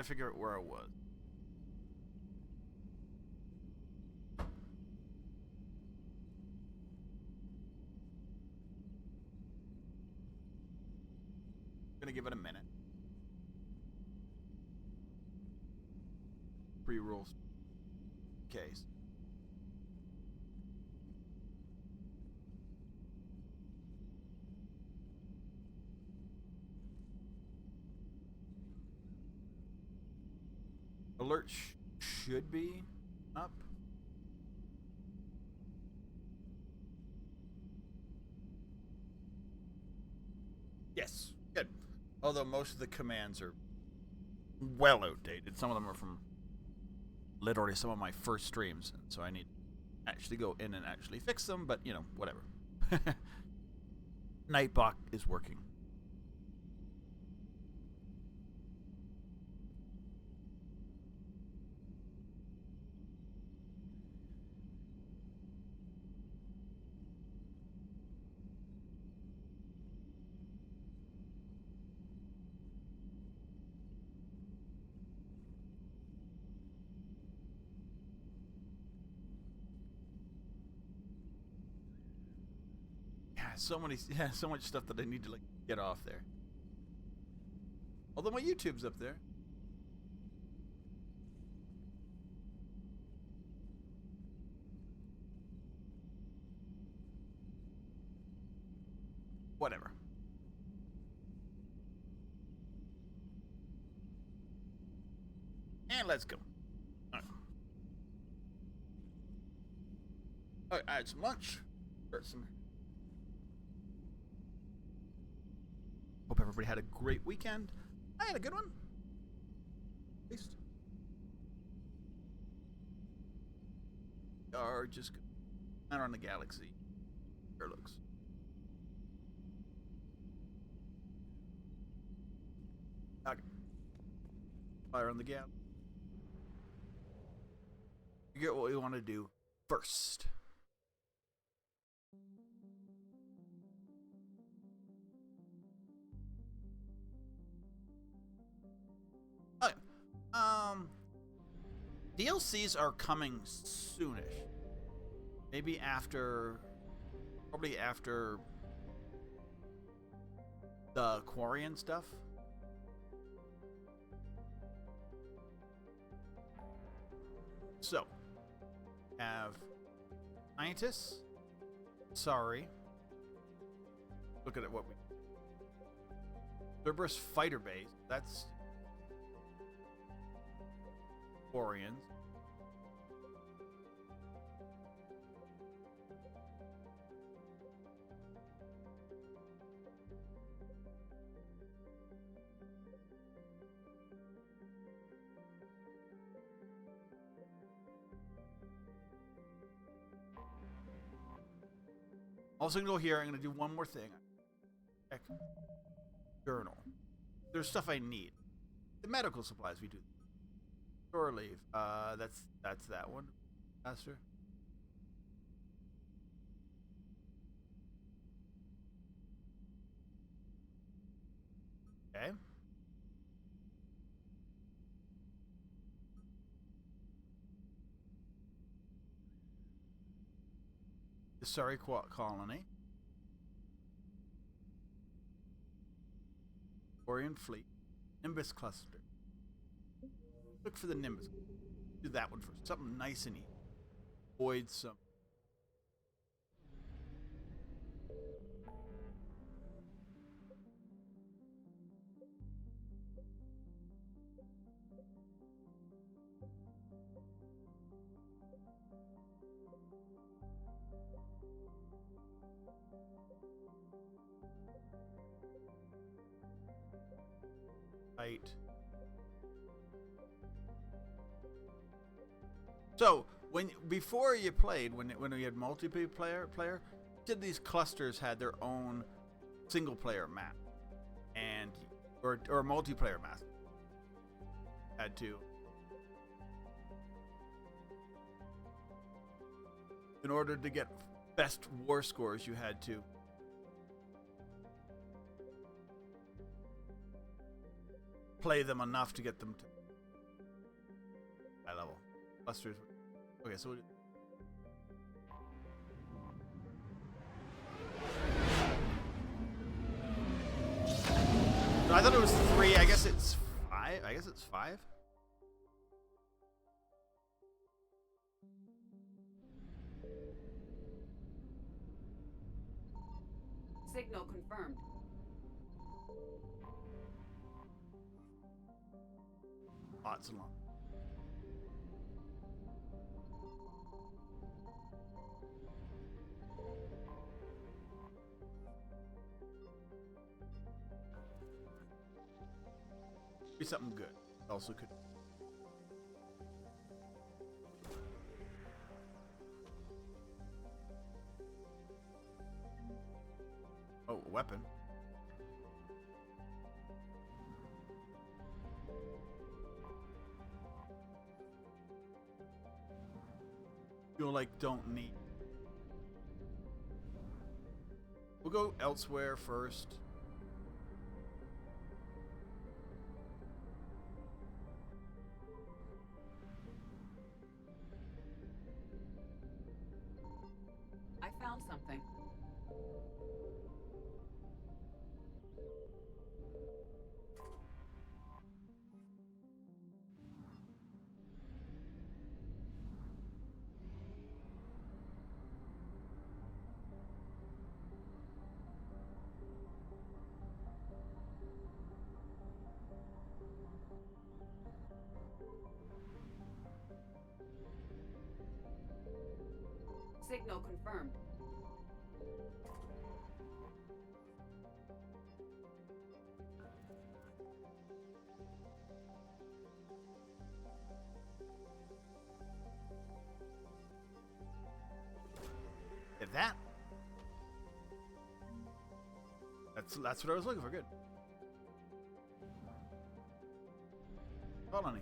to figure out where I was. Gonna give it a minute. Pre-rolls case. Alert should be up. Yes, good. Although most of the commands are well outdated. Some of them are from literally some of my first streams, and so I need to actually go in and actually fix them, but you know, whatever. Nightbot is working. So much stuff that I need to like get off there. Although my YouTube's up there. Whatever. And let's go. Alright, I had some lunch. Got some. Hope everybody had a great weekend. I had a good one. At least. Are just out on the galaxy. Sure looks. Okay. Fire on the galaxy. Get what we want to do first. DLCs are coming soonish. Maybe after, probably after the Quarian stuff. So, have scientists, Asari. Look at it, what we. Cerberus fighter base. That's Quarians. Also gonna go here. I'm gonna do one more thing. Check journal. There's stuff I need. The medical supplies we do. Shore leave. That's that one. Master. Okay. The Asari colony. Quarian fleet. Nimbus cluster. Look for the Nimbus. Do that one first. Something nice and easy. Avoid some. Right. So before you played, when we had multiplayer, did these clusters had their own single player map, and or multiplayer map. Had to, in order to get best war scores, you had to play them enough to get them to clusters. Okay, so I thought it was 3. I guess it's 5. I guess it's 5. Signal confirmed. Lots and lots. Be something good. Also could. Oh, a weapon. Feel like don't need. We'll go elsewhere first. I found something. Signal confirmed. Get that. That's what I was looking for. Good. Colony.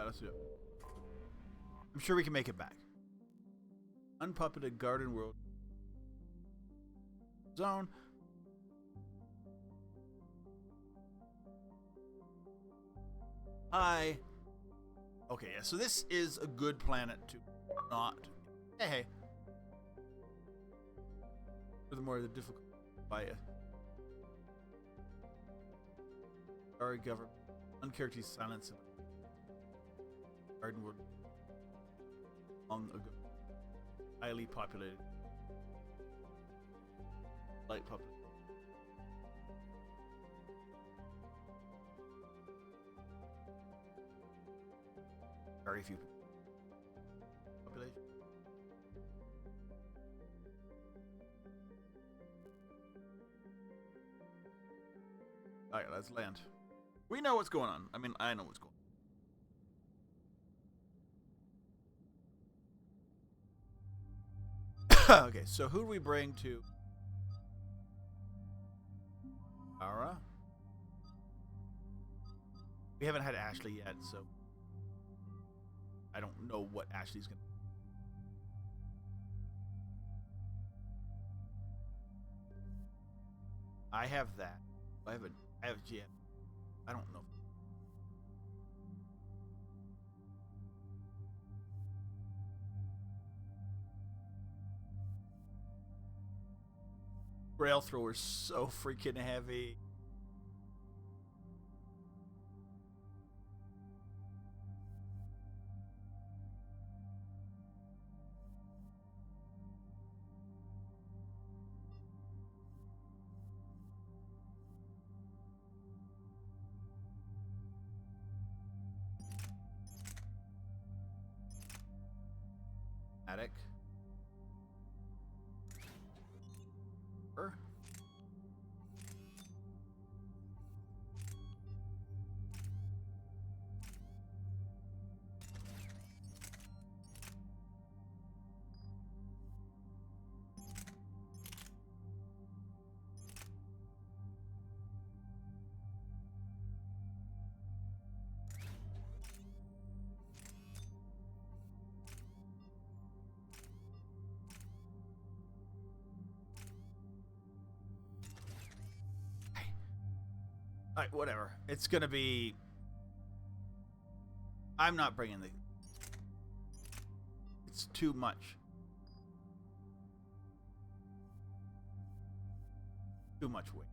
Let's do it. I'm sure we can make it back. Unpuppeted garden world zone. Okay, yeah, so this is a good planet to not. Hey. Furthermore, the difficult by a Asari government, uncharacteristic silence. Garden world long ago, highly populated, light populated. Very few population. All right, let's land. We know what's going on. I mean, I know what's going on. Okay, so who do we bring to Ara? We haven't had Ashley yet, so I don't know what Ashley's gonna. I have that. I have GM. I don't know. Rail thrower's so freaking heavy. Attic. Whatever. It's gonna be. I'm not bringing the. It's too much. Too much weight.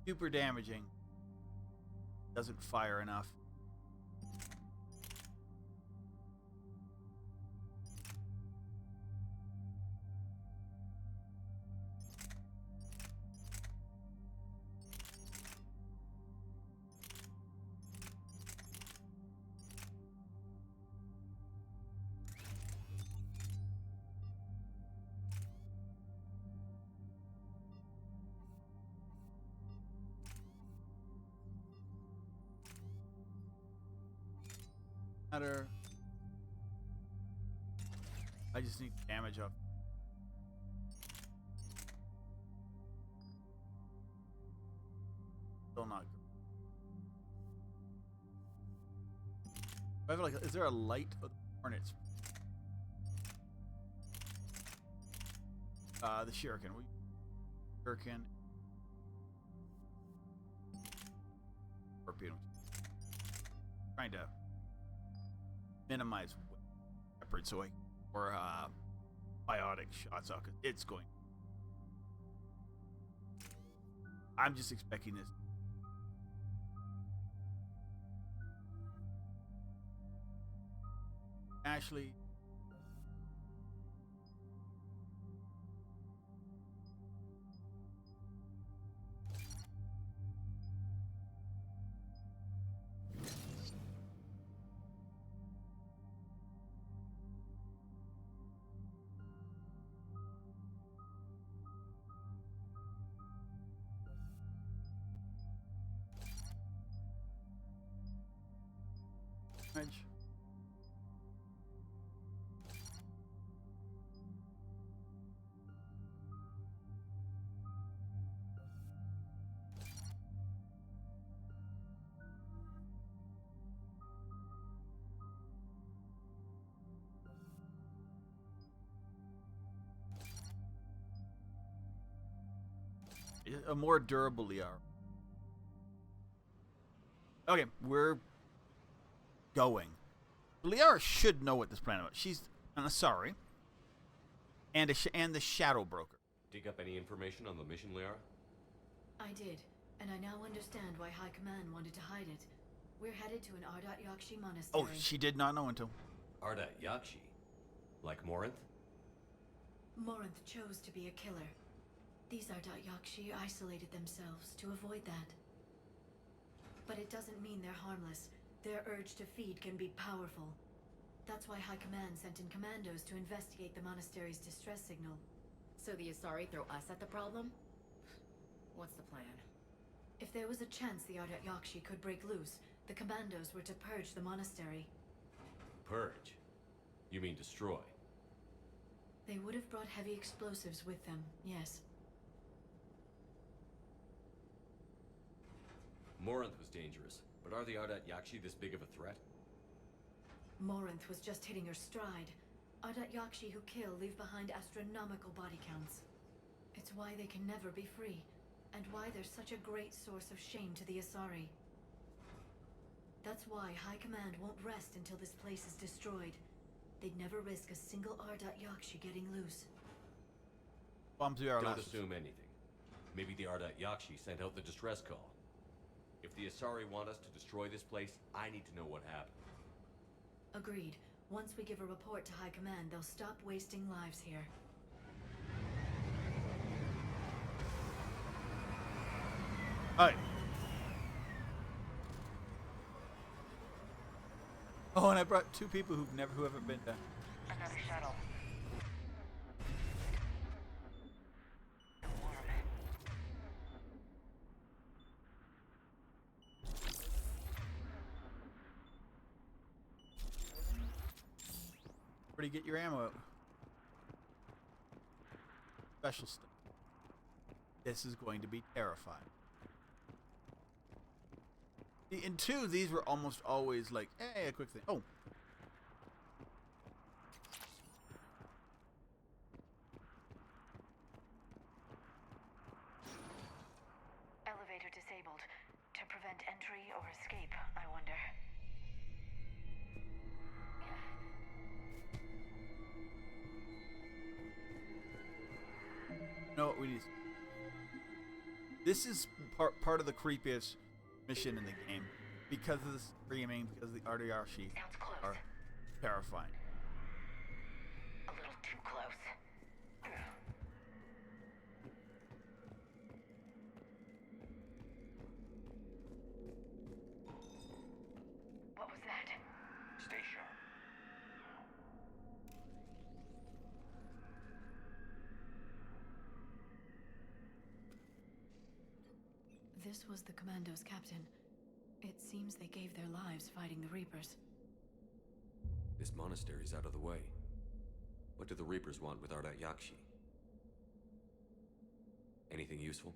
Super damaging. Doesn't fire enough. Matter. I just need damage up. Still not good. I have like, is there a light of the hornets? The shuriken. Shuriken. Torpedo. Trying to minimize effort so I or biotic shots out because it's going. I'm just expecting this. Ashley. A more durable ER. Okay, we're going. Liara should know what this planet is. She's an Asari and the Shadow Broker. Dig up any information on the mission, Liara? I did, and I now understand why High Command wanted to hide it. We're headed to an Ardat Yakshi monastery. Oh, she did not know until. Ardat Yakshi? Like Morinth? Morinth chose to be a killer. These Ardat Yakshi isolated themselves to avoid that. But it doesn't mean they're harmless. Their urge to feed can be powerful. That's why High Command sent in commandos to investigate the monastery's distress signal. So the Asari throw us at the problem? What's the plan? If there was a chance the Ardat Yakshi could break loose, the commandos were to purge the monastery. Purge? You mean destroy? They would have brought heavy explosives with them, yes. Morinth was dangerous, but are the Ardat Yakshi this big of a threat? Morinth was just hitting her stride. Ardat Yakshi who kill leave behind astronomical body counts. It's why they can never be free, and why they're such a great source of shame to the Asari. That's why High Command won't rest until this place is destroyed. They'd never risk a single Ardat Yakshi getting loose. Don't assume anything. Maybe the Ardat Yakshi sent out the distress call. If the Asari want us to destroy this place, I need to know what happened. Agreed. Once we give a report to High Command, they'll stop wasting lives here. Alright. Oh, and I brought two people who haven't been there. Another shuttle. Where do you get your ammo out? Special stuff. This is going to be terrifying. In 2, these were almost always like, hey, a quick thing. Oh. escape, I wonder. No, we need. This is part of the creepiest mission in the game because of the screaming, because the Ardayashi Sounds close. are terrifying. A little too close. What was that? Stay sharp. This was the Commando's captain. It seems they gave their lives fighting the Reapers. This monastery's out of the way. What do the Reapers want with Ardat Yakshi? Anything useful?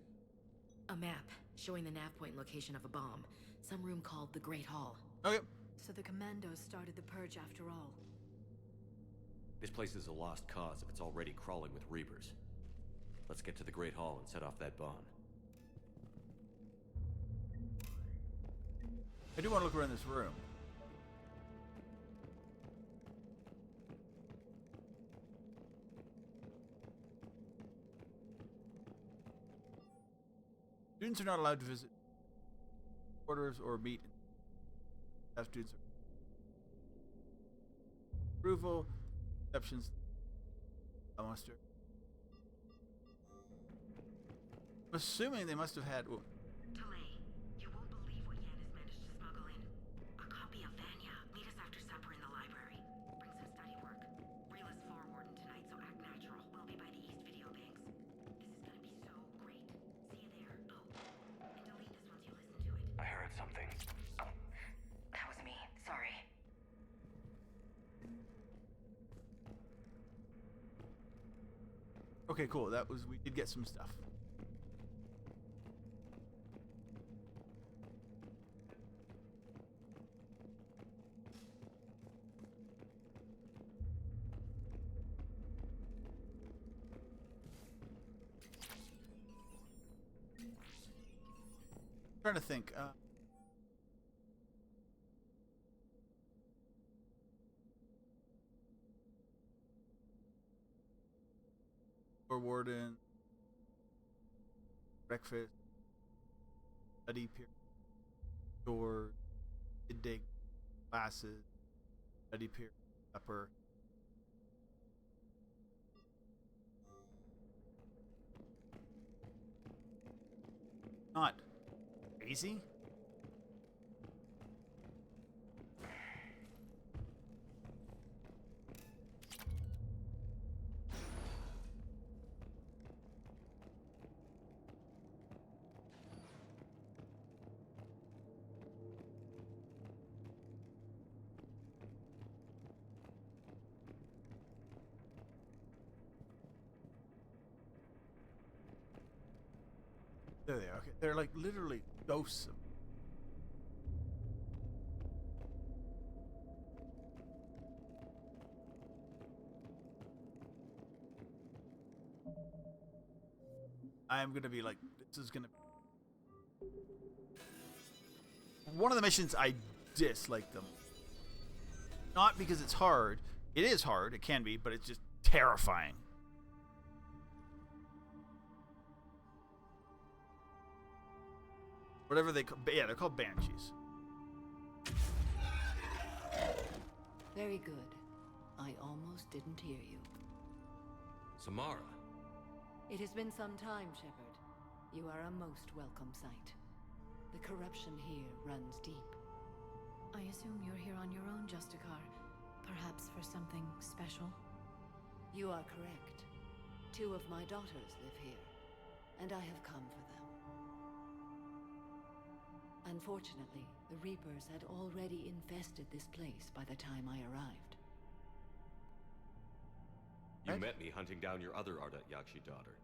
A map showing the nav point location of a bomb. Some room called the Great Hall. Okay. So the Commandos started the purge after all. This place is a lost cause if it's already crawling with Reapers. Let's get to the Great Hall and set off that bomb. I do want to look around this room. Students are not allowed to visit quarters or meet. Staff students approval, exceptions. I must. I'm assuming they must have had. Well, Delay. You won't believe what Yan has managed to smuggle in. A copy of Vanya. Meet us after supper in the library. Bring some study work. Reela's floor warden tonight, so act natural. We'll be by the East Video Banks. This is gonna be so great. See you there. Oh, and delete this once you listen to it. I heard something. Oh, that was me. Sorry. okay, cool. That was we did get some stuff. Trying to think. Or warden, breakfast, study period, door, midday classes, study period, supper. Not crazy. There they are. Okay. They're like literally ghosts of. I'm gonna be like, this is gonna. One of the missions I dislike them. Not because it's hard. It is hard. It can be, but it's just terrifying. Whatever they call, yeah, they're called banshees. Very good. I almost didn't hear you. Samara. It has been some time, Shepard. You are a most welcome sight. The corruption here runs deep. I assume you're here on your own, Justicar. Perhaps for something special? You are correct. 2 of my daughters live here, and I have come for them. Unfortunately, the Reapers had already infested this place by the time I arrived. You met me hunting down your other Ardat Yakshi daughter.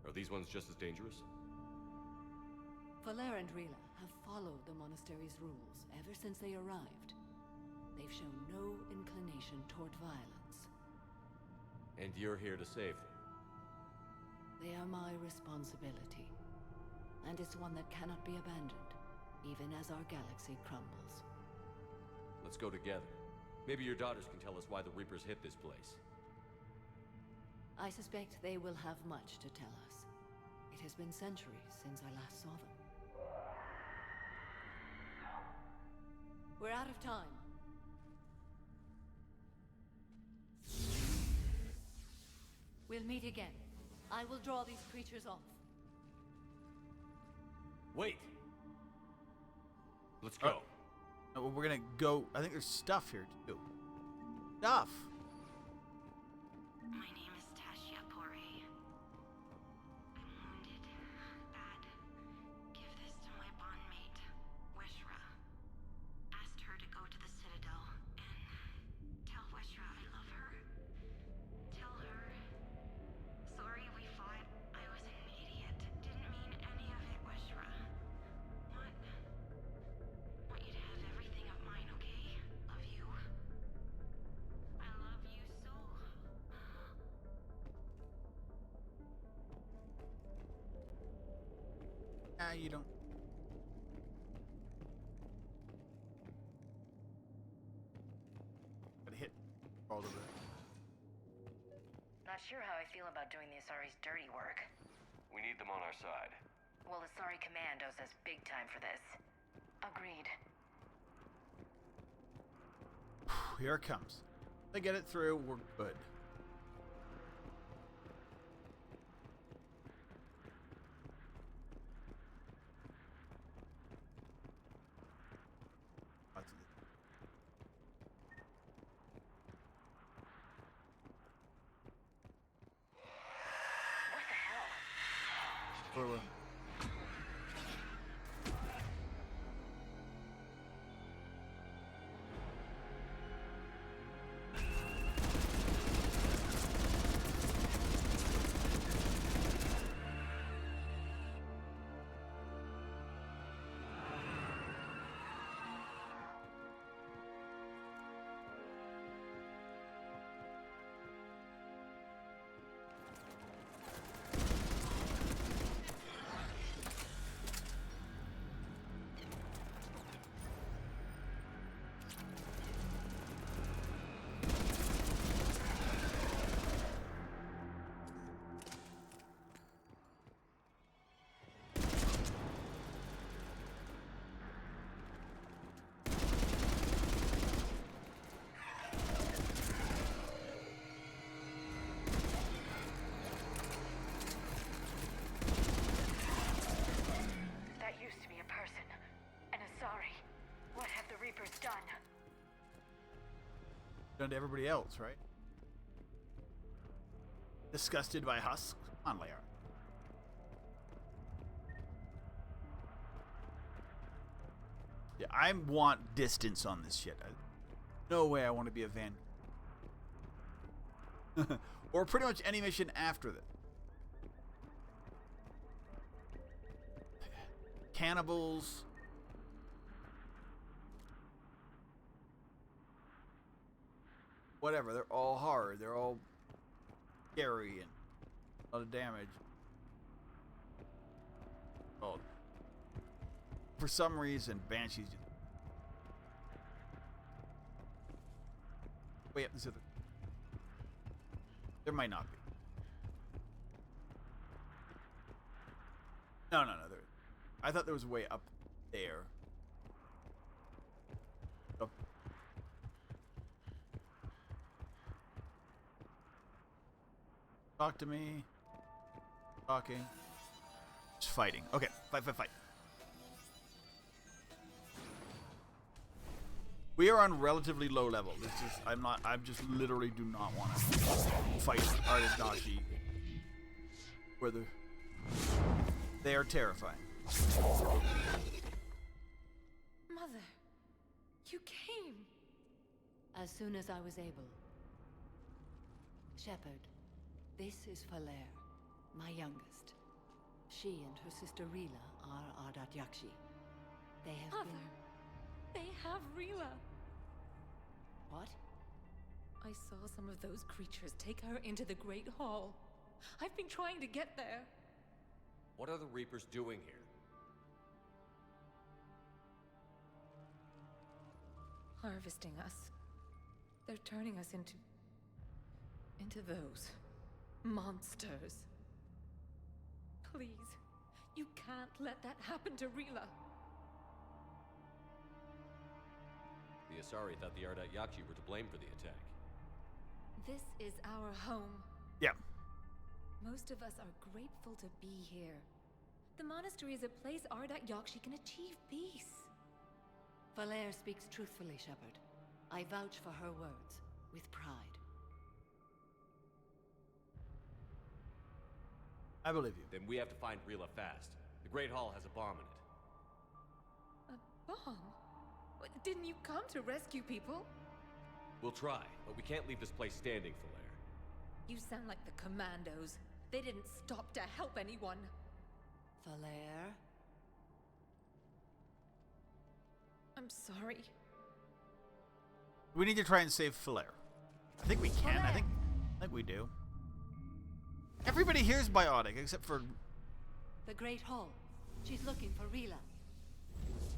Are these ones just as dangerous? Valer and Reela have followed the monastery's rules ever since they arrived. They've shown no inclination toward violence. And you're here to save them? They are my responsibility, and it's one that cannot be abandoned, even as our galaxy crumbles. Let's go together. Maybe your daughters can tell us why the Reapers hit this place. I suspect they will have much to tell us. It has been centuries since I last saw them. We're out of time. We'll meet again. I will draw these creatures off. Wait! Let's go. No, we're gonna go. I think there's stuff here too. Stuff. My name is Tashia Pore. I'm wounded. Bad. Give this to my bondmate, Weshra. Asked her to go to the Citadel and tell Weshra I love her. Tell her. Sorry we fought. I was an idiot. Didn't mean any of it, Weshra. Want you to have everything of mine, okay? Love you. I love you so. Ah, you don't. Gotta hit all of it. Not sure how I feel about doing the Asari's dirty work. We need them on our side. Well, Asari Commando says big time for this. Agreed. Here it comes. They get it through. We're good. What the hell? Where? That used to be a person. An Asari. What have the Reapers done? Done to everybody else, right? Disgusted by husks? Come on, Leia. Yeah, I want distance on this shit. No way I want to be a Van. Or pretty much any mission after this. Cannibals. Whatever, they're all hard. They're all scary and a lot of damage. Oh. For some reason, Banshees just... Wait, this other... There might not be. No. There... I thought there was a way up there. Oh. Talk to me. Talking. Just fighting. Okay, fight. We are on relatively low level. This is I just literally do not want to fight Ardadashi. They are terrifying. Mother, you came. As soon as I was able. Shepard, this is Falere, my youngest. She and her sister Rila are Ardat Yakshi. They have Mother, been... they have Rila. What? I saw some of those creatures take her into the Great Hall. I've been trying to get there. What are the Reapers doing here? harvesting us. They're turning us into those monsters. Please, you can't let that happen to Rila. The Asari thought the Ardat Yakshi were to blame for the attack. This is our home. Yeah. Most of us are grateful to be here. The monastery is a place Ardat Yakshi can achieve peace. Valere speaks truthfully, Shepard. I vouch for her words, with pride. I believe you. Then we have to find Rila fast. The Great Hall has a bomb in it. A bomb? What, didn't you come to rescue people? We'll try, but we can't leave this place standing, Valere. You sound like the Commandos. They didn't stop to help anyone. Valere? I'm sorry. We need to try and save Falere. I think we can. I think we do. Everybody here is biotic except for. The Great Hall. She's looking for Rila.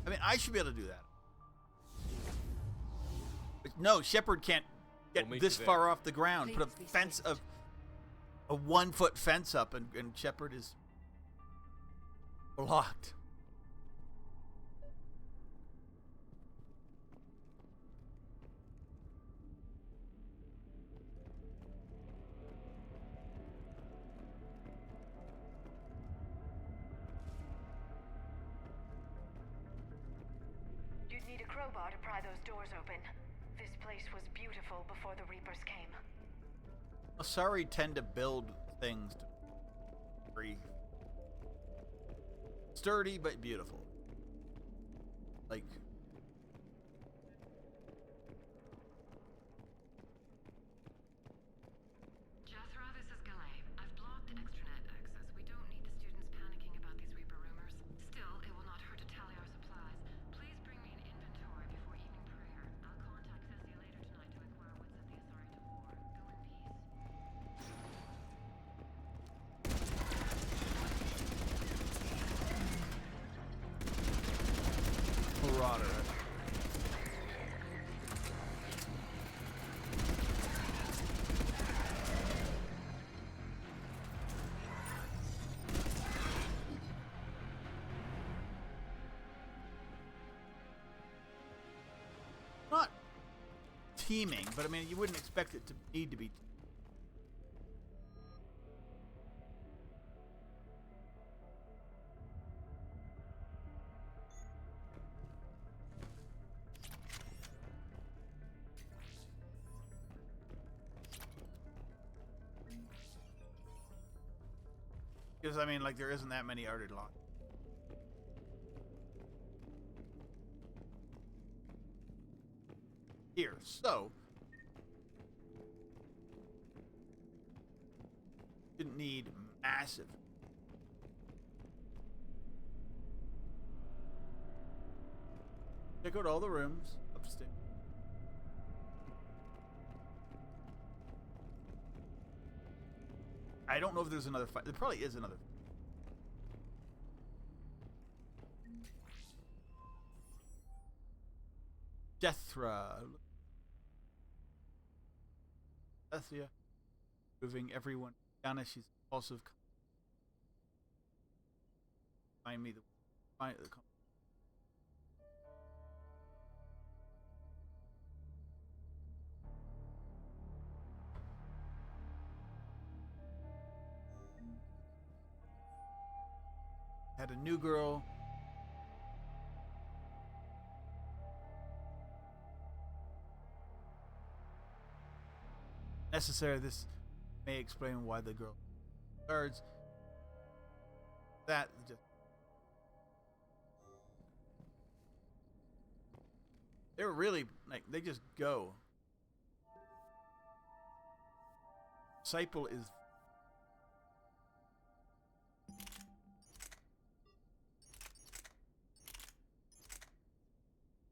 I mean, I should be able to do that. But no, Shepard can't get We'll this meet you far there. off the ground. Put Please a be fence safe. of a 1-foot fence up, and Shepard is blocked. You'd need a crowbar to pry those doors open. This place was beautiful before the Reapers came. Asari tend to build things to be very sturdy but beautiful. Like Jethro, this is Galay. I've blocked extranet access. We don't need the students panicking about these Reaper rumors. Still, it will not hurt to tally our supplies. Please bring me an inventory before evening prayer. I'll contact Cessia later tonight to inquire what set the Asari to war. Go in peace. Marauder. Not teaming, but I mean, you wouldn't expect it to need to be. Because I mean, like, there isn't that many arted lots. Here, so didn't need massive. Check out all the rooms upstairs. I don't know if there's another fight. There probably is another. Deathra. Deathia. Moving everyone. Yana, she's impulsive. Find me the. Find the. Had a new girl. Necessary. This may explain why the girl guards. That just. They were really like they just go. Disciple is.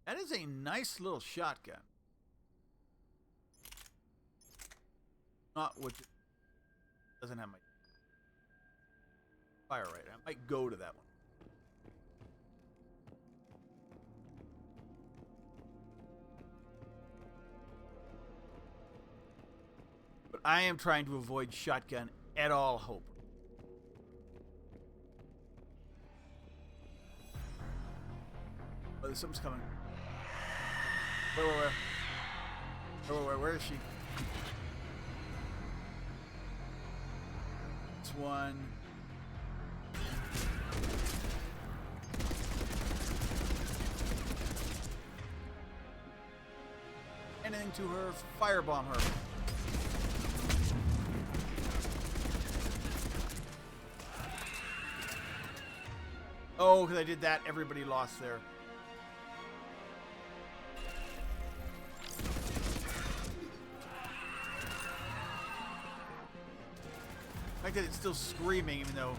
That is a nice little shotgun. Not what doesn't have my fire rate. I might go to that one. I am trying to avoid shotgun at all hope. Oh, something's coming. Where is she? It's one. Anything to her, firebomb her. Oh, because I did that, everybody lost there. I like that it's still screaming even though...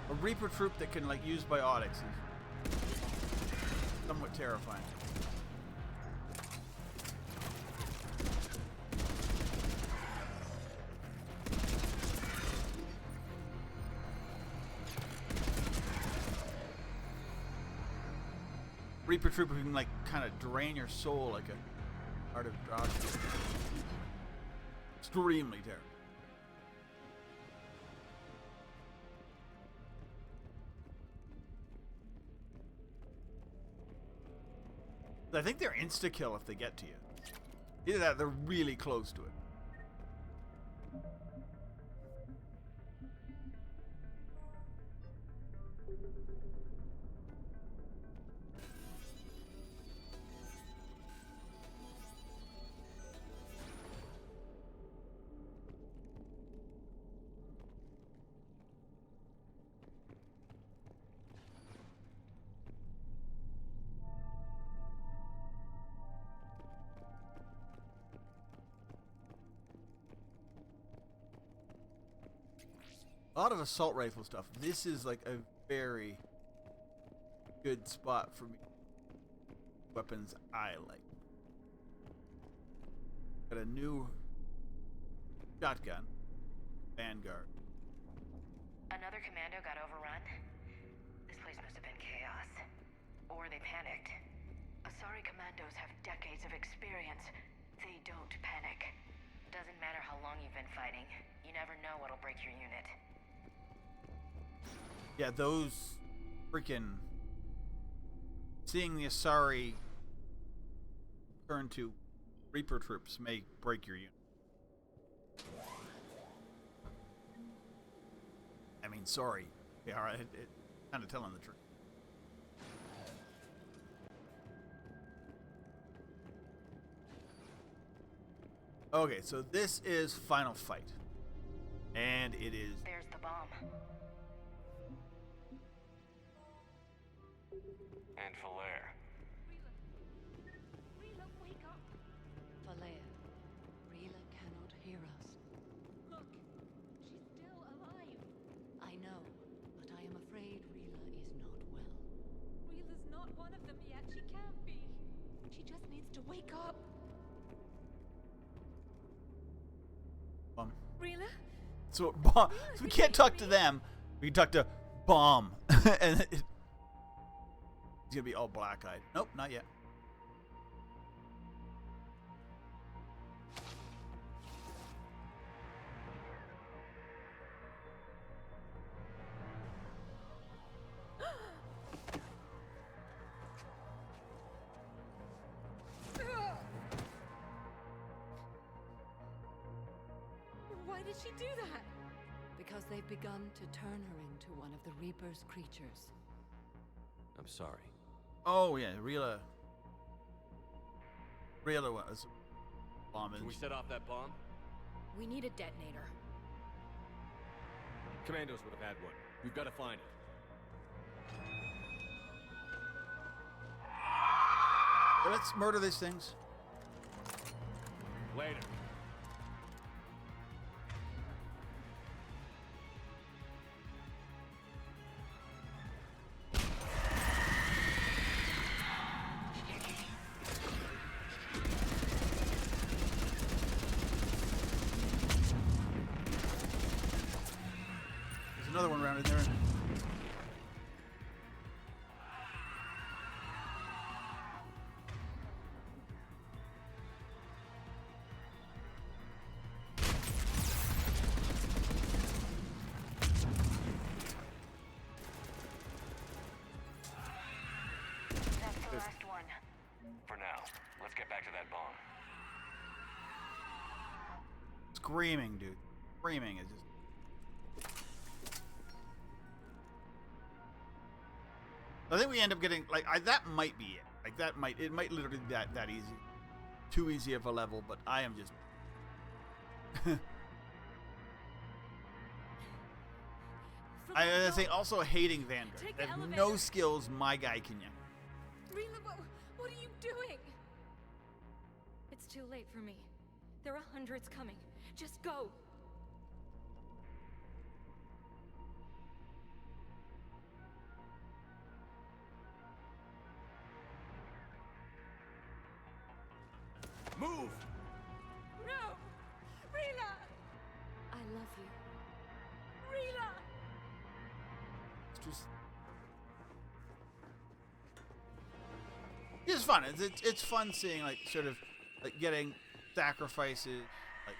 A Reaper troop that can like use biotics is somewhat terrifying. Reaper Trooper who can like kind of drain your soul like a Art of Dodge. Extremely terrible. I think they're insta-kill if they get to you. Either that, they're really close to it. A lot of assault rifle stuff. This is like a very good spot for me. Weapons I like. Got a new shotgun. Vanguard. Another commando got overrun? This place must have been chaos. Or they panicked. Asari commandos have decades of experience. They don't panic. Doesn't matter how long you've been fighting. You never know what'll break your unit. Yeah, those freaking... Seeing the Asari turn to Reaper troops may break your unit. I mean, sorry. Yeah, alright, it kind of telling the truth. Okay, so this is Final Fight. And it is... There's the bomb. And Falaire. Rila, wake up! Falaire, Rila cannot hear us. Look, she's still alive. I know, but I am afraid Rila is not well. Rila's not one of them yet. She can't be. She just needs to wake up. Rila? So, so we can't talk to them. We can talk to Bomb. And he's gonna be all black-eyed. Nope, not yet. Why did she do that? Because they've begun to turn her into one of the Reaper's creatures. I'm sorry. Oh yeah, Rila was bombing. Can we set off that bomb? We need a detonator. Commandos would have had one. We've got to find it. Well, let's murder these things. Later. another one around in there. That's the last one. For now, let's get back to that bomb. Screaming, dude. Screaming is just. I think we end up getting like that might be it. Like it might literally be that easy. Too easy of a level, but I am just I say also hating Vanguard. Take They the have elevator. no skills my guy can get. Rila, what are you doing? It's too late for me. There are hundreds coming. Just go. Move! No! Rila! I love you. Rila! It's just it's fun. It's fun seeing like sort of like getting sacrifices like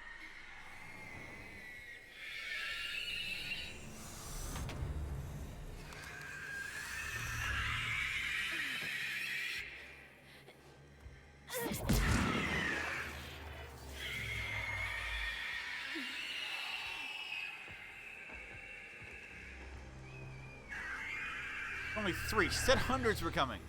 only 3. She said hundreds were coming.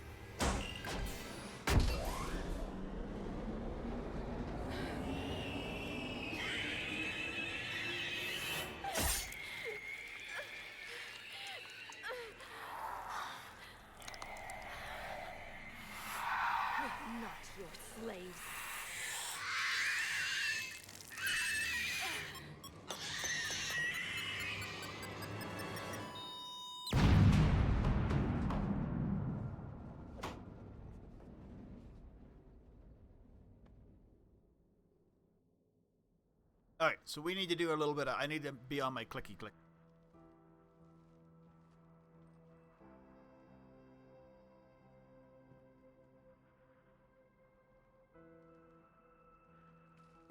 We're not your slaves. All right, so we need to do a little bit of. I need to be on my clicky click.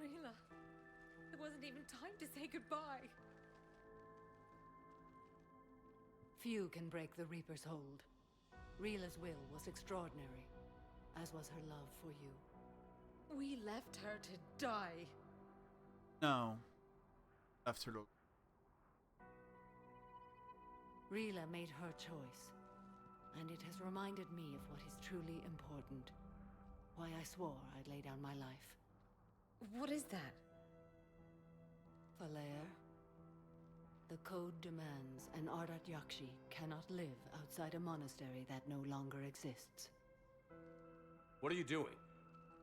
Rila, it wasn't even time to say goodbye. Few can break the Reaper's hold. Rila's will was extraordinary, as was her love for you. We left her to die. No, left her to. Rila made her choice, and it has reminded me of what is truly important. Why I swore I'd lay down my life. What is that? Falair, the code demands an Ardat Yakshi cannot live outside a monastery that no longer exists. What are you doing?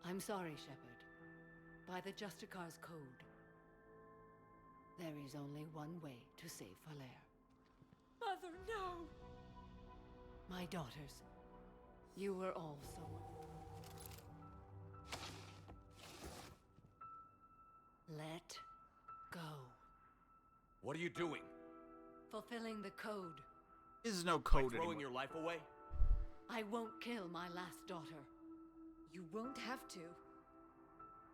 I'm sorry, Shepard. By the Justicar's code, there is only one way to save Falair. Mother, no! My daughters, you were also... Let go. What are you doing? Fulfilling the code. Is no By code throwing anymore. your life away? I won't kill my last daughter. You won't have to.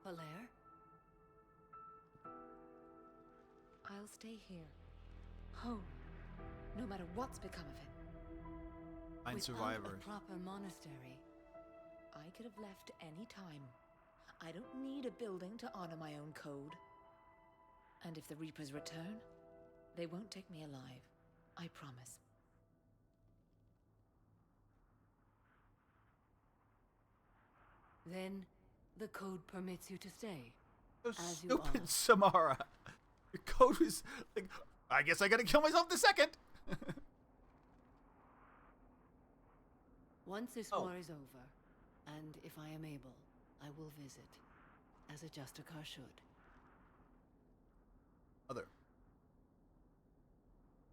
Falair? I'll stay here. Home. No matter what's become of it. Find Without survivors. a proper monastery. I could have left any time. I don't need a building to honor my own code. And if the Reapers return, they won't take me alive. I promise. Then, the code permits you to stay. So as you stupid, are. Samara. Your code was like, I guess I gotta kill myself the second. Once this Oh. war is over, and if I am able, I will visit, as a Justicar should. Other.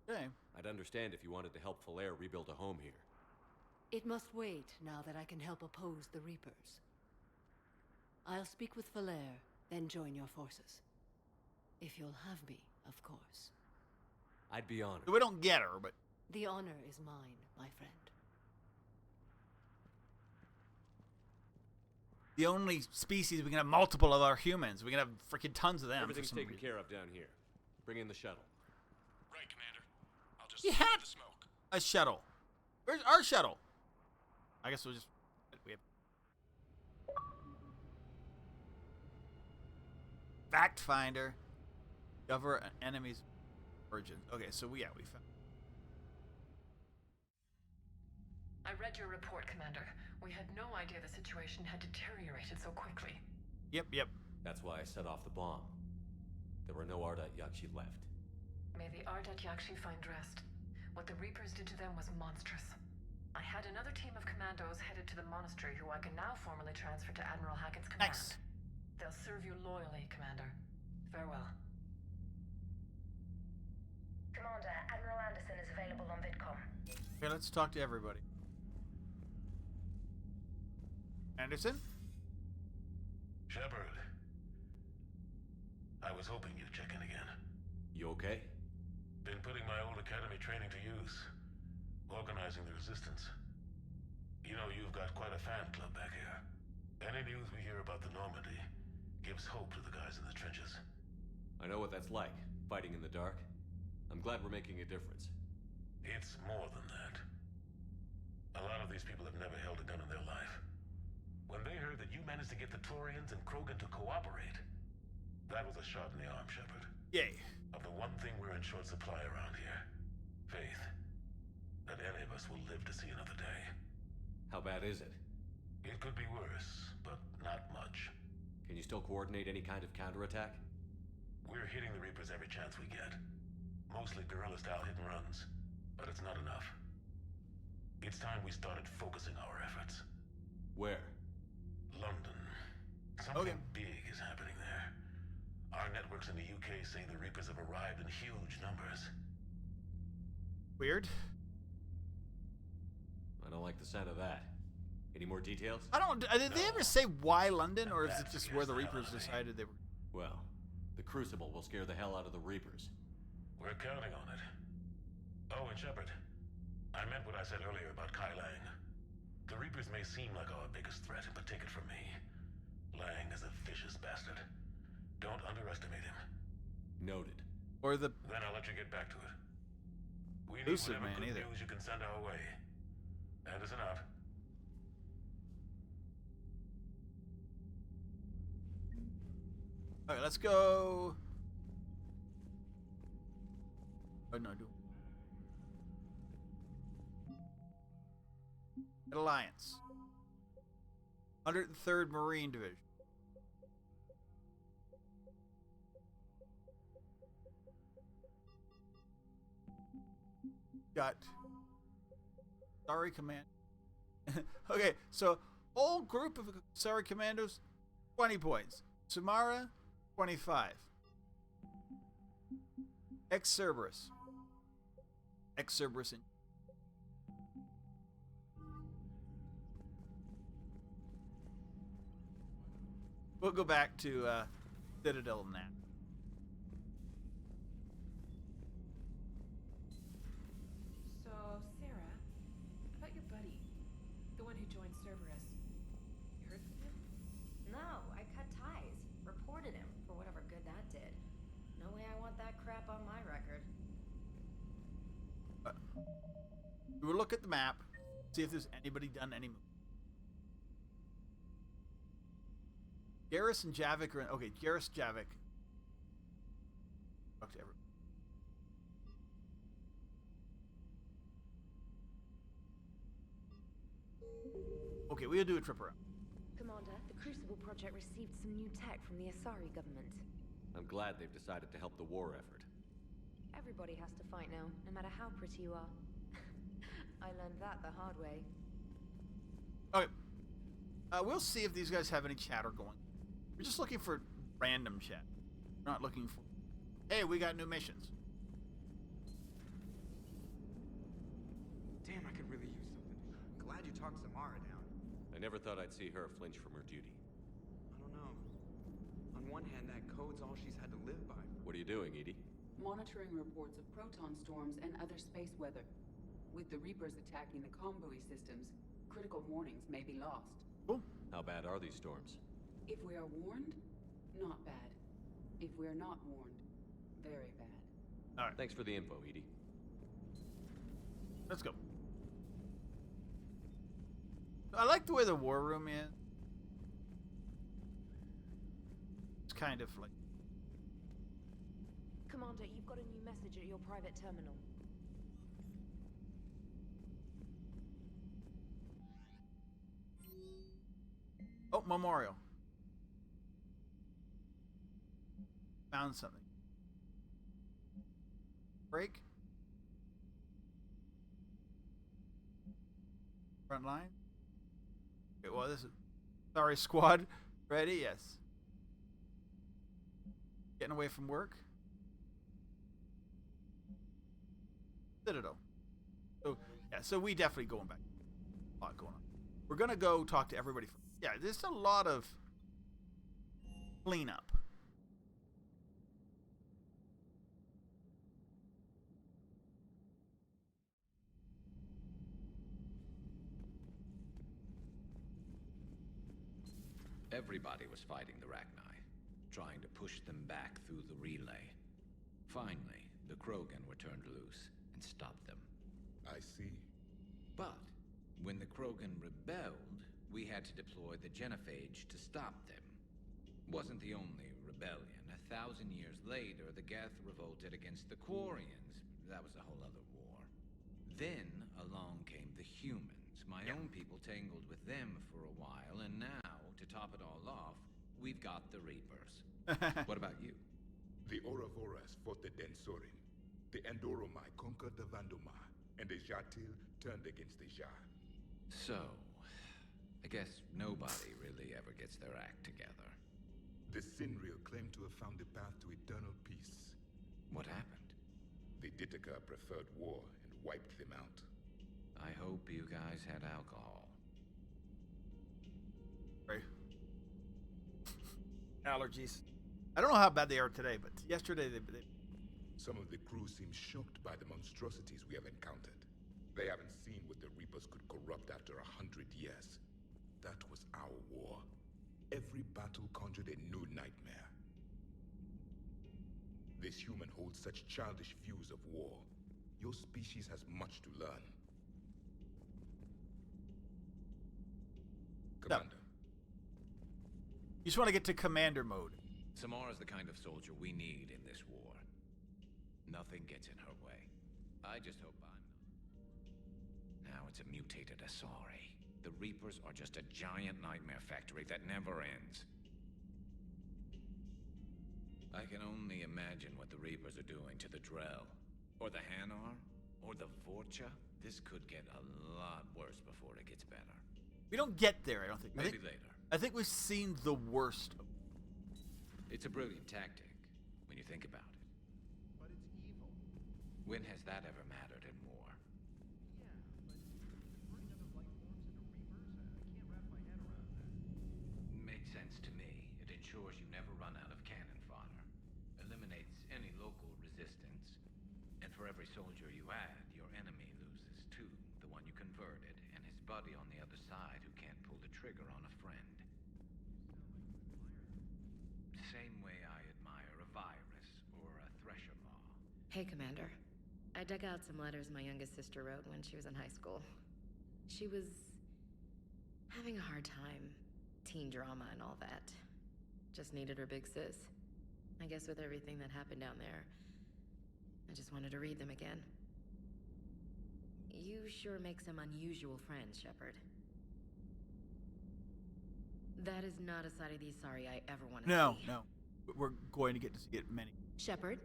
Okay. I'd understand if you wanted to help Falair rebuild a home here. It must wait now that I can help oppose the Reapers. I'll speak with Falair, then join your forces. If you'll have me, of course. I'd be honored. We don't get her, but The honor is mine, my friend. the only species we can have multiple of are humans. We can have freaking tons of them. Everything's taken care of down here. Bring in the shuttle. Right, Commander. I'll just You follow had the smoke. a shuttle. Where's our shuttle? I guess we'll just... We have... Fact finder. Discover an enemy's origin. Okay, so we found... I read your report, Commander. We had no idea the situation had deteriorated so quickly. Yep. That's why I set off the bomb. There were no Ardat Yakshi left. May the Ardat Yakshi find rest. What the Reapers did to them was monstrous. I had another team of commandos headed to the monastery who I can now formally transfer to Admiral Hackett's command. Nice. They'll serve you loyally, Commander. Farewell. Commander, Admiral Anderson is available on VidCom. Okay, let's talk to everybody. Anderson? Shepard. I was hoping you'd check in again. You okay? Been putting my old academy training to use. Organizing the resistance. You know, you've got quite a fan club back here. Any news we hear about the Normandy gives hope to the guys in the trenches. I know what that's like, fighting in the dark. I'm glad we're making a difference. It's more than that. A lot of these people have never held a gun in their life. When they heard that you managed to get the Turians and Krogan to cooperate, that was a shot in the arm, Shepard. Yay. Of the one thing we're in short supply around here. Faith. That any of us will live to see another day. How bad is it? It could be worse, but not much. Can you still coordinate any kind of counterattack? We're hitting the Reapers every chance we get. Mostly guerrilla-style hit-and-runs, but it's not enough. It's time we started focusing our efforts. Where? London. Something big is happening there. Our networks in the UK say the Reapers have arrived in huge numbers. Weird. I don't like the sound of that. Any more details? I don't... Did they ever say why London, or is it That just scares where the the hell Reapers out of me. decided they were... Well, the Crucible will scare the hell out of the Reapers. We're counting on it. Oh, and Shepard, I meant what I said earlier about Kai Lang. The Reapers may seem like our biggest threat, but take it from me. Lang is a vicious bastard. Don't underestimate him. Noted. Or the... Then I'll let you get back to it. We need Lucid whatever man, good either. news you can send our way. Anderson out. Alright, let's go... Oh, no, do... Alliance. 103rd Marine Division. Got... Sorry, Command. Okay, so whole group of Asari commandos, 20 points. Samara, 25. Cerberus. Cerberus. We'll go back to Citadel and that. So, Sarah, about your buddy, the one who joined Cerberus. You heard from him? No, I cut ties. Reported him for whatever good that did. No way I want that crap on my record. We will look at the map, see if there's anybody done any move. Garrus and Javik are in, okay. Garrus, Javik. Talk to everyone. Okay, we'll do a trip around. Commander, the Crucible project received some new tech from the Asari government. I'm glad they've decided to help the war effort. Everybody has to fight now, no matter how pretty you are. I learned that the hard way. Okay. We'll see if these guys have any chatter going. We're just looking for random chat. We're not looking for... Hey, we got new missions. Damn, I could really use something. Glad you talked Samara down. I never thought I'd see her flinch from her duty. I don't know. On one hand, that code's all she's had to live by. What are you doing, Edie? monitoring reports of proton storms and other space weather. With the Reapers attacking the convoy systems, critical warnings may be lost. Cool. How bad are these storms? If we are warned, not bad. If we are not warned, very bad. All right. Thanks for the info, Edie. Let's go. I like the way the war room is. It's kind of like... Commander, you've got a new message at your private terminal. Oh, memorial. Found something. Break. Front line. Okay, well, this is... Sorry, squad. Ready? Yes. Getting away from work. Citadel. So, yeah, so we definitely going back. A lot going on. We're going to go talk to everybody. Yeah, there's a lot of cleanup. Everybody was fighting the Rachni, trying to push them back through the relay. Finally, the Krogan were turned loose and stopped them. I see. But when the Krogan rebelled, we had to deploy the Genophage to stop them. Wasn't the only rebellion. 1,000 years later, the Geth revolted against the Quarians. That was a whole other war. Then along came the humans. My own people tangled with them for a while, and now, to top it all off, we've got the Reapers. What about you? The Ouroboros fought the Densorin. The Endoromai conquered the Vandomar, and the Jatil turned against the Jar. So, I guess nobody really ever gets their act together. The Sinreal claimed to have found the path to eternal peace. What happened? The Ditaka preferred war and wiped them out. I hope you guys had alcohol. Right. Allergies. I don't know how bad they are today, but yesterday they... Some of the crew seem shocked by the monstrosities we have encountered. They haven't seen what the Reapers could corrupt after 100 years. That was our war. Every battle conjured a new nightmare. This human holds such childish views of war. Your species has much to learn. Commander. You just want to get to commander mode. Samara's the kind of soldier we need in this war. Nothing gets in her way. I just hope I'm not. Now it's a mutated Asari. The Reapers are just a giant nightmare factory that never ends. I can only imagine what the Reapers are doing to the Drell, or the Hanar, or the Vorcha. This could get a lot worse before it gets better. We don't get there, I don't think. Maybe later. I think we've seen the worst. It's a brilliant tactic, when you think about it. But it's evil. When has that ever mattered in war? Yeah, but converting other life forms into Reapers? I can't wrap my head around that. Makes sense to me. It ensures you never run out of cannon fodder. Eliminates any local resistance. And for every soldier you add, your enemy loses too. The one you converted, and his buddy on the other side who can't pull the trigger on a friend. Same way I admire a virus or a thresher maw. Hey, Commander. I dug out some letters my youngest sister wrote when she was in high school. She was having a hard time. Teen drama and all that. Just needed her big sis. I guess with everything that happened down there, I just wanted to read them again. You sure make some unusual friends, Shepard. That is not Asari the Asari I ever want to see. No. We're going to get to see it many. Shepard?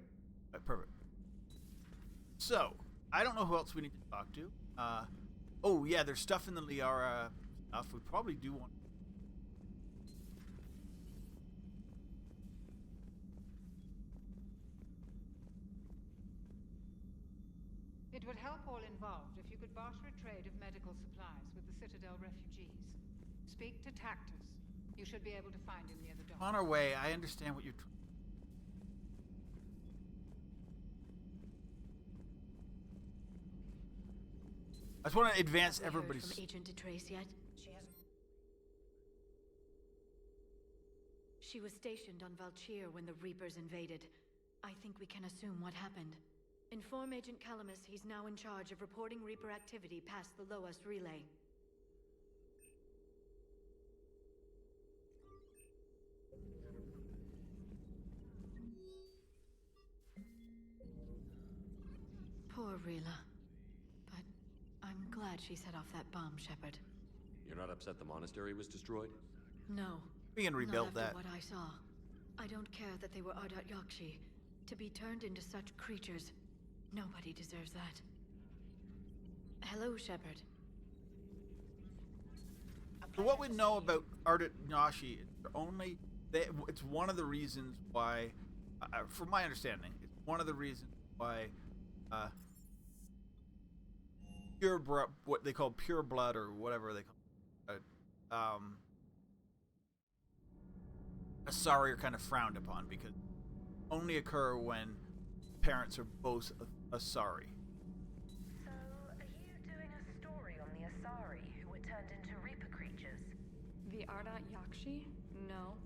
Perfect. So, I don't know who else we need to talk to. Oh, yeah, there's stuff in the Liara stuff. We probably do want... It would help all involved if you could barter a trade of medical supplies with the Citadel refugees. Speak to Tactus. You should be able to find him near the dock. On our way, I understand what you're... I just want to advance Have we heard everybody's. from Agent DeTrace yet? She hasn't. She was stationed on Valchir when the Reapers invaded. I think we can assume what happened. Inform Agent Calamus he's now in charge of reporting Reaper activity past the Loas relay. Poor Rila. But I'm glad she set off that bomb, Shepard. You're not upset the monastery was destroyed? No. We can rebuild not after that. what I saw. I don't care that they were Ardat Yakshi. To be turned into such creatures, nobody deserves that. Hello, Shepard. So what we know about Ardat Yashi, it's one of the reasons why, from my understanding, it's one of the reasons why what they call pure blood or whatever they call Asari are kind of frowned upon because only occur when parents are both Asari. So, are you doing a story on the Asari who were turned into Reaper creatures? The Ardat Yakshi? No.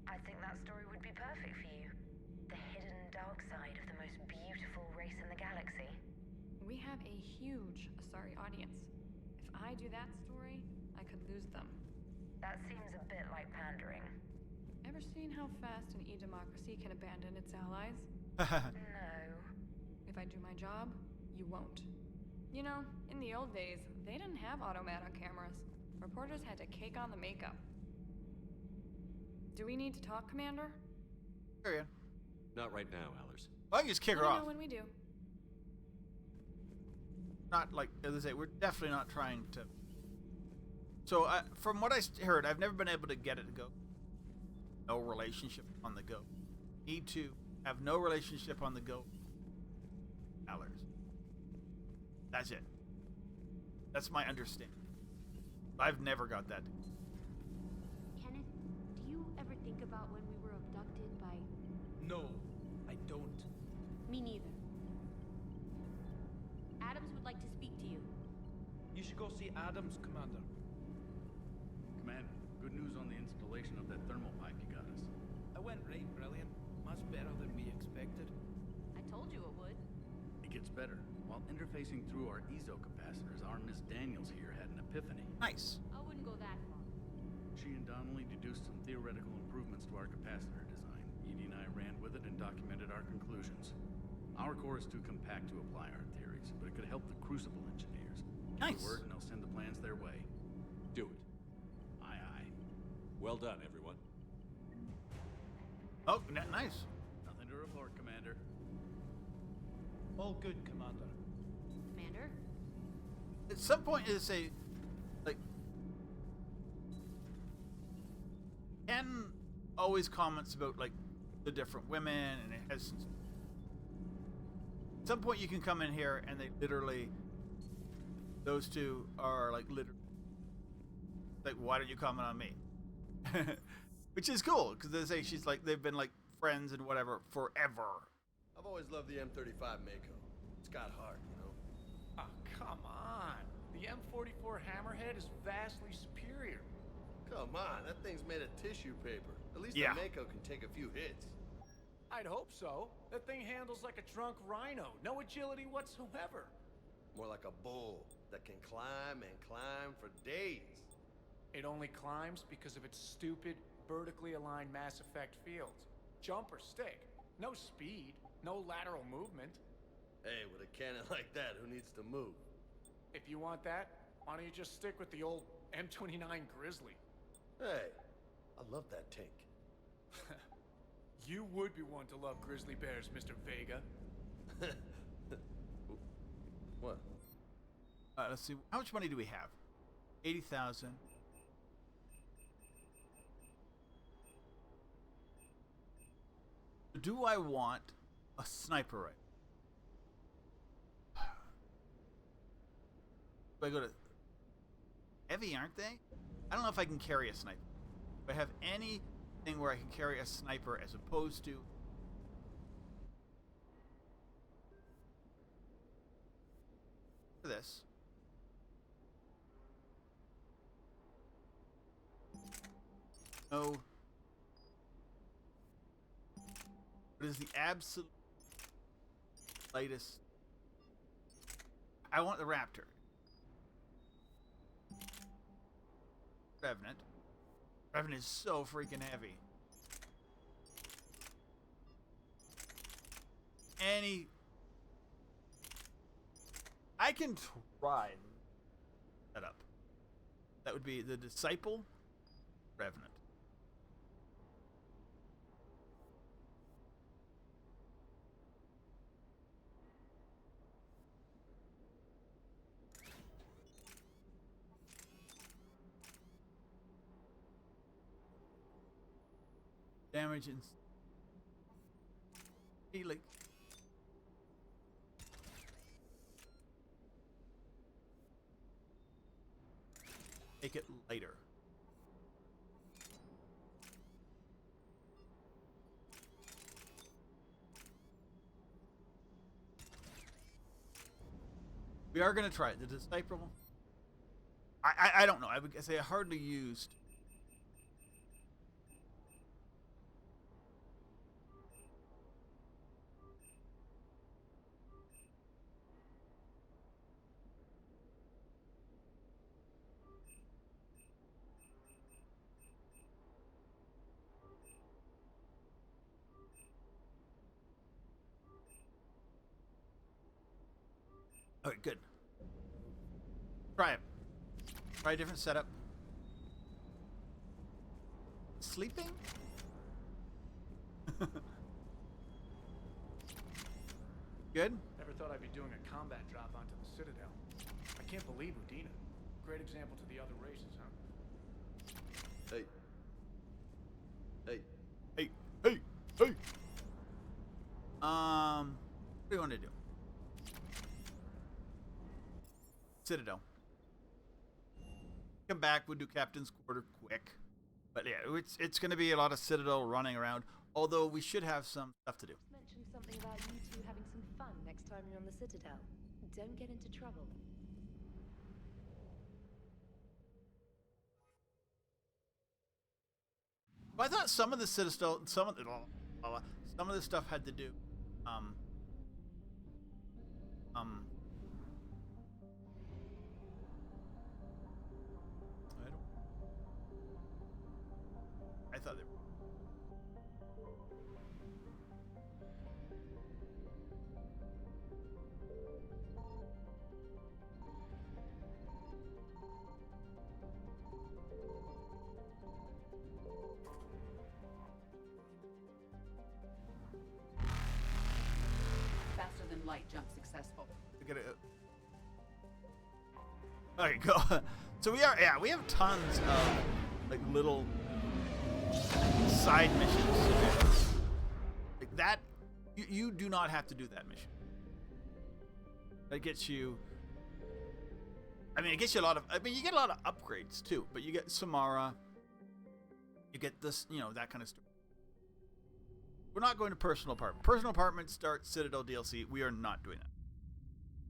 I think that story would be perfect for you. The hidden dark side of the most beautiful race in the galaxy. We have a huge Asari audience. If I do that story, I could lose them. That seems a bit like pandering. Ever seen how fast an e-democracy can abandon its allies? No. If I do my job, you won't. You know, in the old days, they didn't have automat on cameras. Reporters had to cake on the makeup. Do we need to talk, Commander? Carry on. Not right now, Allers. I can just kick her Let me off. know when we do. Not like, as I say, we're definitely not trying to. So, from what I heard, I've never been able to get it to go. No relationship on the go. Need to have no relationship on the go. Allers. That's it. That's my understanding. I've never got that. Kenneth, do you ever think about when we were abducted by... No, I don't. Me neither. Adams would like to speak to you. You should go see Adams, Commander. Commander, good news on the installation of that thermal pipe you got us. It went right brilliant. Much better than we expected. I told you it would. It gets better. While interfacing through our ezo capacitors, our Miss Daniels here had an epiphany. Nice. I wouldn't go that far. She and Donnelly deduced some theoretical improvements to our capacitor design. Edie and I ran with it and documented our conclusions. Our core is too compact to apply our theories, but it could help the Crucible engineers. Give Nice. the word and I'll send the plans their way. Do it. Aye, aye. Well done, everyone. Oh, nice. Nothing to report, Commander. All good, Commander. Commander? At some point, you say, like, Ken always comments about like the different women, and it has. At some point, you can come in here, and they literally, those two are like literally, like, why don't you comment on me? Which is cool because they say she's like they've been like friends and whatever forever. I've always loved the M35 Mako. It's got heart, you know? Oh, come on. The M44 Hammerhead is vastly superior. Come on, that thing's made of tissue paper. At least Yeah. the Mako can take a few hits. I'd hope so. That thing handles like a drunk rhino. No agility whatsoever. More like a bull that can climb and climb for days. It only climbs because of its stupid, vertically aligned Mass Effect fields. Jump or stick. No speed. No lateral movement. Hey, with a cannon like that, who needs to move? If you want that, why don't you just stick with the old M29 Grizzly? Hey, I love that tank. You would be one to love grizzly bears, Mr. Vega. What? Let's see. How much money do we have? 80,000. Do I want a sniper rifle? Do I go to heavy? Aren't they? I don't know if I can carry a sniper. Do I have anything where I can carry a sniper as opposed to this? know what is the absolute lightest. I want the Raptor. Revenant. Revenant is so freaking heavy. I can try that up. That would be the Disciple Revenant. Damage and healing. Make it lighter. We are going to try it. The Disciple. I don't know. I would say hardly used. Okay, good. Try it. Try a different setup. Sleeping? Good? Never thought I'd be doing a combat drop onto the Citadel. I can't believe Udina. Great example to the other races, huh? Hey. Hey. Hey. Hey. Hey. What do you want to do? Citadel. Come back, we'll do Captain's Quarter quick. But yeah, it's going to be a lot of Citadel running around, although we should have some stuff to do. Mentioned something about you two having some fun next time you're on the Citadel. Don't get into trouble. Well, I thought some of the Citadel, some of the stuff had to do, I thought they were. Faster than light jump successful. There you go. So we have tons of like little side missions. Like that, you do not have to do that mission. That gets you. I mean, it gets you a lot of. I mean, you get a lot of upgrades too. But you get Samara. You get this, that kind of stuff. We're not going to personal apartment. Personal apartment starts Citadel DLC. We are not doing that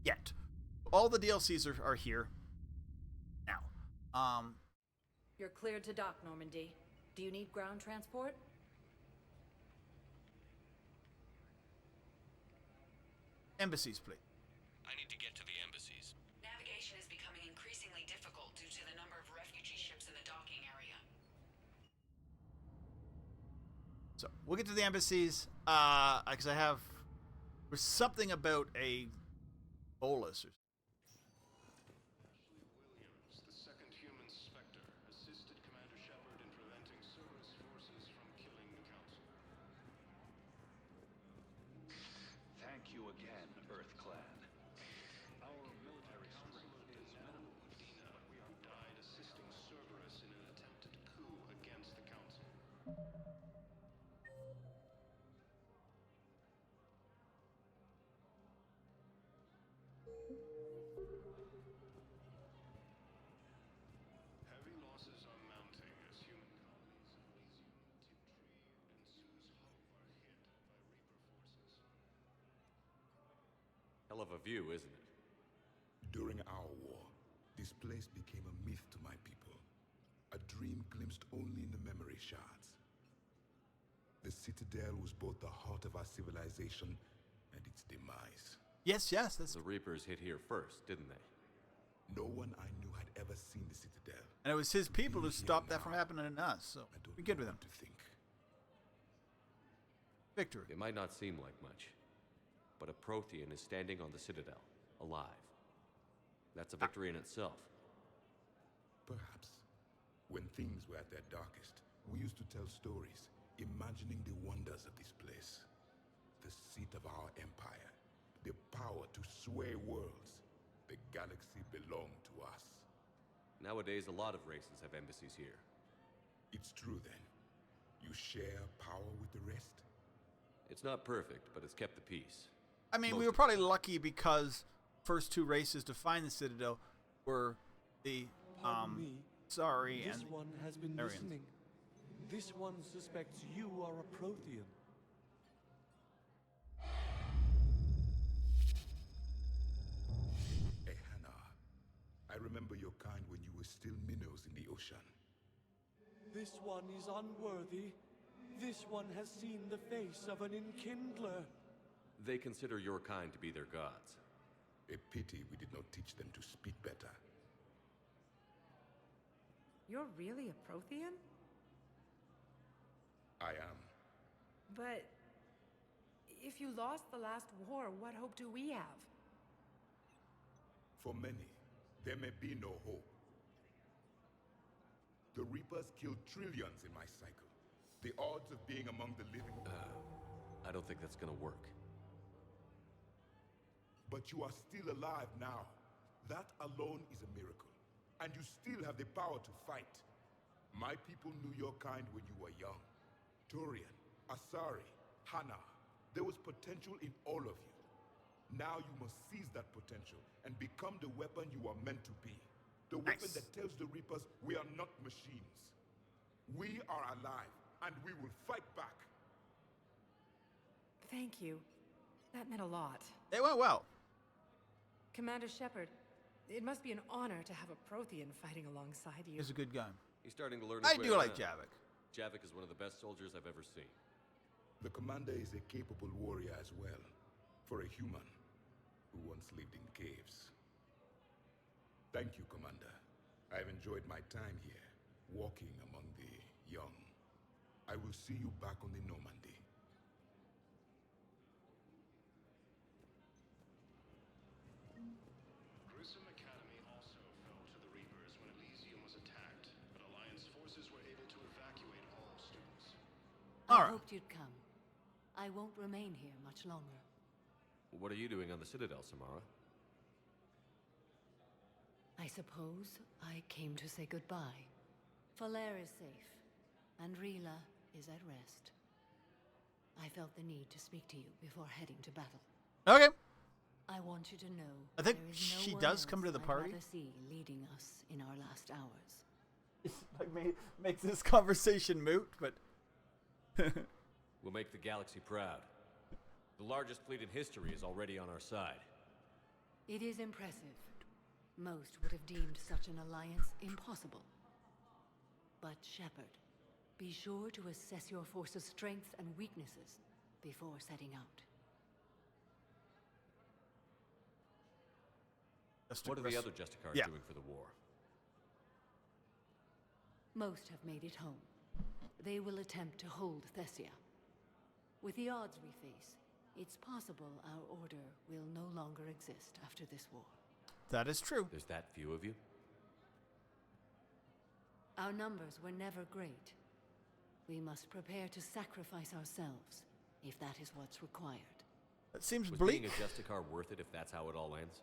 yet. All the DLCs are here now. You're cleared to dock, Normandy. Do you need ground transport? Embassies, please. I need to get to the embassies. Navigation is becoming increasingly difficult due to the number of refugee ships in the docking area. So we'll get to the embassies. Because there's something about a bolus or Williams, the second human Spectre, assisted Commander Shepard in preventing Cerberus forces from killing the Council. Thank you again, Earth Clan. Our military strength is minimal, Udina. We have died assisting Cerberus in an attempted coup against the Council. Heavy losses are mounting as human colonies in Elysium, Tiptree, and Sue's Hope are hit by Reaper forces. Hell of a view, isn't it? During our war, this place became a myth to my people. A dream glimpsed only in the memory shards. The Citadel was both the heart of our civilization and its demise. Yes, yes. That's... The Reapers hit here first, didn't they? No one I knew had ever seen the Citadel. And it was his people who stopped that from happening to us, so we're good with them. To think. Victory. It might not seem like much, but a Prothean is standing on the Citadel, alive. That's a victory in itself. Perhaps. When things were at their darkest, we used to tell stories, imagining the wonders of this place. The seat of our empire, the power to sway worlds. The galaxy belonged to us. Nowadays, a lot of races have embassies here. It's true then. You share power with the rest? It's not perfect, but it's kept the peace. I mean, we were probably lucky because first two races to find the Citadel were the Asari and this one has been Aryans. listening. This one suspects you are a Prothean. I remember your kind when you were still minnows in the ocean. This one is unworthy. This one has seen the face of an enkindler. They consider your kind to be their gods. A pity we did not teach them to speak better. You're really a Prothean? I am. But if you lost the last war, what hope do we have? For many, there may be no hope. The Reapers killed trillions in my cycle. The odds of being among the living... I don't think that's gonna work. But you are still alive now. That alone is a miracle. And you still have the power to fight. My people knew your kind when you were young. Turian, Asari, Hana. There was potential in all of you. Now you must seize that potential and become the weapon you are meant to be. The weapon that tells the Reapers we are not machines. We are alive, and we will fight back. Thank you. That meant a lot. It went well. Commander Shepard, it must be an honor to have a Prothean fighting alongside you. He's a good guy. He's starting to learn I his way do like around. Javik. Javik is one of the best soldiers I've ever seen. The commander is a capable warrior as well, for a human who once lived in caves. Thank you, Commander. I've enjoyed my time here, walking among the young. I will see you back on the Normandy. Grissom Academy also fell to the Reapers when Elysium was attacked, but Alliance forces were able to evacuate all students. I hoped you'd come. I won't remain here much longer. What are you doing on the Citadel, Samara? I suppose I came to say goodbye. Falere is safe, and Rila is at rest. I felt the need to speak to you before heading to battle. Okay. I want you to know I think there is no she one does come to the else party. I'd rather see leading us in our last hours. Like makes this conversation moot, but We'll make the galaxy proud. The largest fleet in history is already on our side. It is impressive. Most would have deemed such an alliance impossible. But Shepard, be sure to assess your force's strengths and weaknesses before setting out. What are the other Justicars doing for the war? Most have made it home. They will attempt to hold Thessia. With the odds we face, it's possible our order will no longer exist after this war. that is true. There's that few of you? Our numbers were never great. We must prepare to sacrifice ourselves, if that is what's required. That seems Was bleak. being a Justicar worth it if that's how it all ends?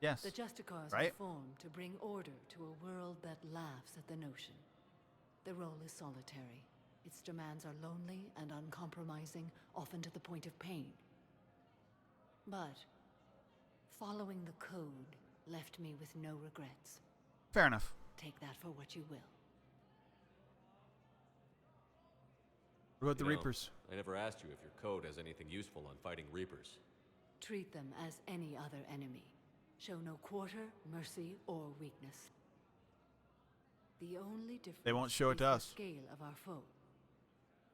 Yes. The Justicars Right? were formed to bring order to a world that laughs at the notion. The role is solitary. Its demands are lonely and uncompromising, often to the point of pain. But following the code left me with no regrets. Fair enough. Take that for what you will. What about the You know, Reapers? I never asked you if your code has anything useful on fighting Reapers. Treat them as any other enemy. Show no quarter, mercy, or weakness. The only difference They won't show it is to the us. scale of our foe.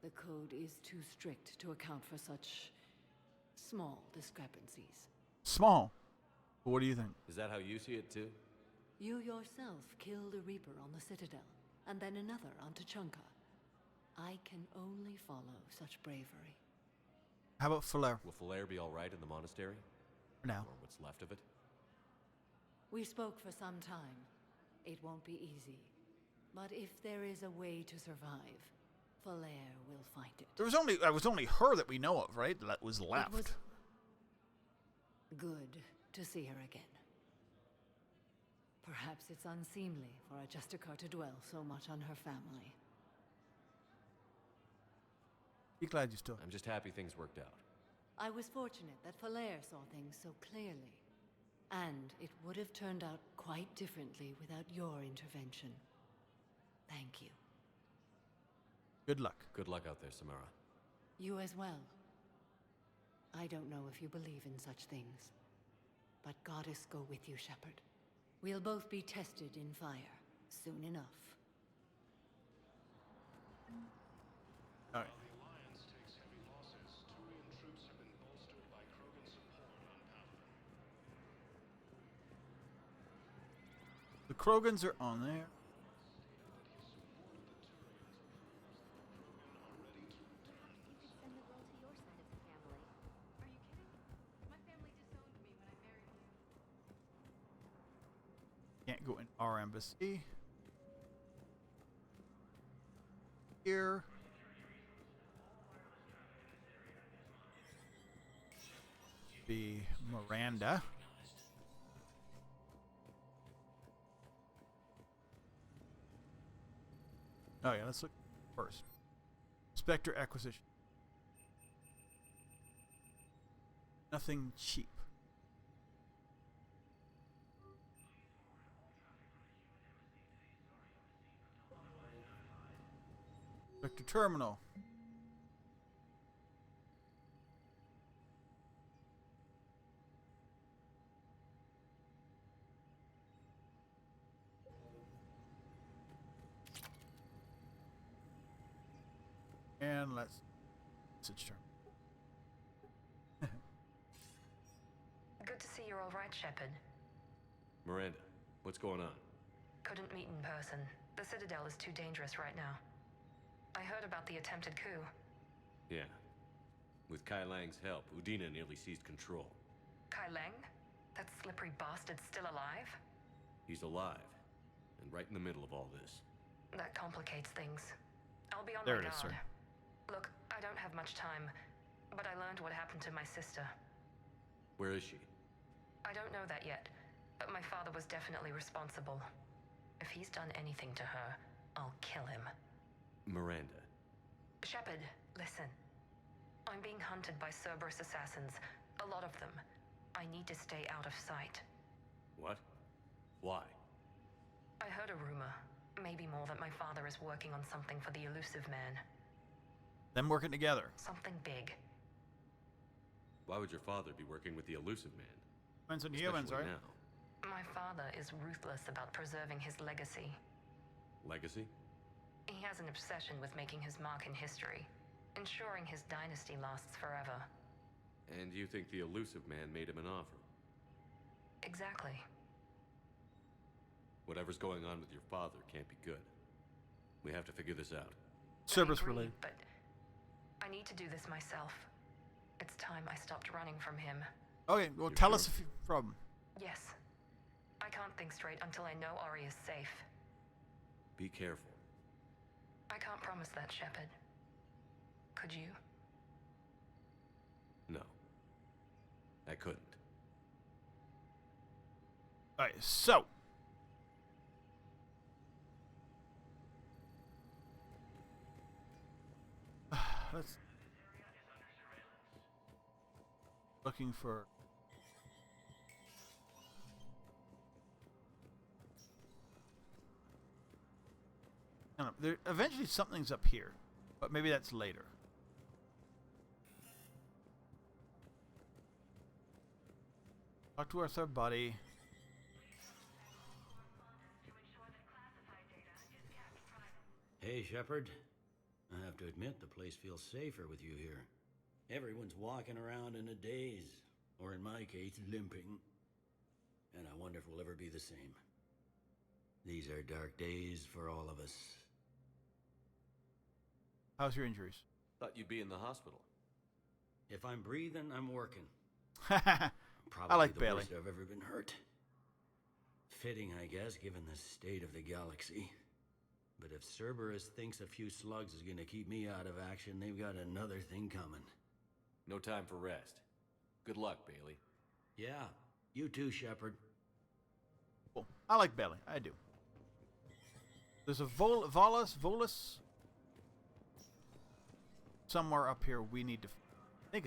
The code is too strict to account for such small discrepancies. Small. What do you think? Is that how you see it too? You yourself killed a Reaper on the Citadel, and then another on Tuchanka. I can only follow such bravery. How about Flair? Will Falair be all right in the monastery? For now. Or what's left of it? We spoke for some time. It won't be easy. But if there is a way to survive, Falair will find it. It was only her that we know of, right? That was left. It was good to see her again. Perhaps it's unseemly for a Justicar to dwell so much on her family. Be glad you still. I'm just happy things worked out. I was fortunate that Falair saw things so clearly. And it would have turned out quite differently without your intervention. Thank you. Good luck. Good luck out there, Samara. You as well. I don't know if you believe in such things, but Goddess go with you, Shepard. We'll both be tested in fire soon enough. All right. The Krogans are on there. Can't go in our embassy. Here. Be Miranda. Oh yeah, let's look first. Spectre acquisition. Nothing cheap. Spectre terminal. And let's message term. Good to see you're all right, Shepard. Miranda, what's going on? Couldn't meet in person. The Citadel is too dangerous right now. I heard about the attempted coup. Yeah. With Kai Lang's help, Udina nearly seized control. Kai Lang? That slippery bastard's still alive? He's alive, and right in the middle of all this. That complicates things. I'll be on There my it is, guard. sir. Look, I don't have much time, but I learned what happened to my sister. Where is she? I don't know that yet, but my father was definitely responsible. If he's done anything to her, I'll kill him. Miranda. Shepard, listen. I'm being hunted by Cerberus assassins. A lot of them. I need to stay out of sight. What? Why? I heard a rumor, maybe more, that my father is working on something for the Elusive Man. Them working together. Something big. Why would your father be working with the Elusive Man? Depends on humans, Especially right? now. My father is ruthless about preserving his legacy. Legacy? He has an obsession with making his mark in history, ensuring his dynasty lasts forever. And you think the Elusive Man made him an offer? Exactly. Whatever's going on with your father can't be good. We have to figure this out. Cerberus I agree, related. but I need to do this myself. It's time I stopped running from him. Okay, well, You're tell sure? us if you from. Yes. I can't think straight until I know Ori is safe. Be careful. I can't promise that, Shepard. Could you? No. I couldn't. Alright, so. Let's. Looking for. I don't know, eventually something's up here, but maybe that's later. Talk to our buddy. Hey, Shepard. I have to admit, the place feels safer with you here. Everyone's walking around in a daze, or in my case, limping. And I wonder if we'll ever be the same. These are dark days for all of us. How's your injuries? Thought you'd be in the hospital. If I'm breathing, I'm working. I like the Bailey. worst I've ever been hurt. Fitting, I guess, given the state of the galaxy. But if Cerberus thinks a few slugs is gonna keep me out of action, they've got another thing coming. No time for rest. Good luck, Bailey. Yeah, you too, Shepard. Cool. I like Bailey. I do. There's a Volus somewhere up here. We need to. I think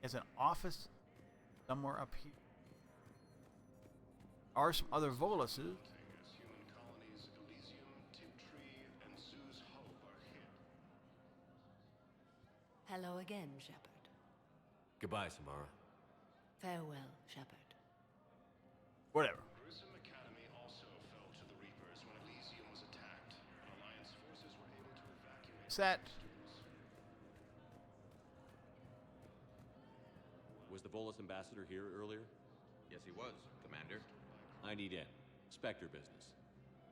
it's an office somewhere up here. Are some other Voluses? Hello again, Shepard. Goodbye, Samara. Farewell, Shepard. Whatever. Gruesome Academy also fell to the Reapers when Elysium was attacked. Alliance forces were able to evacuate. Set. Was the Volus ambassador here earlier? Yes, he was, Commander. I need in. Spectre business.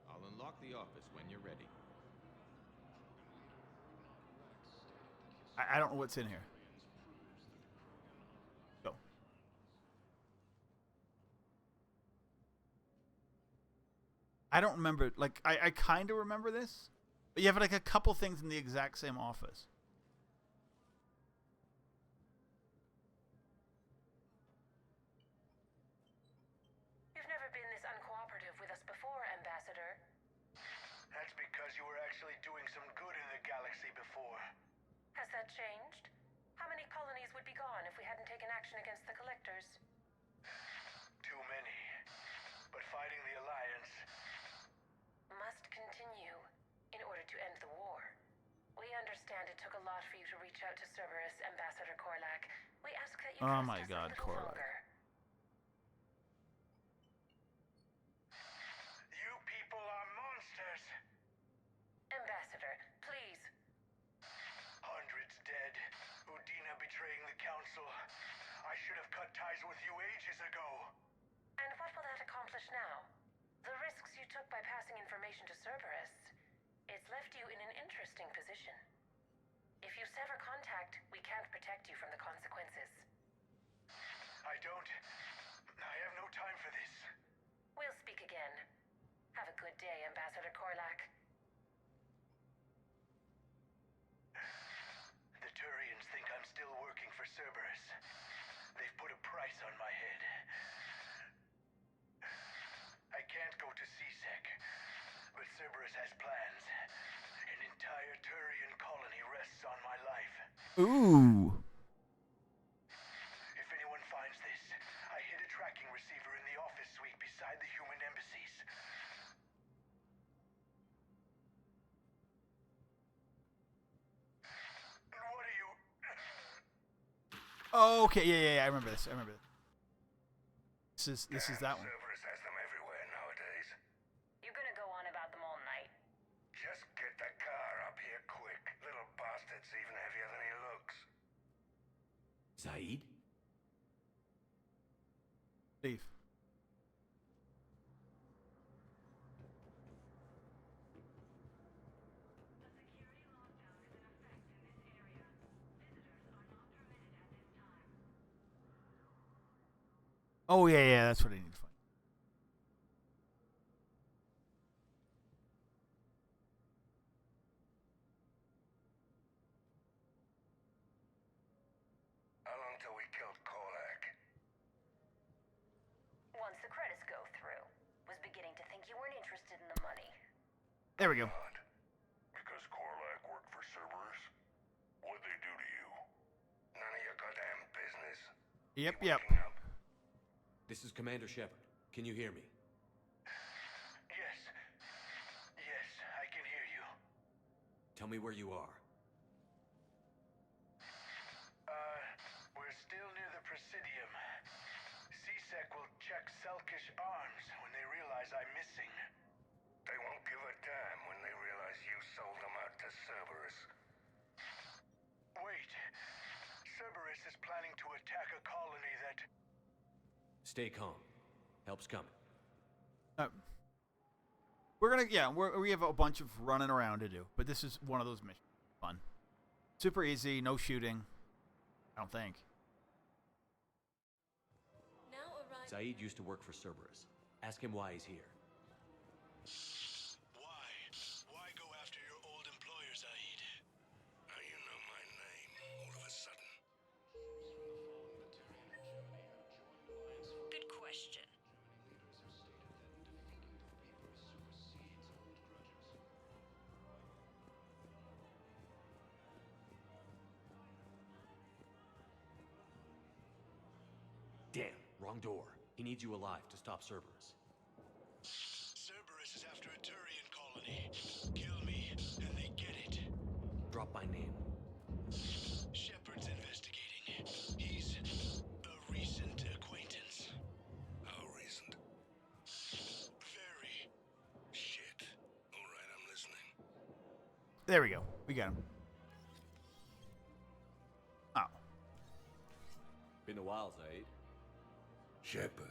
I'll unlock the office when you're ready. I don't know what's in here. Go. I don't remember. Like, I kind of remember this. But you have like a couple things in the exact same office. You've never been this uncooperative with us before, Ambassador. That's because you were actually doing some good in the galaxy before. Has that changed? How many colonies would be gone if we hadn't taken action against the Collectors? Too many. But fighting the Alliance must continue in order to end the war. We understand it took a lot for you to reach out to Cerberus, Ambassador Korlak. We ask that you Oh trust my us God, a little Korlak. longer. You people are monsters. Ambassador, please. Hundreds dead. Udina betraying the Council. I should have cut ties with you ages ago. And what will that accomplish now? The risks you took by passing information to Cerberus, it's left you in an interesting position. If you sever contact, we can't protect you from the consequences. I have no time for this. We'll speak again. Have a good day, Ambassador Korlak. The Turians think I'm still working for Cerberus. They've put a price on my head. I can't go to CSEC, but Cerberus has plans. An entire Turian colony rests on my life. Ooh. If anyone finds this, I hid a tracking receiver in the office suite beside the human embassies. What are you... Oh, okay. Yeah. I remember this. This is that one. Cerberus has them everywhere nowadays. You're gonna go on about them all night. Just get the car up here quick. Little bastard's even heavier than he looks. Zaid? Leave. Oh yeah, that's what I need to find. How long till we killed Korlak? Once the credits go through, was beginning to think you weren't interested in the money. There we go. Because Korlak worked for Cerberus? What'd they do to you? None of your goddamn business. Yep. This is Commander Shepard. Can you hear me? Yes, I can hear you. Tell me where you are. We're still near the Presidium. CSEC will check Selkish arms when they realize I'm missing. They won't give a damn when they realize you sold them out to Cerberus. Wait. Cerberus is planning to attack a colony that... Stay calm. Help's coming. We have a bunch of running around to do, but this is one of those missions. Fun. Super easy, no shooting. I don't think. Zaid used to work for Cerberus. Ask him why he's here. Why? Why go after your old employer, Zaid? Now you know my name, all of a sudden. Good question. Damn, wrong door. He needs you alive to stop Cerberus. Cerberus is after a Turian colony. Kill me, and they get it. Drop my name. Shepard's investigating. He's a recent acquaintance. How recent? Very. Shit. All right, I'm listening. There we go. We got him. Oh. Been a while, Zaid. Shepard.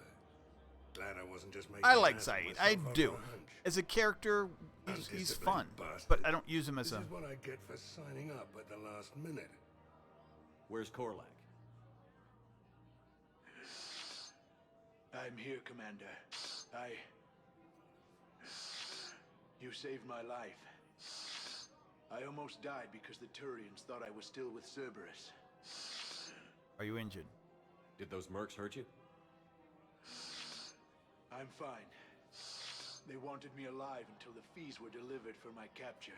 Glad I wasn't just making I like an ass of Zaid. myself I over do. a hunch. As a character, he's fun, Undisciplined but bastard. I don't use him as This a. is what I get for signing up at the last minute. Where's Korlak? I'm here, Commander. You saved my life. I almost died because the Turians thought I was still with Cerberus. Are you injured? Did those mercs hurt you? I'm fine. They wanted me alive until the fees were delivered for my capture.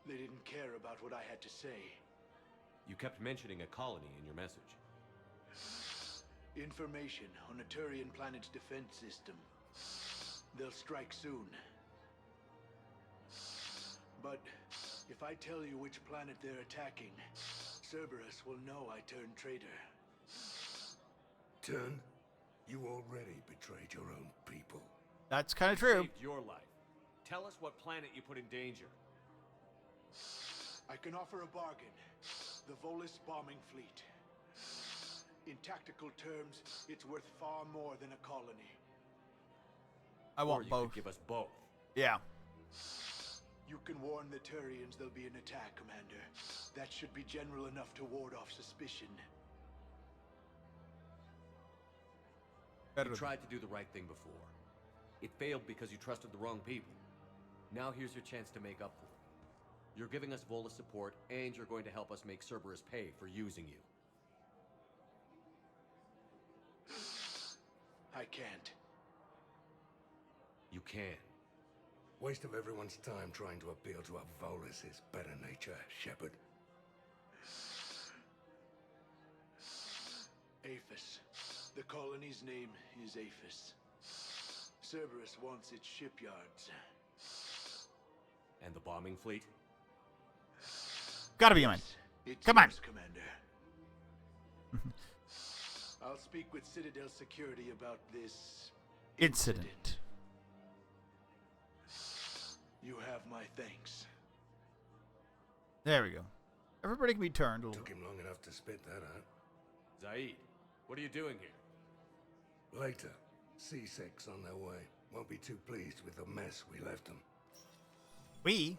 They didn't care about what I had to say. You kept mentioning a colony in your message. Information on a Turian planet's defense system. They'll strike soon. But if I tell you which planet they're attacking, Cerberus will know I turned traitor. Turn? You already betrayed your own people. That's kind of You true. saved your life. Tell us what planet you put in danger. I can offer a bargain. The Volus bombing fleet. In tactical terms, it's worth far more than a colony. I want or you both. Could give us both. Yeah. You can warn the Turians there'll be an attack, Commander. That should be general enough to ward off suspicion. Better You tried to do the right thing before. It failed because you trusted the wrong people. Now here's your chance to make up for it. You're giving us Volus support, and you're going to help us make Cerberus pay for using you. I can't. You can. Waste of everyone's time trying to appeal to a Volus' better nature, Shepard. Aphis. The colony's name is Aphis. Cerberus wants its shipyards. And the bombing fleet? Gotta be mine. It's Come on. yours, Commander. I'll speak with Citadel security about this Incident. You have my thanks. There we go. Everybody can be turned a little. Took him long enough to spit that out. Zaid, what are you doing here? Later. C6 on their way. Won't be too pleased with the mess we left them. We?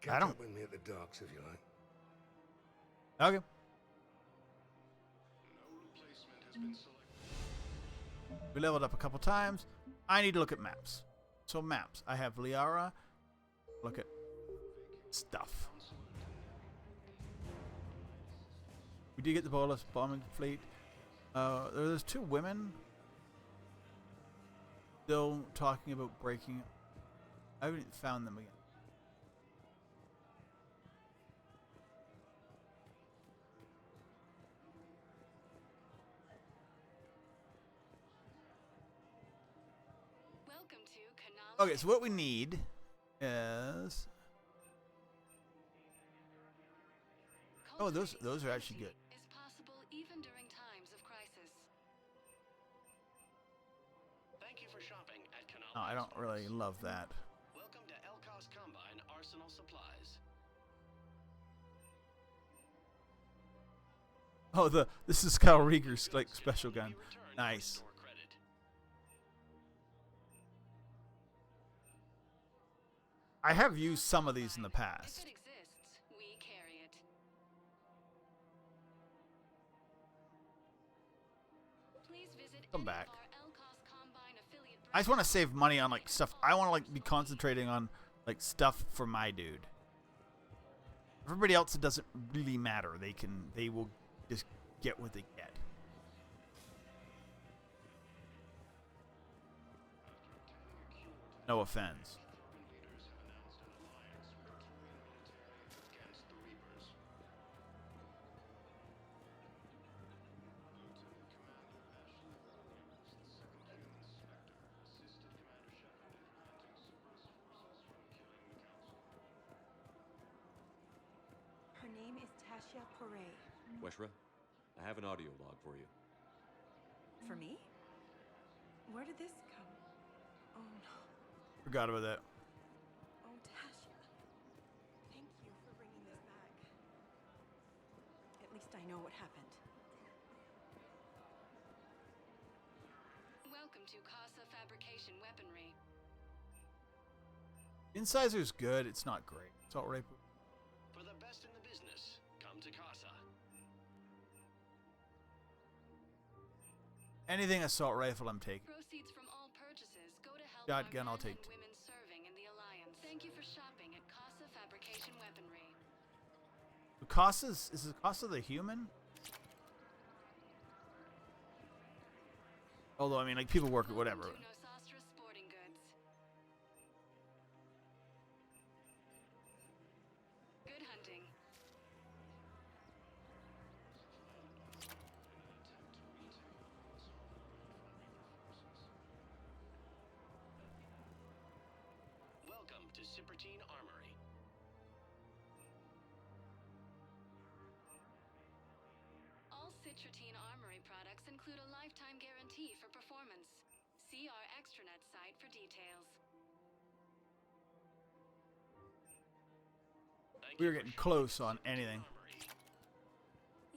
Catch I don't. up with me at the docks if you like. Okay. We leveled up a couple times. I need to look at maps. So maps. I have Liara. Look at stuff. We did get the Volus bombing fleet. There's two women still talking about breaking. I haven't found them again. Okay, so what we need is... Oh, those are actually good. Is possible even during times of crisis. Thank you for shopping at Canal. No, I don't really love that. Welcome to Elkos Combine Arsenal Oh, this is Kyle Rieger's like special gun. Nice. I have used some of these in the past. Come back. I just want to save money on like stuff. I want to like be concentrating on like stuff for my dude. Everybody else, it doesn't really matter. They will just get what they get. No offense. Her name is Tasha Peril. Weshra, I have an audio log for you. For me? Where did this come? Oh no. Forgot about that. Oh, Tasha. Thank you for bringing this back. At least I know what happened. Welcome to Casa Fabrication Weaponry. Incisor's good. It's not great. It's all right. For the best in the business, come to Casa. Anything assault rifle, I'm taking. Proceeds from all purchases go to help Shotgun, our I'll men take and women serving in the Alliance. Thank you for shopping at Casa Fabrication Weaponry. Is Casa the human? Although, I mean, like, people work at whatever. Nosastra Sporting Goods. Good hunting. Welcome to Cipertine Armory. All Citratine Armory products include a lifetime guarantee for performance. See our extranet site for details. We're getting close on anything.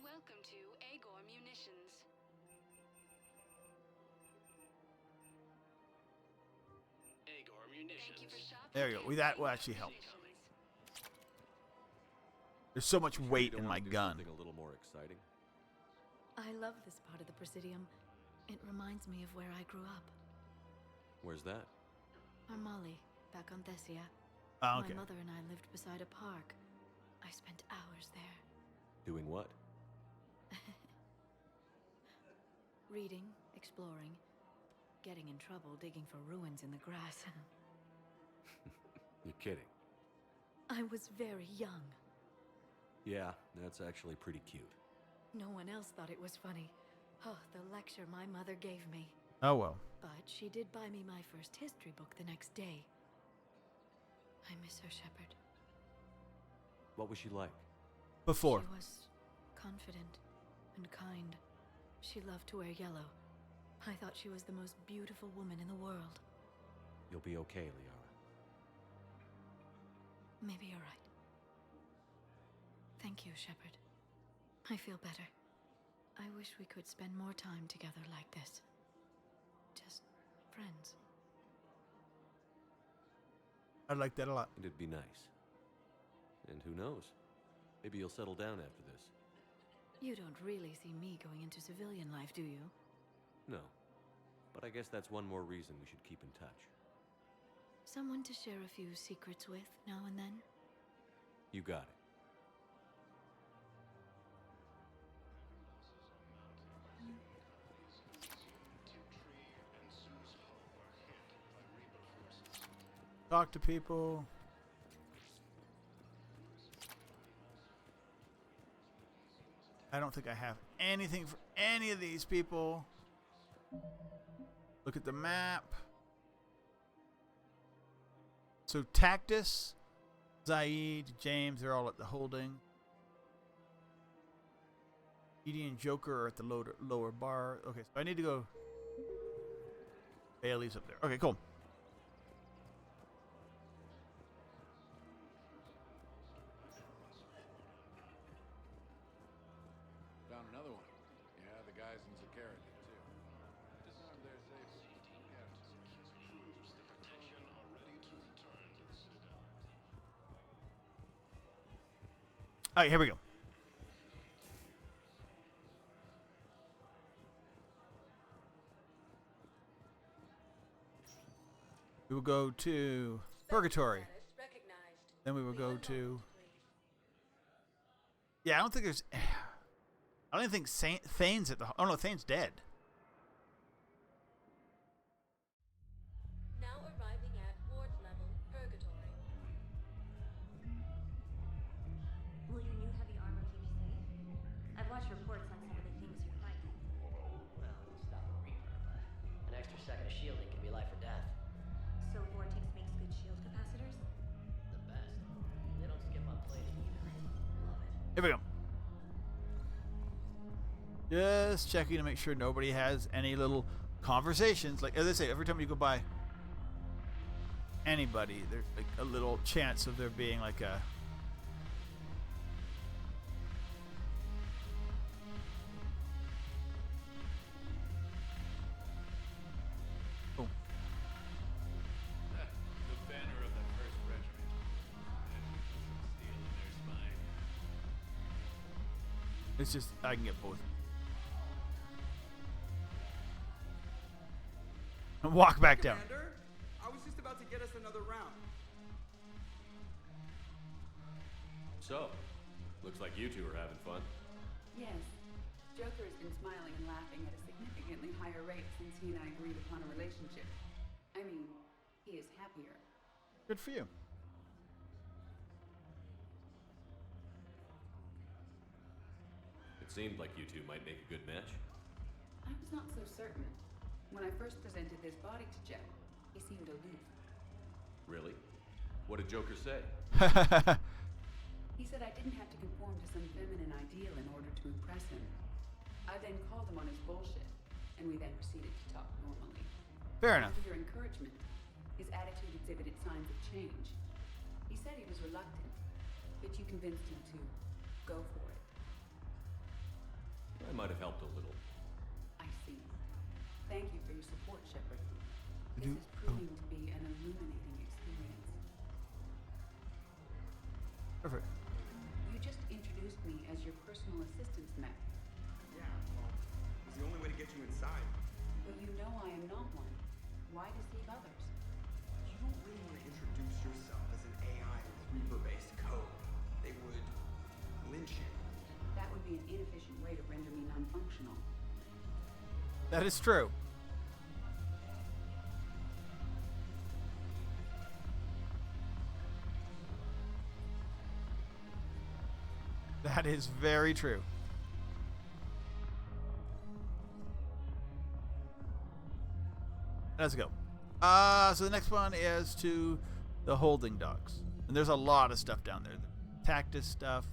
Welcome to Agor Munitions. Agor Munitions. Thank you for shopping. There you go. That will actually help. There's so much weight in my gun. Something a little more exciting. I love this part of the Presidium. It reminds me of where I grew up. Where's that? Armali, back on Thessia. Oh, okay. My mother and I lived beside a park. I spent hours there. Doing what? Reading, exploring, getting in trouble digging for ruins in the grass. You're kidding. I was very young. Yeah, that's actually pretty cute. No one else thought it was funny. Oh, the lecture my mother gave me. Oh, well. But she did buy me my first history book the next day. I miss her, Shepard. What was she like? Before. She was confident and kind. She loved to wear yellow. I thought she was the most beautiful woman in the world. You'll be okay, Liara. Maybe you're right. Thank you, Shepard. I feel better. I wish we could spend more time together like this. Just friends. I like that a lot. It'd be nice. And who knows? Maybe you'll settle down after this. You don't really see me going into civilian life, do you? No. But I guess that's one more reason we should keep in touch. Someone to share a few secrets with now and then? You got it. Talk to people. I don't think I have anything for any of these people. Look at the map. So Tactus, Zaid, James, they're all at the holding. Edie and Joker are at the lower bar. Okay, so I need to go. Bailey's up there. Okay, cool. Found another one. All right, here we go. We will go to Purgatory. Then we will go to... Yeah, I don't think there's... I don't even think Thane's at the... Oh, no, Thane's dead. Now arriving at ward level, Purgatory. Will your new heavy armor keep you safe? I've watched reports on some of the things you're fighting. Well, it's not a Reaper, but an extra second of shielding can be life or death. So Vortex makes good shield capacitors? The best. They don't skip on plating either. Love it. Here we go. Just checking to make sure nobody has any little conversations. Like as I say, every time you go by anybody, there's like a little chance of there being like a... Oh. The banner of the 1st Regiment. Steel in their spine. It's just, I can get both. And walk back down. Commander, I was just about to get us another round. So, looks like you two are having fun. Yes. Joker has been smiling and laughing at a significantly higher rate since he and I agreed upon a relationship. I mean, he is happier. Good for you. It seemed like you two might make a good match. I was not so certain. When I first presented this body to Jeff, he seemed aloof. Really? What did Joker say? He said I didn't have to conform to some feminine ideal in order to impress him. I then called him on his bullshit, and we then proceeded to talk normally. Fair enough. After your encouragement, his attitude exhibited signs of change. He said he was reluctant, but you convinced him to go for it. I might have helped a little. I see. Thank you for your support, Shepard. This is proving to be an illuminating experience. Perfect. You just introduced me as your personal assistance mech. Yeah, well, it's the only way to get you inside. But you know I am not one. Why deceive others? You don't really want to introduce yourself as an AI with Reaper-based code. They would lynch you. That would be an inefficient way to render me non-functional. That is true. That is very true. Let's go. So the next one is to the holding docks. And there's a lot of stuff down there. The Tactus stuff.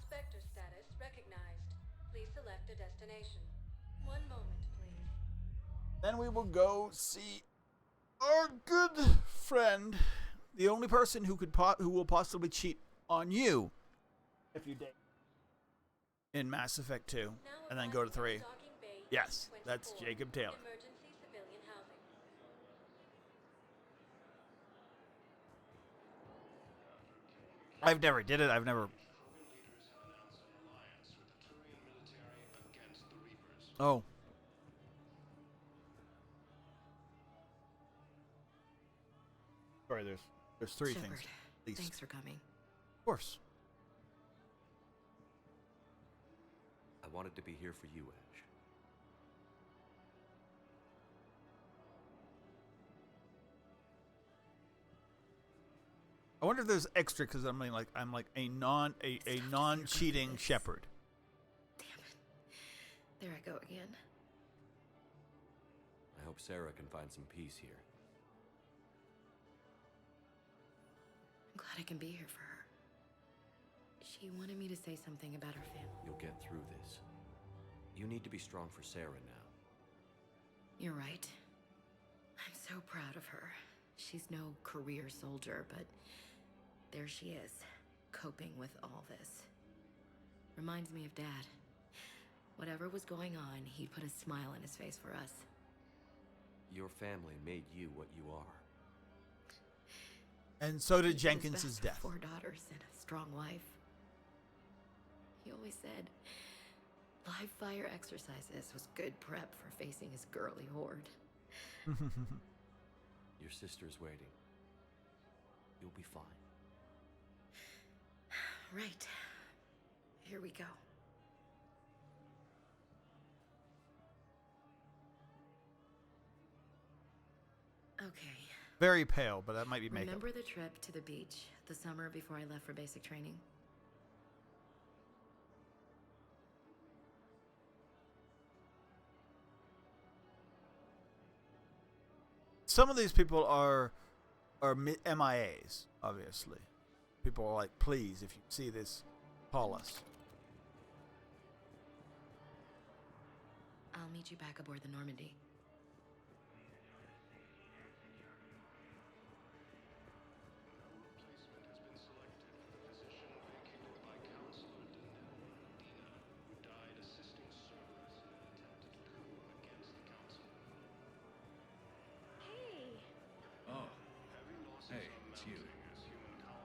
Spectre status recognized. Please select a destination. One moment, please. Then we will go see our good friend, the only person who will possibly cheat on you if you date in Mass Effect 2, and then go to 3. Yes, that's Jacob Taylor. Emergency civilian housing. I've never did it. I've never. Oh. Sorry, there's three Shepard, things. At least. Thanks for coming. Of course. I wanted to be here for you, Ash. I wonder if there's extra because I'm like a non-cheating Shepard. There I go again. I hope Sarah can find some peace here. I'm glad I can be here for her. She wanted me to say something about her family. You'll get through this. You need to be strong for Sarah now. You're right. I'm so proud of her. She's no career soldier, but there she is, coping with all this. Reminds me of Dad. Whatever was going on, he'd put a smile on his face for us. Your family made you what you are. And so did He was Jenkins's best for death. 4 daughters and a strong wife. He always said live fire exercises was good prep for facing his girly horde. Your sister's waiting. You'll be fine. Right. Here we go. Okay. Very pale, but that might be makeup. Remember the trip to the beach the summer before I left for basic training? Some of these people are MIAs, obviously. People are like, please, if you see this, call us. I'll meet you back aboard the Normandy. Oh. Hey, it's you.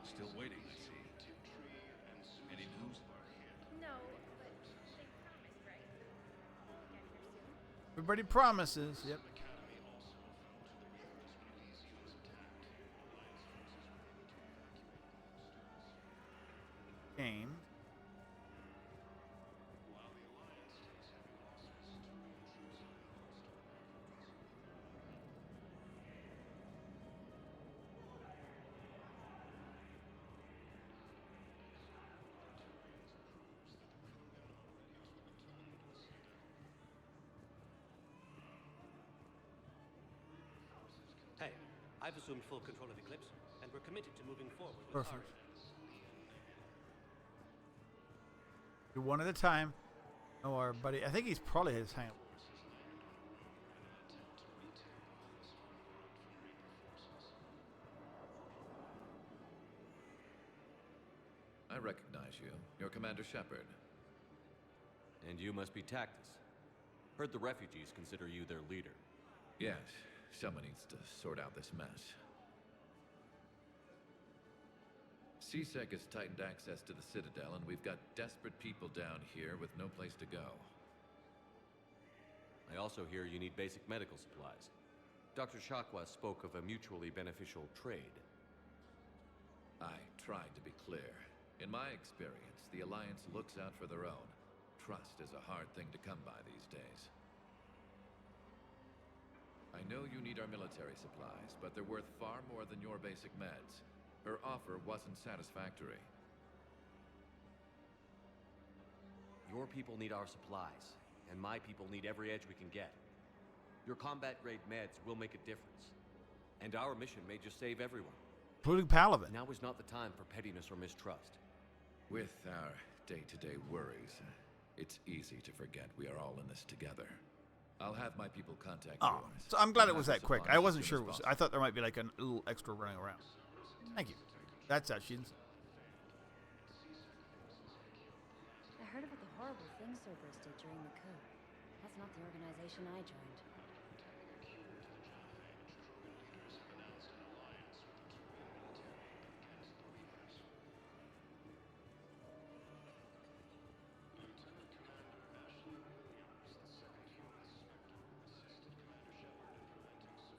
Still waiting, I see. Any news? No, but they promised, right? We'll get here soon. Everybody promises. Yep. Game. Hey, I've assumed full control of Eclipse, and we're committed to moving forward with Perfect. Arden. Do one at a time. Oh, our buddy. I think he's probably his hang. I recognize you. You're Commander Shepard. And you must be Tactus. Heard the refugees consider you their leader. Yes, someone needs to sort out this mess. CSEC has tightened access to the Citadel, and we've got desperate people down here with no place to go. I also hear you need basic medical supplies. Dr. Shakwa spoke of a mutually beneficial trade. I tried to be clear. In my experience, the Alliance looks out for their own. Trust is a hard thing to come by these days. I know you need our military supplies, but they're worth far more than your basic meds. Her offer wasn't satisfactory. Your people need our supplies, and my people need every edge we can get. Your combat-grade meds will make a difference. And our mission may just save everyone. Including Palavin. Now is not the time for pettiness or mistrust. With our day-to-day worries, it's easy to forget we are all in this together. I'll have my people contact Oh, yours. so I'm glad it We'll was have that quick. supplies I as wasn't soon sure as it was. possible. I thought there might be like a little extra running around. Thank you. That's Ashins. I heard about the horrible things Cerberus did during the coup. That's not the organization I joined.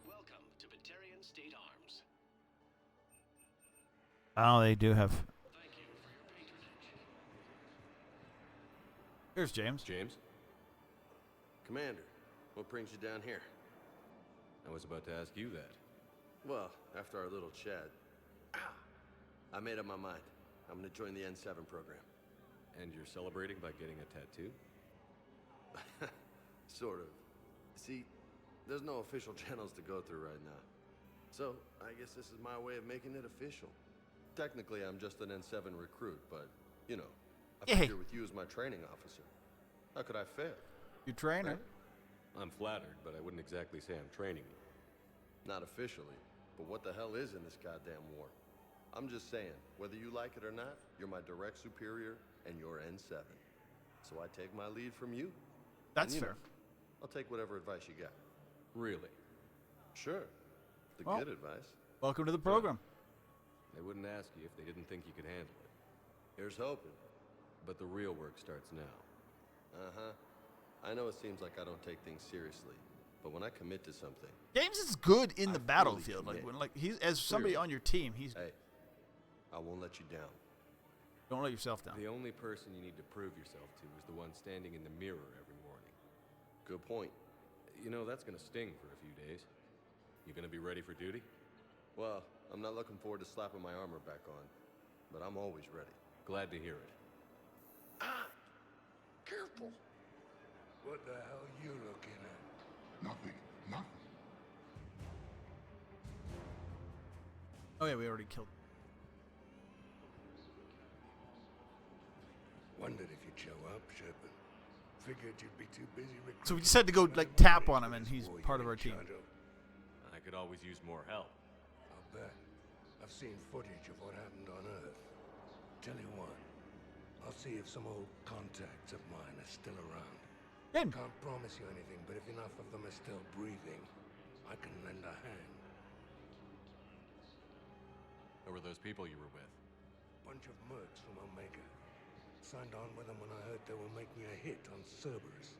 Welcome to Batarian State Arms. Oh, they do have. Here's James. James? Commander, what brings you down here? I was about to ask you that. Well, after our little chat, I made up my mind. I'm gonna join the N7 program. And you're celebrating by getting a tattoo? Sort of. See, there's no official channels to go through right now. So, I guess this is my way of making it official. Technically, I'm just an N7 recruit, but, you know, I figure with you as my training officer, how could I fail? You trainer. I'm flattered, but I wouldn't exactly say I'm training you. Not officially, but what the hell is in this goddamn war? I'm just saying, whether you like it or not, you're my direct superior, and you're N7. So I take my lead from you. That's And, you fair. know, I'll take whatever advice you got. Really? Sure. The Well, good advice. Welcome to the program. They wouldn't ask you if they didn't think you could handle it. Here's hoping. But the real work starts now. Uh-huh. I know it seems like I don't take things seriously, but when I commit to something... James is good in the I battlefield. fully Like commit. when he's as somebody on your team, he's. Hey, I won't let you down. Don't let yourself down. The only person you need to prove yourself to is the one standing in the mirror every morning. Good point. You know, that's gonna sting for a few days. You gonna be ready for duty? Well, I'm not looking forward to slapping my armor back on, but I'm always ready. Glad to hear it. Careful. What the hell are you looking at? Nothing. Nothing. Oh yeah, we already killed. Wondered if you'd show up, Shepard. Figured you'd be too busy recruiting. So we just had to go like tap on him, and he's part of our team. I could always use more help. I'll bet. I've seen footage of what happened on Earth. Tell you what, I'll see if some old contacts of mine are still around. Good. Can't promise you anything, but if enough of them are still breathing, I can lend a hand. Who were those people you were with? Bunch of mercs from Omega. Signed on with them when I heard they were making a hit on Cerberus.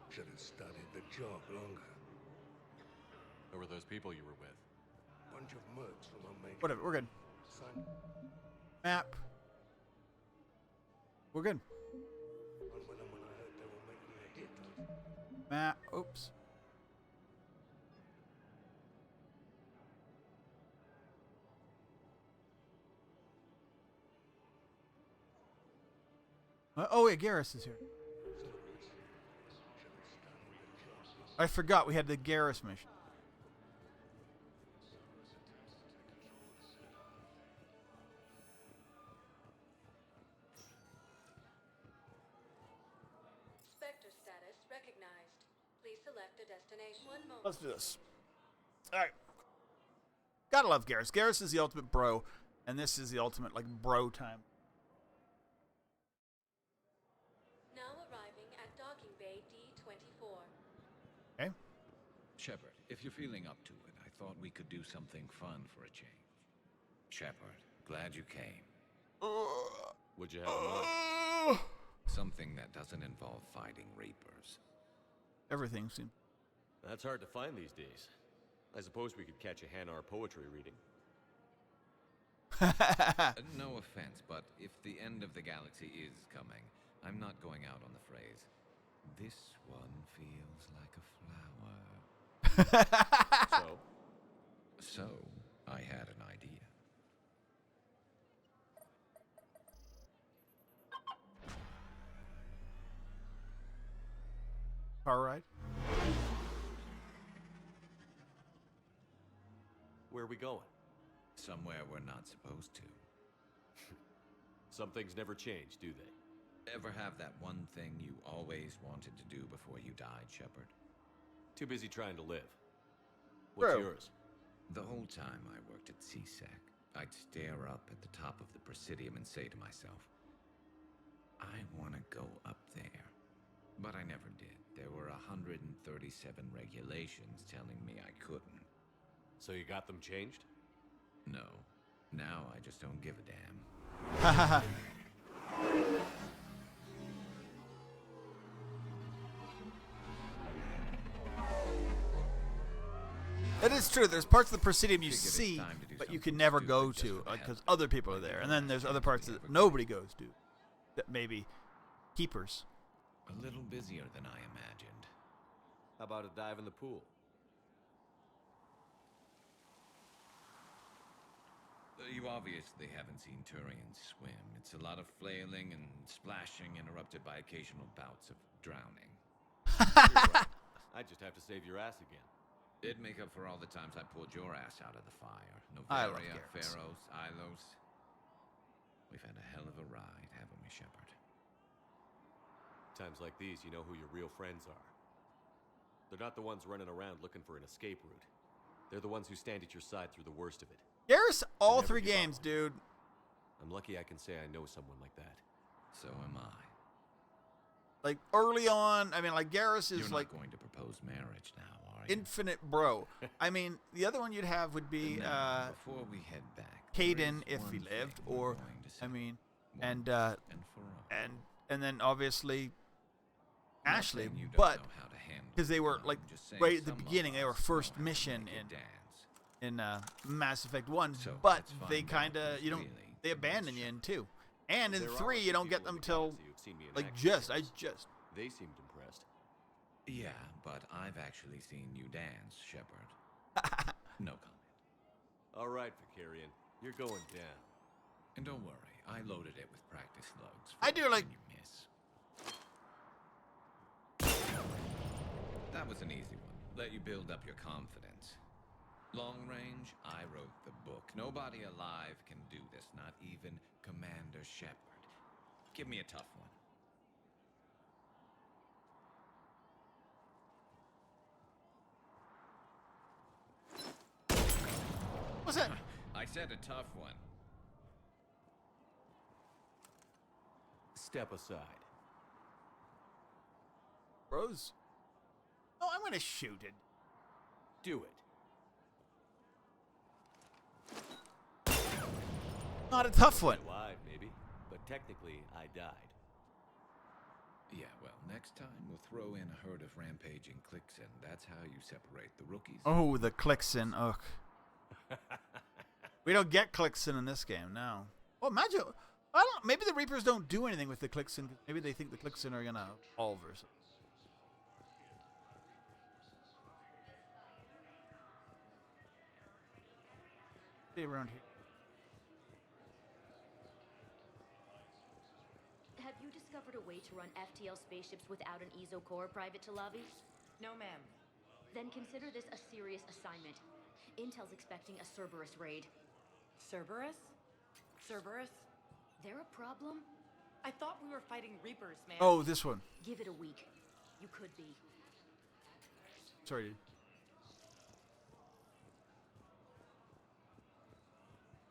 Should have studied the job longer. Who were those people you were with? Bunch of mercs from Omega. Whatever, we're good. Signed Map. We're good. on with them when I heard they were making a hit on... Map. Oops. Oh yeah, Garrus is here. I forgot we had the Garrus mission. Spectre status recognized. Please select a destination. One moment. Let's do this. All right. Gotta love Garrus. Garrus is the ultimate bro, and this is the ultimate like bro time. Now arriving at docking bay D24. Okay. Shepard, if you're feeling up to it, I thought we could do something fun for a change. Shepard, glad you came. Would you have in mind? Something that doesn't involve fighting Reapers. Everything seems. That's hard to find these days. I suppose we could catch a Hanar poetry reading. No offense, but if the end of the galaxy is coming, I'm not going out on the phrase, "This one feels like a flower." So, I had an idea. Car ride. Where are we going? Somewhere we're not supposed to. Some things never change, do they? Ever have that one thing you always wanted to do before you died, Shepard? Too busy trying to live. What's Bro. yours? The whole time I worked at CSEC, I'd stare up at the top of the Presidium and say to myself, I want to go up there. But I never did. There were 137 regulations telling me I couldn't. So you got them changed? No. Now I just don't give a damn. It is true. There's parts of the Presidium you Figured it's see, time to do but you something can never stupid go just to, for the like, hell because of it. other people are there. And then there's other parts that nobody goes to, that maybe keepers. A little busier than I imagined. How about a dive in the pool? You obviously haven't seen Turians swim. It's a lot of flailing and splashing, interrupted by occasional bouts of drowning. I just have to save your ass again. It'd make up for all the times I pulled your ass out of the fire. I love Novaria, Garrus. Pharaohs, Ilos. We've had a hell of a ride, haven't we, Shepard? Times like these, you know who your real friends are. They're not the ones running around looking for an escape route. They're the ones who stand at your side through the worst of it. Garrus, all Never 3 give up. games, dude. I'm lucky I can say I know someone like that. So am I. Like, early on, I mean, like, Garrus is, You're like, not going to propose marriage now, are you? infinite bro. I mean, the other one you'd have would be, Now, before we head back, Caden if he lived, or I mean, and then obviously Ashley, but because they were like right at the beginning, they were first mission in Mass Effect 1, but they kind of they abandon you in 2, and in 3 you don't get them till like just. They seemed impressed. Yeah, but I've actually seen you dance, Shepard. No comment. All right, Vicarian, you're going down. And don't worry, I loaded it with practice slugs. I do like. You miss. That was an easy one. Let you build up your confidence. Long range, I wrote the book. Nobody alive can do this, not even Commander Shepard. Give me a tough one. What's that? I said a tough one. Step aside. Rose. Oh, I'm gonna shoot it. Do it. Not a tough one. Alive, maybe, but technically, I died. Yeah, well, next time we'll throw in a herd of rampaging cliques, and that's how you separate the rookies. Oh, the Clixon. Ugh. We don't get Clixon in this game, no. Oh, imagine. I don't. Maybe the Reapers don't do anything with the Clixon. Maybe they think the Clixon are gonna evolve or something. Stay around here. Have you discovered a way to run FTL spaceships without an ESO core, Private Talavi? No, ma'am. Then consider this a serious assignment. Intel's expecting a Cerberus raid. Cerberus? Cerberus? They're a problem? I thought we were fighting Reapers, man. Oh, this one. Give it a week. You could be. Sorry, dude.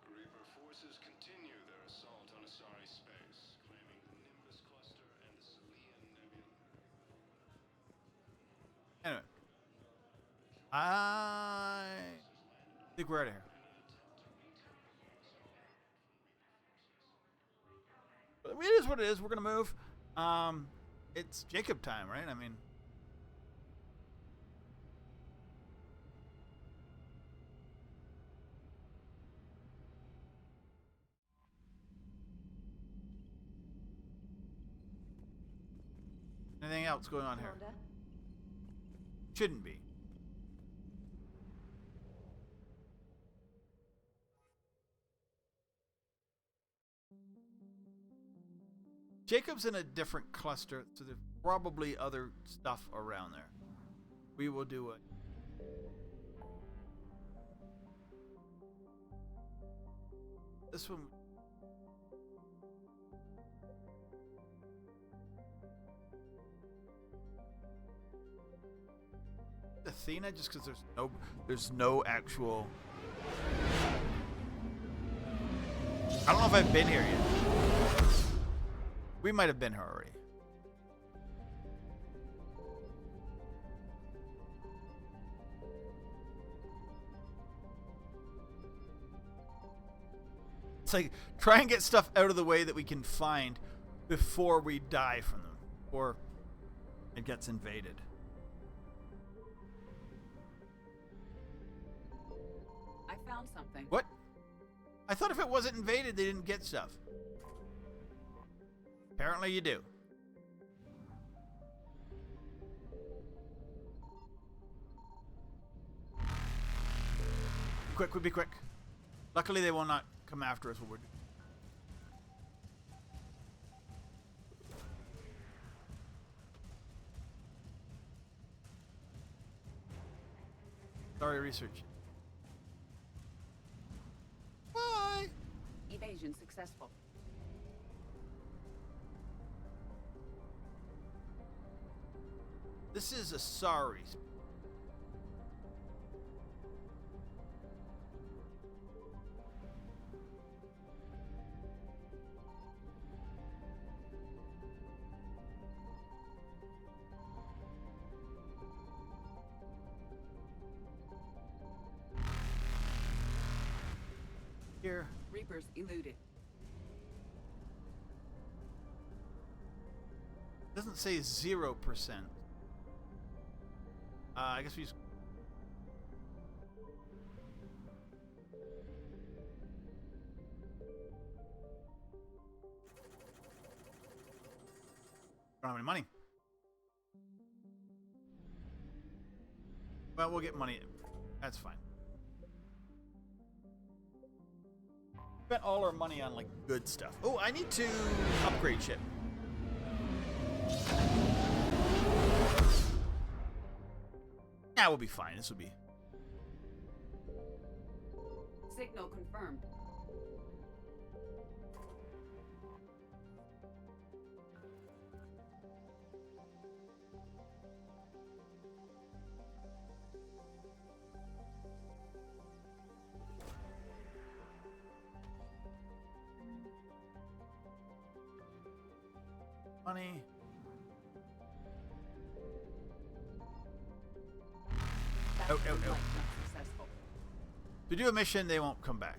Reaper forces continue their assault on Asari space, claiming the Nimbus cluster and the Celian Nebula. Anyway. I think we're out of here. But it is what it is. We're gonna move. It's Jacob time, right? I mean, anything else going on here? Shouldn't be. Jacob's in a different cluster, so there's probably other stuff around there. We will do it. This one. Athena, just because there's no actual. I don't know if I've been here yet. We might have been here already. It's like, try and get stuff out of the way that we can find before we die from them, or it gets invaded. I found something. What? I thought if it wasn't invaded, they didn't get stuff. Apparently you do. Quick, would be quick. Luckily they will not come after us when we're... Sorry, research. Bye! Evasion successful. This is Asari. here. Reapers eluded. Doesn't say 0%. I guess we just. Don't have any money. Well, we'll get money. That's fine. Spent all our money on like good stuff. Oh, I need to upgrade shit. Yeah, we'll be fine. This will be. Signal confirmed. Money. Oh. To do a mission, they won't come back.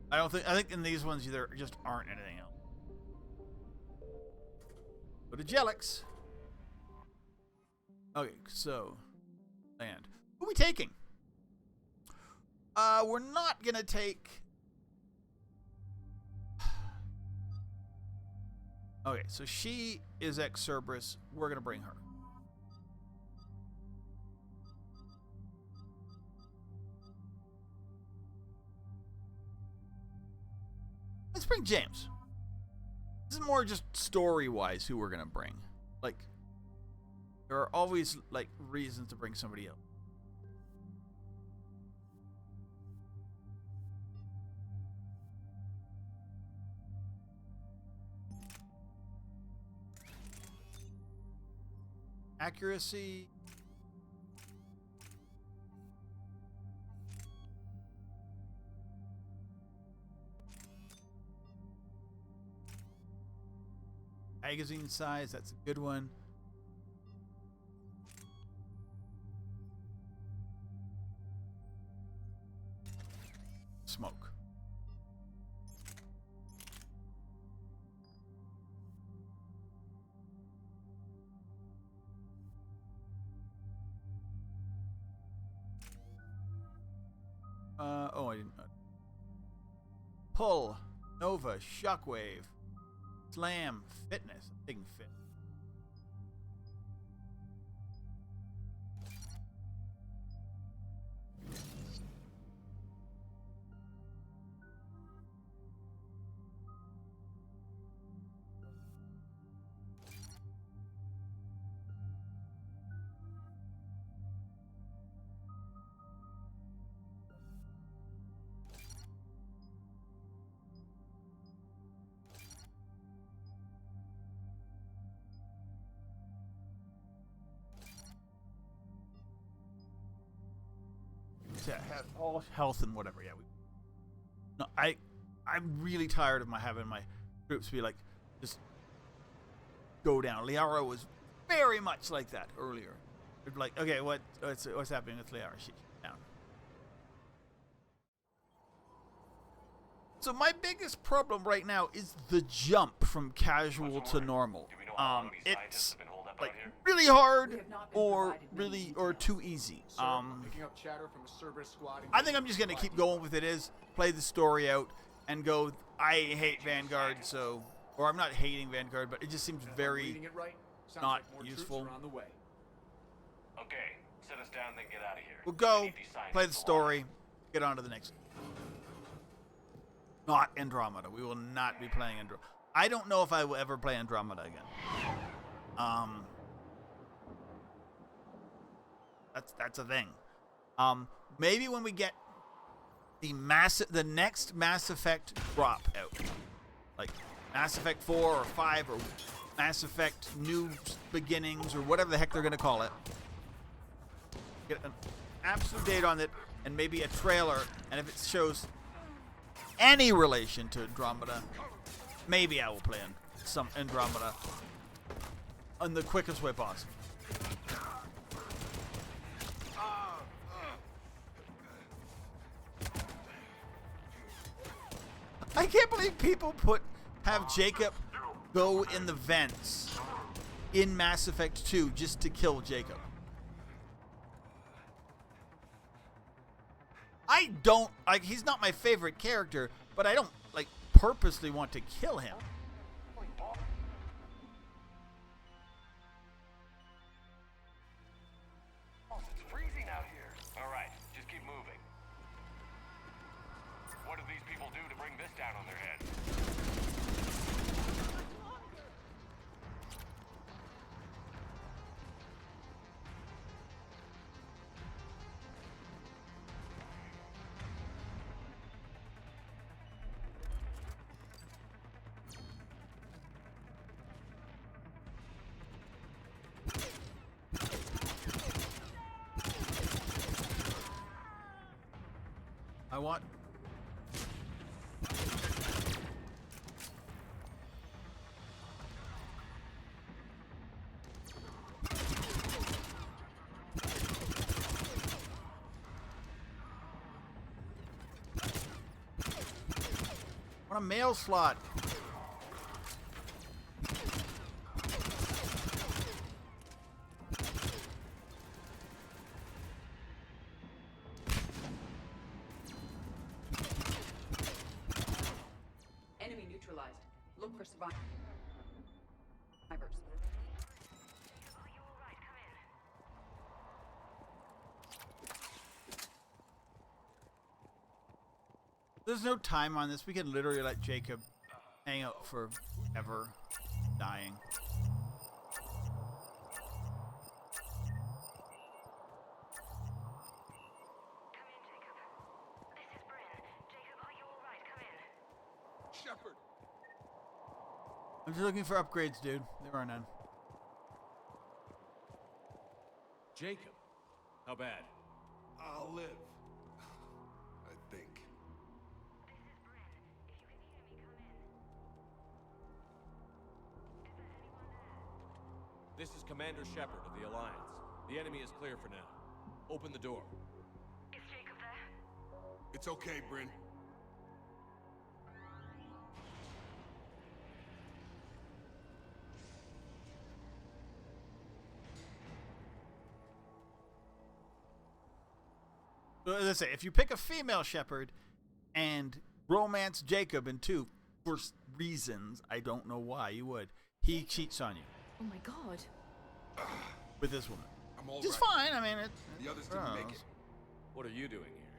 I think in these ones there just aren't anything else. Go to Jelix. Okay, so land. Who are we taking? We're not gonna take. Okay, so she is ex Cerberus. We're gonna bring her. Let's bring James. This is more just story-wise who we're gonna bring. Like, there are always like reasons to bring somebody else. Accuracy. Magazine size, that's a good one. Smoke. Oh, I didn't. Pull, Nova, Shockwave, Slam, Fitness. I'm taking Fit. Yeah, all health and whatever. Yeah, no, I'm really tired of having my troops be like just go down. Liara was very much like that earlier. It'd be like, okay, what's happening with Liara? She's down. So my biggest problem right now is the jump from casual to normal. It's like really hard or too easy. Picking up chatter from a Cerberus squad. I think I'm just gonna keep going with it is play the story out and go. I hate Vanguard, so or I'm not hating Vanguard, but it just seems very not useful. Okay, set us down, then get out of here. We'll go play the story, get on to the next. Not Andromeda. We will not be playing Andromeda. I don't know if I will ever play Andromeda again. That's a thing. Maybe when we get the next Mass Effect drop out, like Mass Effect 4 or 5 or Mass Effect New Beginnings or whatever the heck they're gonna call it. Get an absolute date on it and maybe a trailer, and if it shows any relation to Andromeda, maybe I will play some Andromeda. in the quickest way possible. I can't believe people have Jacob go in the vents in Mass Effect 2 just to kill Jacob. I don't like. He's not my favorite character, but I don't like purposely want to kill him. It's freezing out here. All right, just keep moving. What do these people do to bring this down on their heads? I want. I want a mail slot. Enemy neutralized. Look for survivors. There's no time on this. We can literally let Jacob hang out forever, dying. Shepard! I'm just looking for upgrades, dude. There are none. Jacob, how bad? I'll live. I think. This is Commander Shepard of the Alliance. The enemy is clear for now. Open the door. Is Jacob there? It's okay, Bryn. So as I say, if you pick a female shepherd and romance Jacob in 2, for reasons, I don't know why you would, he cheats on you. Oh my god. With this woman. I'm all Just right. fine, I mean, The others didn't make it. What are you doing here?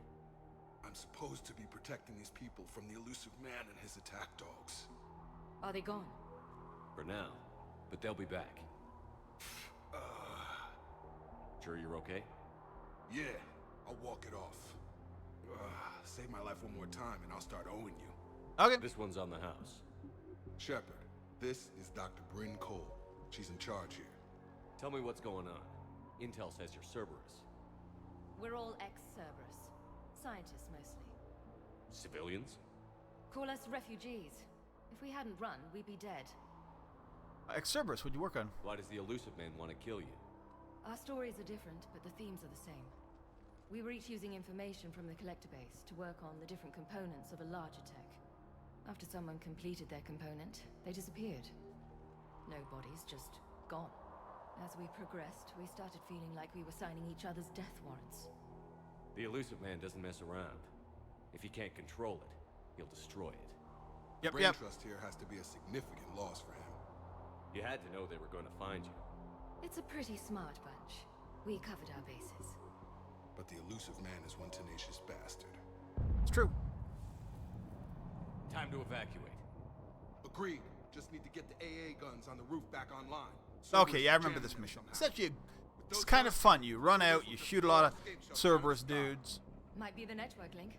I'm supposed to be protecting these people from the elusive man and his attack dogs. Are they gone? For now. But they'll be back. Sure you're okay? Yeah, I'll walk it off. Save my life one more time and I'll start owing you. Okay. This one's on the house. Shepard, this is Dr. Bryn Cole. She's in charge here. Tell me what's going on. Intel says you're Cerberus. We're all ex-Cerberus. Scientists, mostly. Civilians? Call us refugees. If we hadn't run, we'd be dead. Cerberus, what'd you work on? Why does the elusive man want to kill you? Our stories are different, but the themes are the same. We were each using information from the collector base to work on the different components of a larger tech. After someone completed their component, they disappeared. No bodies, just gone. As we progressed, we started feeling like we were signing each other's death warrants. The elusive man doesn't mess around. If he can't control it, he'll destroy it. Brain trust here has to be a significant loss for him. You had to know they were going to find you. It's a pretty smart bunch. We covered our bases. But the elusive man is one tenacious bastard. It's true. Time to evacuate. Agreed. Just need to get the AA guns on the roof back online. Okay, yeah, I remember this mission. It's actually it's kind of fun. You run out, you shoot a lot of Cerberus dudes. Might be the network link.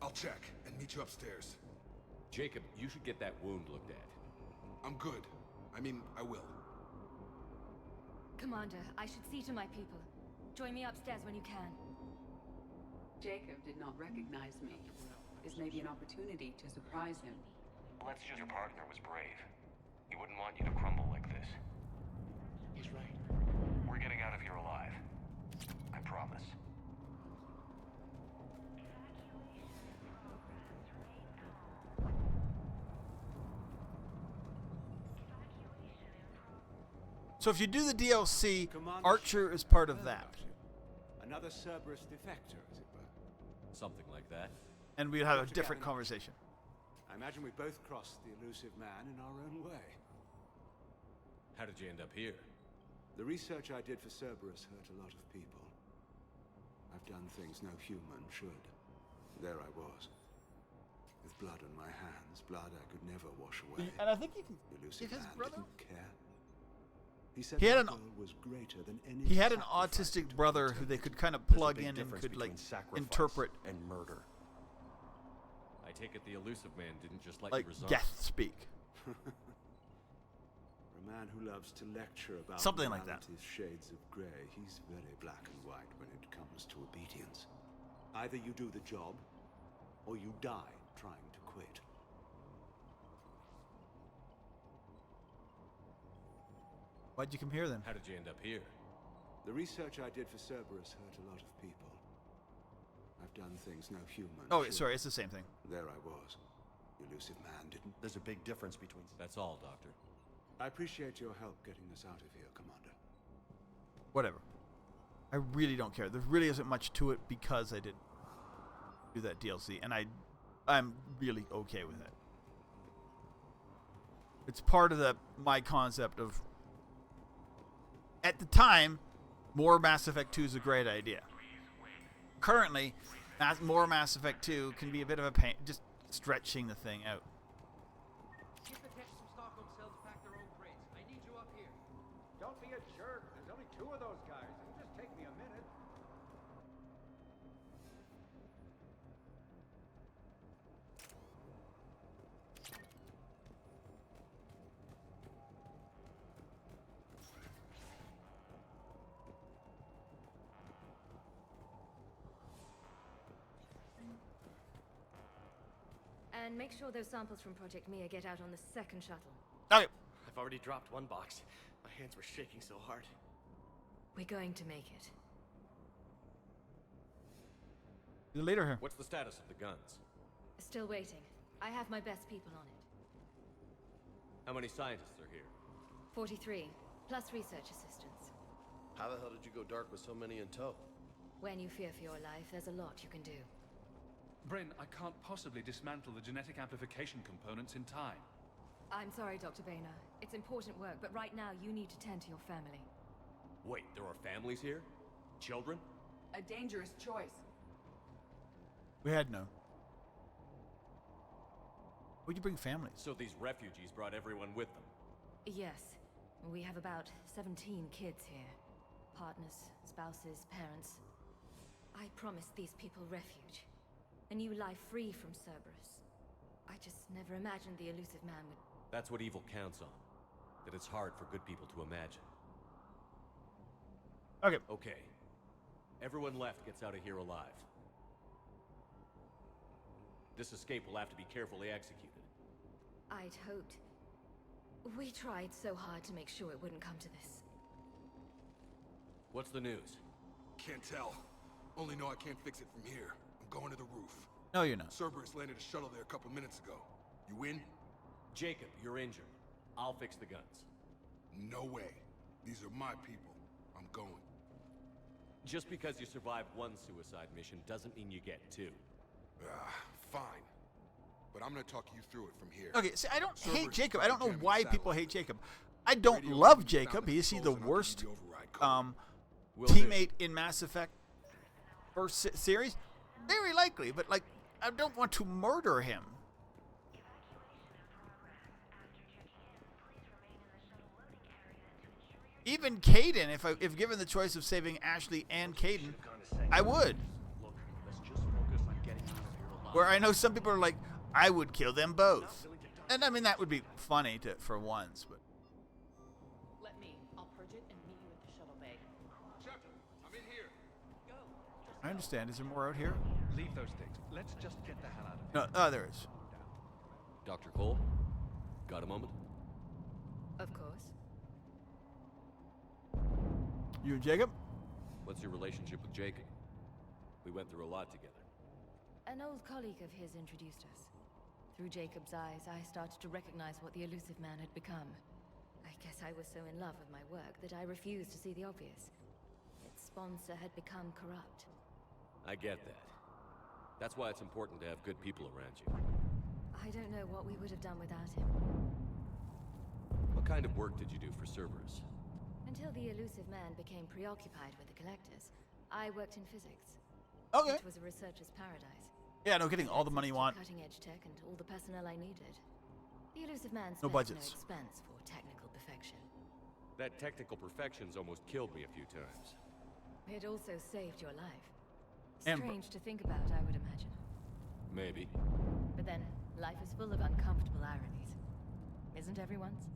I'll check and meet you upstairs. Jacob, you should get that wound looked at. I'm good. I mean, I will. Commander, I should see to my people. Join me upstairs when you can. Jacob did not recognize me. This may be an opportunity to surprise him. Let's just... Your partner was brave. He wouldn't want you to crumble like this. So if you do the DLC, Commander Archer is part of that. Another Cerberus defector, as it were. Something like that. And we'd have a Dr. different Gavin, conversation. I imagine we both crossed the elusive man in our own way. How did you end up here? The research I did for Cerberus hurt a lot of people. I've done things no human should. There I was. With blood on my hands, blood I could never wash away. And I think you can The elusive his man brother. didn't care. He said He had my an goal was greater than any he had an sacrifice autistic brother who they could kind of There's a plug big in and difference could like between sacrifice interpret and murder. I take it the elusive man didn't just let like you resign. death speak. For a man who loves to lecture about Something like that. reality's shades of grey, he's very black and white when it comes to obedience. Either you do the job, or you die trying to quit. Why'd you come here then? How did you end up here? The research I did for Cerberus hurt a lot of people. I've done things no human Oh, should. sorry, it's the same thing. There I was. The elusive man didn't. There's a big difference between... That's all, Doctor. I appreciate your help getting us out of here, Commander. Whatever. I really don't care. There really isn't much to it because I didn't do that DLC, and I'm really okay with it. It's part of my concept of, at the time, more Mass Effect 2 is a great idea. Currently, more Mass Effect 2 can be a bit of a pain, just stretching the thing out. Don't be a jerk. There's only 2 of those guys. It'll just take me a minute. And make sure those samples from Project Mia get out on the second shuttle. Okay. I've already dropped one box. My hands were shaking so hard. We're going to make it. The leader here. What's the status of the guns? Still waiting. I have my best people on it. How many scientists are here? 43, plus research assistants. How the hell did you go dark with so many in tow? When you fear for your life, there's a lot you can do. Bryn, I can't possibly dismantle the genetic amplification components in time. I'm sorry, Dr. Boehner. It's important work, but right now you need to tend to your family. Wait, there are families here? Children? A dangerous choice. We had no. Would you bring families? So these refugees brought everyone with them? Yes. We have about 17 kids here. Partners, spouses, parents. I promised these people refuge. A new life free from Cerberus. I just never imagined the elusive man would... That's what evil counts on. That it's hard for good people to imagine. Okay. Okay. Everyone left gets out of here alive. This escape will have to be carefully executed. I'd hoped. We tried so hard to make sure it wouldn't come to this. What's the news? Can't tell. Only know I can't fix it from here. I'm going to the roof. No, you're not. Cerberus landed a shuttle there a couple minutes ago. You in? Jacob, you're injured. I'll fix the guns. No way. These are my people. I'm going. Just because you survived one suicide mission doesn't mean you get 2. Fine. But I'm gonna talk you through it from here. Okay, see, I don't hate Cerberus Jacob. I don't know jamming why satellite. people hate Jacob. I don't Radio love found Jacob. the Is he the controls and I'll worst give you the override code. Will do. teammate in Mass Effect first series? Very likely, but like, I don't want to murder him. Even Caden, if given the choice of saving Ashley and Caden, I would. Look, let's just focus on getting out of here alive. Where I know some people are like, I would kill them both. And I mean, that would be funny for once, but. Let me. I'll purge it and meet you at the shuttle bay. Shepard, I'm in here. Go. I understand. Is there more out here? Leave those things. Let's just get the hell out of here. No, there is. Dr. Cole? Got a moment? Of course. You and Jacob? What's your relationship with Jacob? We went through a lot together. An old colleague of his introduced us. Through Jacob's eyes, I started to recognize what the elusive man had become. I I guess I was so in love with my work that I refused to see the obvious. Its sponsor had become corrupt. I get that. That's why it's important to have good people around you. I don't know what we would have done without him. What kind of work did you do for Cerberus? Until the elusive man became preoccupied with the collectors, I worked in physics. Okay. It was a researcher's paradise. Yeah, no kidding. All the money you want. Cutting-edge tech and all the personnel I needed. The elusive man No spared budgets. no expense for technical perfection. That technical perfection's almost killed me a few times. It also saved your life. Amber. Strange to think about, I would imagine. Maybe. But then, life is full of uncomfortable ironies. Isn't everyone's?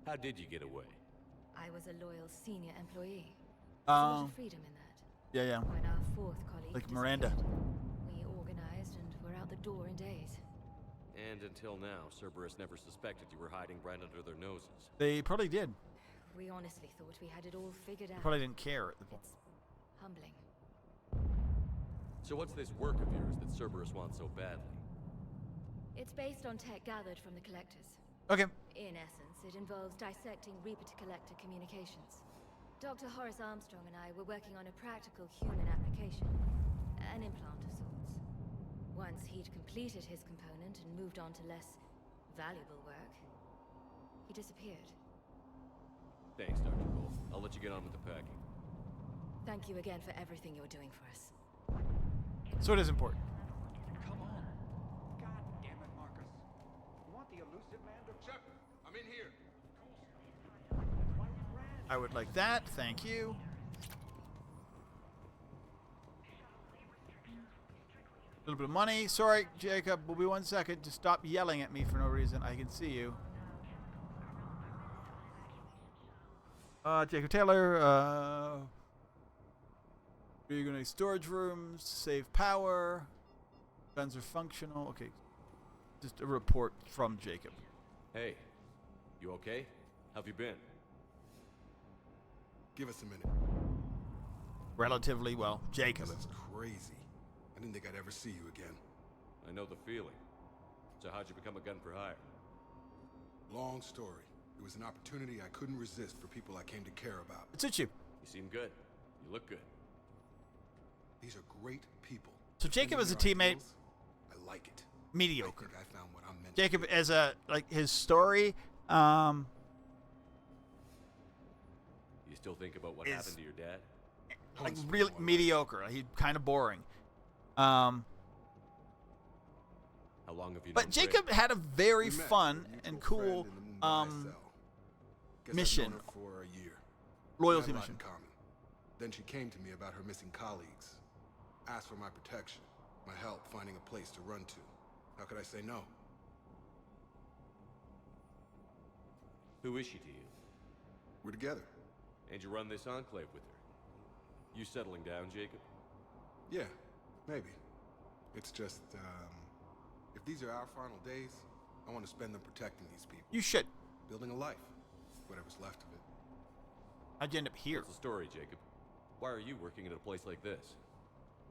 How did you get away? I was a loyal senior employee. There's a lot of freedom in that. Yeah, yeah. When our fourth colleague Like Miranda. we organized and were out the door in days. And until now, Cerberus never suspected you were hiding right under their noses. They probably did. We honestly thought we had it all figured out. Probably didn't care at the point. It's humbling. So what's this work of yours that Cerberus wants so badly? It's based on tech gathered from the collectors. Okay. In essence, it involves dissecting Reaper-to-Collector communications. Dr. Horace Armstrong and I were working on a practical human application. An implant of sorts. Once he'd completed his component and moved on to less valuable work, he disappeared. Thanks, Dr. Cole. I'll let you get on with the packing. Thank you again for everything you're doing for us. So it is important. Come on. God damn it, Marcus. You want the elusive man to... Shepard, I'm in here. I would like that. Thank you. A little bit of money. Sorry, Jacob. Will be 1 second. Just stop yelling at me for no reason. I can see you. Jacob Taylor. You're going to storage rooms. Save power. Guns are functional. Okay. Just a report from Jacob. Hey, you okay? How have you been? Give us a minute. Relatively well. Jacob. This is crazy. I didn't think I'd ever see you again. I know the feeling. So how'd you become a gun for hire? Long story. It was an opportunity I couldn't resist for people I came to care about. It's at you. You seem good. You look good. These are great people. So Jacob as a teammate, I like it. mediocre. I think I found what I'm meant Jacob to do. as a his story, You still think about what Is- happened to your dad? like really mediocre. He's kind of boring. How long have you known But Jacob Rick? had a very We met fun through a and mutual cool friend in the Mumbai cell. Guess I've mission. known her for a year. Loyalty We had a lot mission. in common. Then she came to me about her missing colleagues. Asked for my protection, my help finding a place to run to. How could I say no? Who is she to you? We're together. And you run this enclave with her? You settling down, Jacob? Yeah, maybe. It's just, if these are our final days, I want to spend them protecting these people. You should. Building a life. Whatever's left of it. How'd you end up here? What's the story, Jacob? Why are you working at a place like this?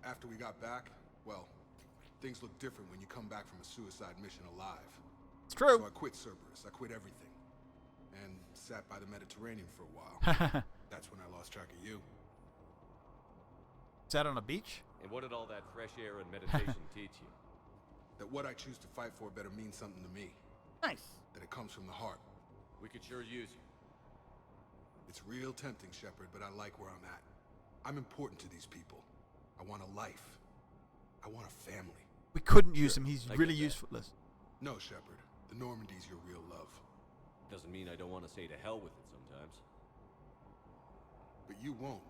After we got back, well, things look different when you come back from a suicide mission alive. It's true. So I quit Cerberus. I quit everything. And sat by the Mediterranean for a while. That's when I lost track of you. Sat on a beach? And what did all that fresh air and meditation teach you? That what I choose to fight for better mean something to me. Nice. That it comes from the heart. We could sure use you. It's real tempting, Shepard, but I like where I'm at. I'm important to these people. I want a life. I want a family. We couldn't use him. He's I really get that. useless. No, Shepard. The Normandy's your real love. Doesn't mean I don't want to say to hell with it sometimes. But you won't.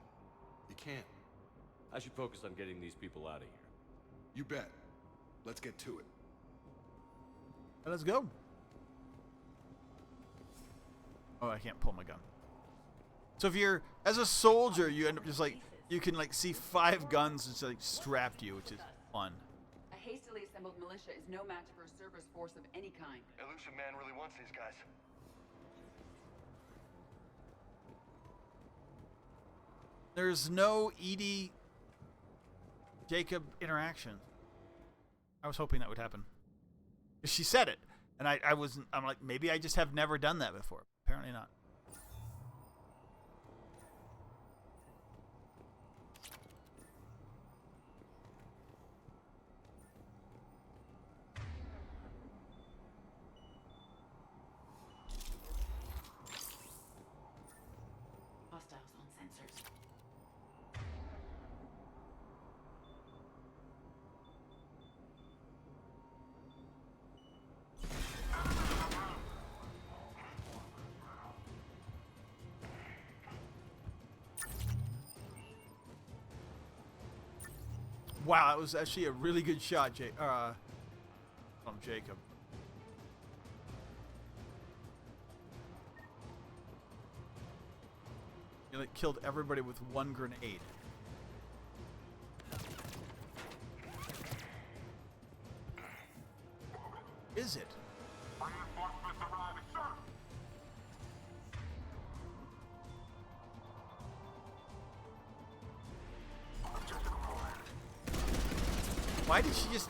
You can't. I should focus on getting these people out of here. You bet. Let's get to it. Let's go. Oh, I can't pull my gun. So if you're, as a soldier, you end up just like, you can like see 5 guns just like strapped to you, which is fun. A hastily assembled militia is no match for a Cerberus force of any kind. Elusive Man really wants these guys. There's no Edie Jacob interaction. I was hoping that would happen. She said it, and I wasn't. I'm like, maybe I just have never done that before. Apparently not. Hostiles on sensors. Wow, that was actually a really good shot, from Jacob. You like killed everybody with one grenade. Is it? Why did she just...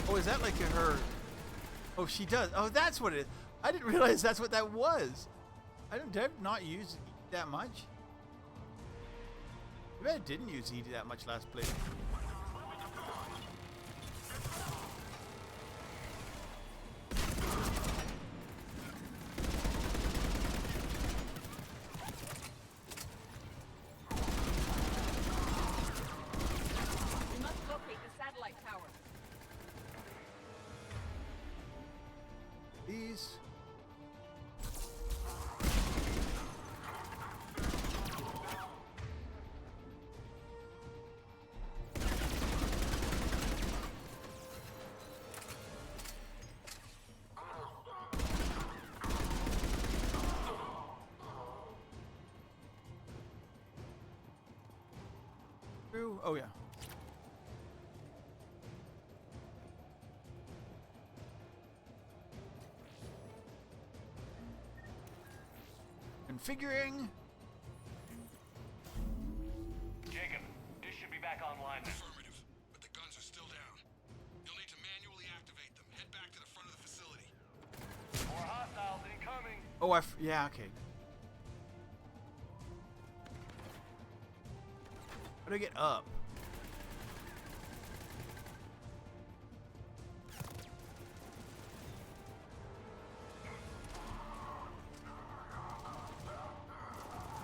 Oh, is that like her... Oh, she does. Oh, that's what it is. I didn't realize that's what that was. Did I not use that much? Maybe I didn't use ED that much last play. These. Oh yeah. Configuring. Jacob, dish should be back online now. Affirmative, but the guns are still down. You'll need to manually activate them. Head back to the front of the facility. More hostiles incoming. Oh, yeah, okay. How do I get up?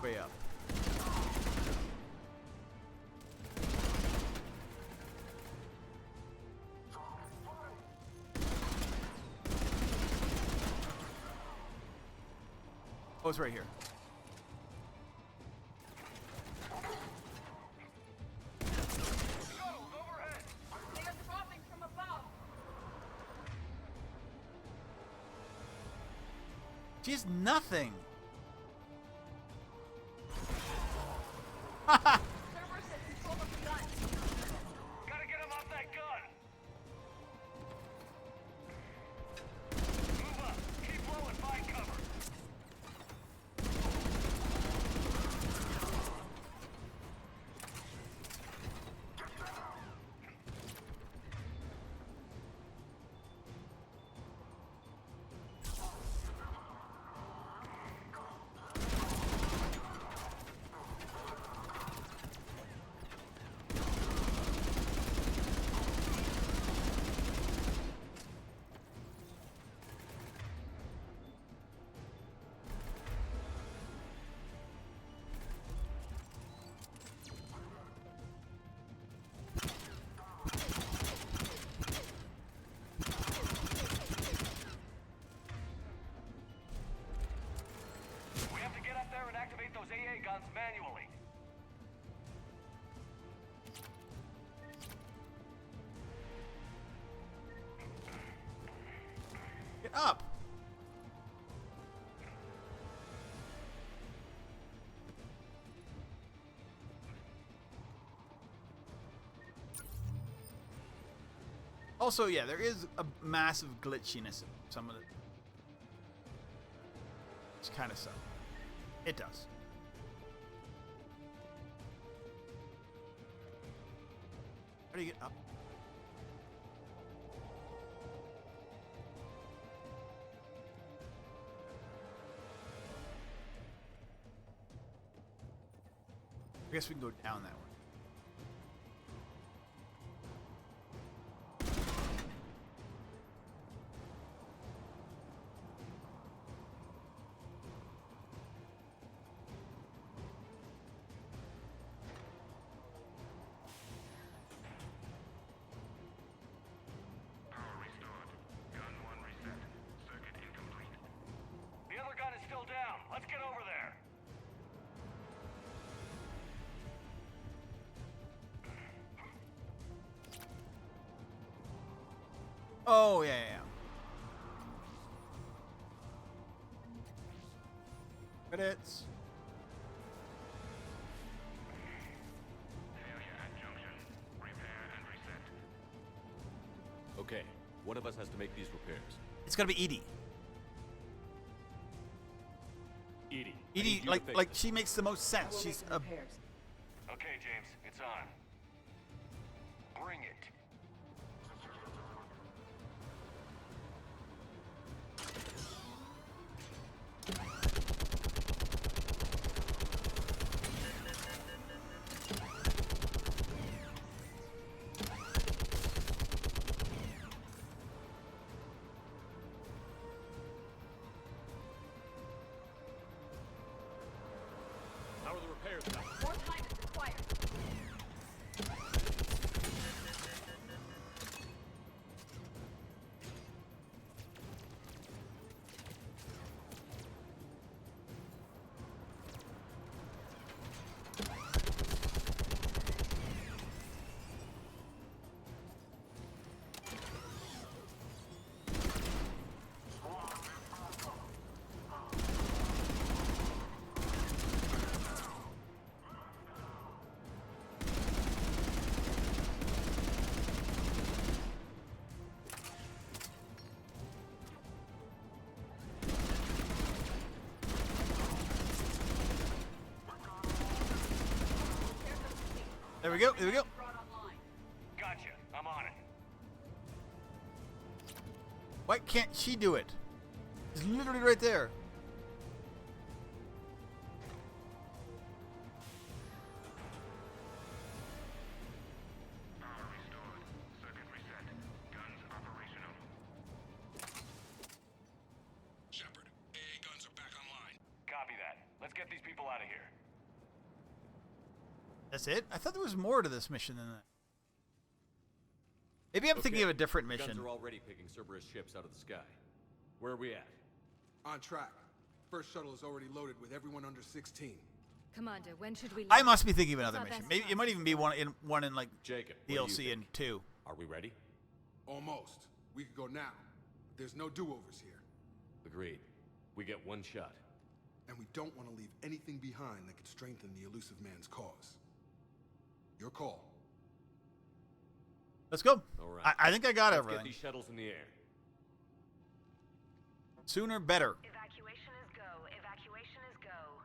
Way up. Oh, it's right here. She's nothing. Cerberus has control of the gun. Gotta get him off that gun. Move up. Keep low and find cover. We have to get up there and activate those AA guns manually. Get up. Also, yeah, there is a massive glitchiness in some of the... It's kind of so. It does. How do you get up? I guess we can go down that way. The other gun is still down. Let's get over there. Oh, yeah, yeah, yeah. Credits. Okay, one of us has to make these repairs. It's gonna be Edie. Edie. Edie, like she makes the most sense. She's a. Okay, James, it's on. Bring it. How are the repairs done? More time is required. There we go. There we go. Gotcha. I'm on it. Why can't she do it? It's literally right there. Shepard, AA guns are back online. Copy that. Let's get these people out of here. That's it? I thought there was more to this mission than that. Maybe I'm thinking of a different The mission. guns are already picking Cerberus ships out of the sky. Where are we at? On track. First shuttle is already loaded with everyone under 16. Commander, when should we leave? I must be thinking of What's another our mission. best Maybe it might even be one in like Jacob, what do you DLC and think? 2. Are we ready? Almost. We could go now. There's no do-overs here. Agreed. We get one shot. And we don't want to leave anything behind that could strengthen the elusive man's cause. Your call. Let's go. All right. I think I got Let's everything. get these shuttles in the air. Sooner better. Evacuation is go. Evacuation is go.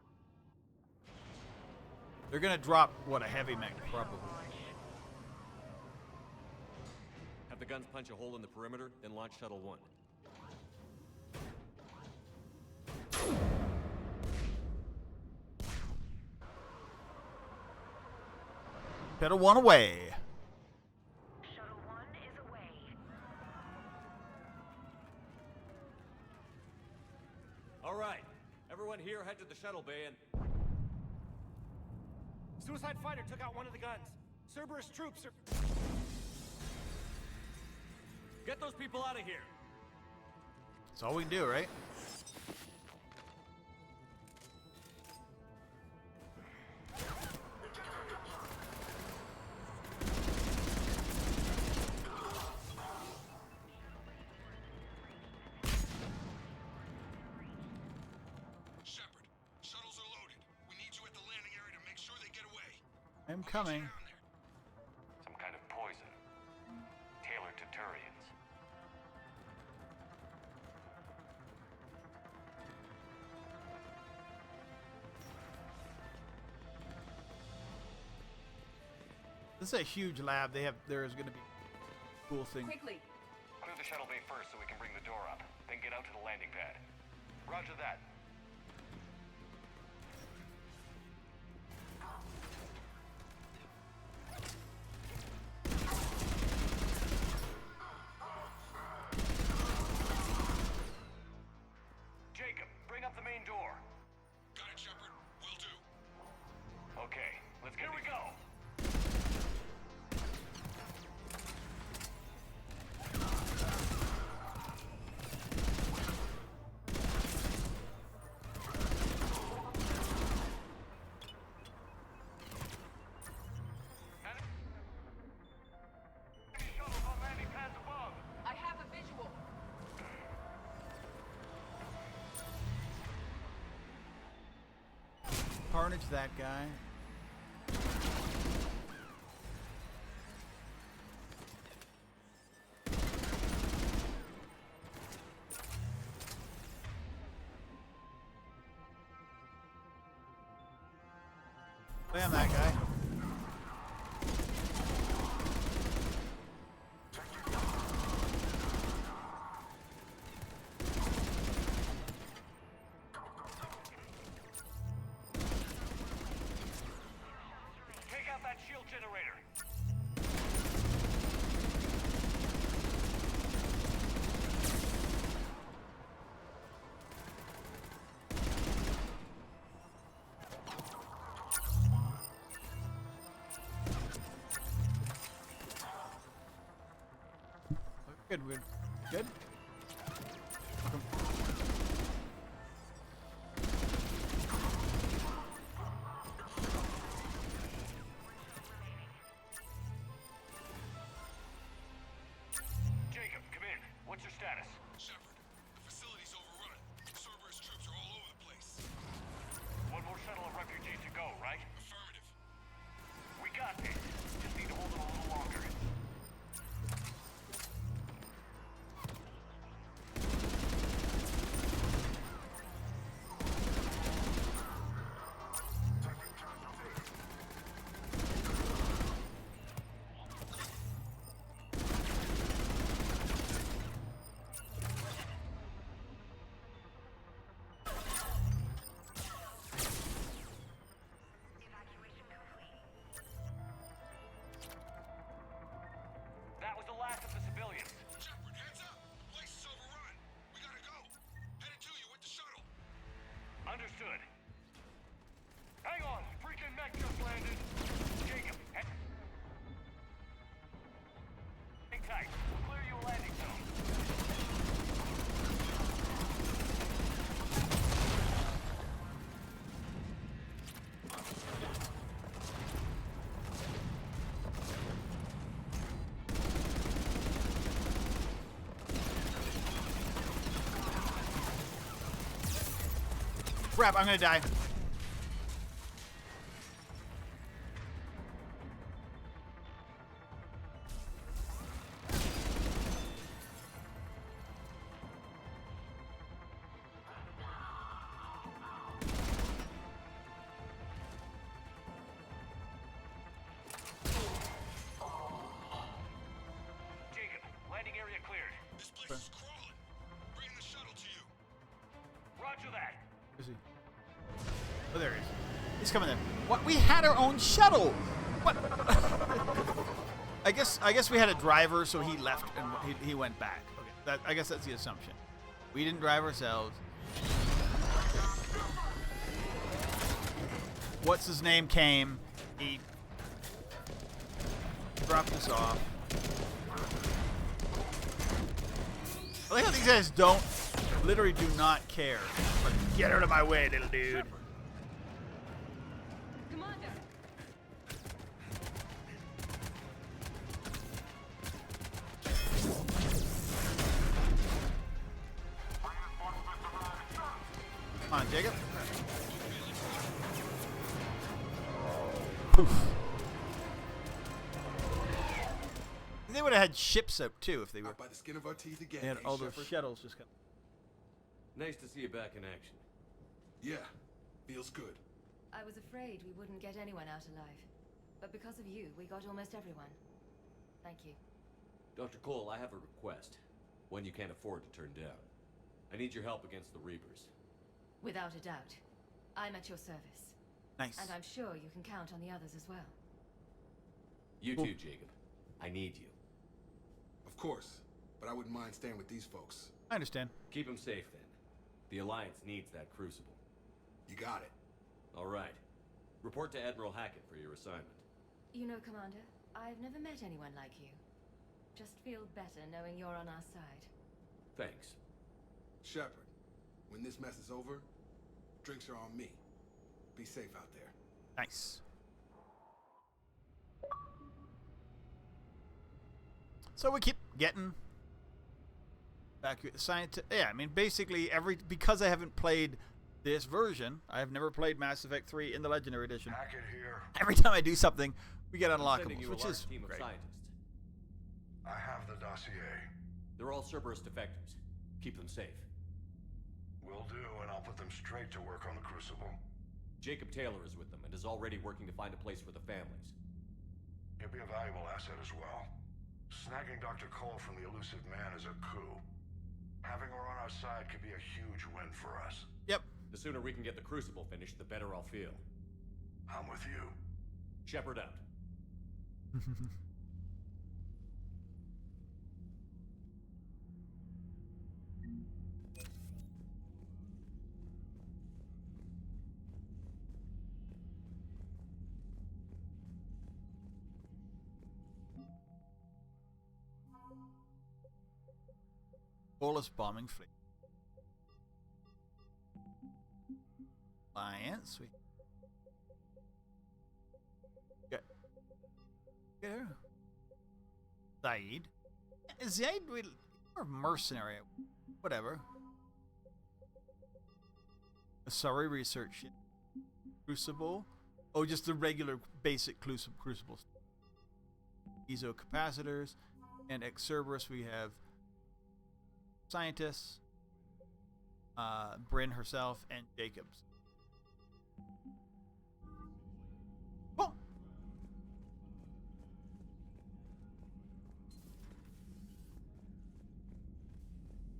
They're gonna drop what, a heavy mech probably. Have the guns punch a hole in the perimeter, then launch Shuttle 1. Shuttle 1 away. Shuttle 1 is away. All right. Everyone here head to the shuttle bay and... Suicide fighter took out one of the guns. Cerberus troops are... Get those people out of here. That's all we can do, right? Shepard, shuttles are loaded. We need you at the landing area to make sure they get away. I'm coming. Some kind of poison. Tailored to Turians. This is a huge lab. There's gonna be cool thing. Quickly. Clear the shuttle bay first so we can bring the door up. Then get out to the landing pad. Roger that. Carnage that guy. Bam that guy. Take out that shield generator. Good, good. Good? Jacob, come in. What's your status? Shepard, the facility's overrun. Cerberus troops are all over the place. One more shuttle of refugees to go, right? Affirmative. We got this. Just need to hold them a little longer. That was the last of the civilians. Shepard, heads up! The place is overrun. We gotta go. Headed to you with the shuttle. Understood. Hang on, freaking mech just landed. Jacob, hang tight. We'll clear you a landing zone. Crap, I'm gonna die. Jacob, landing area cleared. This place is crawling. Bringing the shuttle to you. Roger that. Where is he? Oh, there he is. He's coming in. What? We had our own shuttle. What? I guess we had a driver, so he left and he went back. Okay, I guess that's the assumption. We didn't drive ourselves. What's his name came. He dropped us off. I like how these guys literally do not care. Like, get out of my way, little dude. Commander! Come on, Jacob. Poof. They would have had ships up too if they were. By the skin of our teeth again. They had all those Shepard? shuttles just kind Nice to see you back in action. Yeah, feels good. I was afraid we wouldn't get anyone out alive. But because of you, we got almost everyone. Thank you. Dr. Cole, I have a request. One you can't afford to turn down. I need your help against the Reapers. Without a doubt. I'm at your service. Nice. And I'm sure you can count on the others as well. You too, Jacob. I need you. Of course, but I wouldn't mind staying with these folks. I understand. Keep them safe, then. The Alliance needs that crucible. You got it. All right. Report to Admiral Hackett for your assignment. You know, Commander, I've never met anyone like you. Just feel better knowing you're on our side. Thanks. Shepard, when this mess is over, drinks are on me. Be safe out there. Nice. So we keep getting back science. Yeah, I mean, basically because I haven't played this version. I have never played Mass Effect 3 in the Legendary Edition. Hackett here. Every time I do something, we get Sending unlockables, you which a large is team of great. scientists. I have the dossier. They're all Cerberus defectors. Keep them safe. Will do, and I'll put them straight to work on the Crucible. Jacob Taylor is with them and is already working to find a place for the families. He'll be a valuable asset as well. Snagging Dr. Cole from the elusive man is a coup. Having her on our side could be a huge win for us. Yep. The sooner we can get the Crucible finished, the better I'll feel. I'm with you. Shepard out. Bolus bombing fleet. Alliance. We get here. Zaid. Zaid, we're mercenary. Whatever. Asari research. Crucible. Oh, just the regular basic crucibles. Ezo capacitors. And ex Cerberus we have scientists, Bryn herself, and Jacobs. Oh.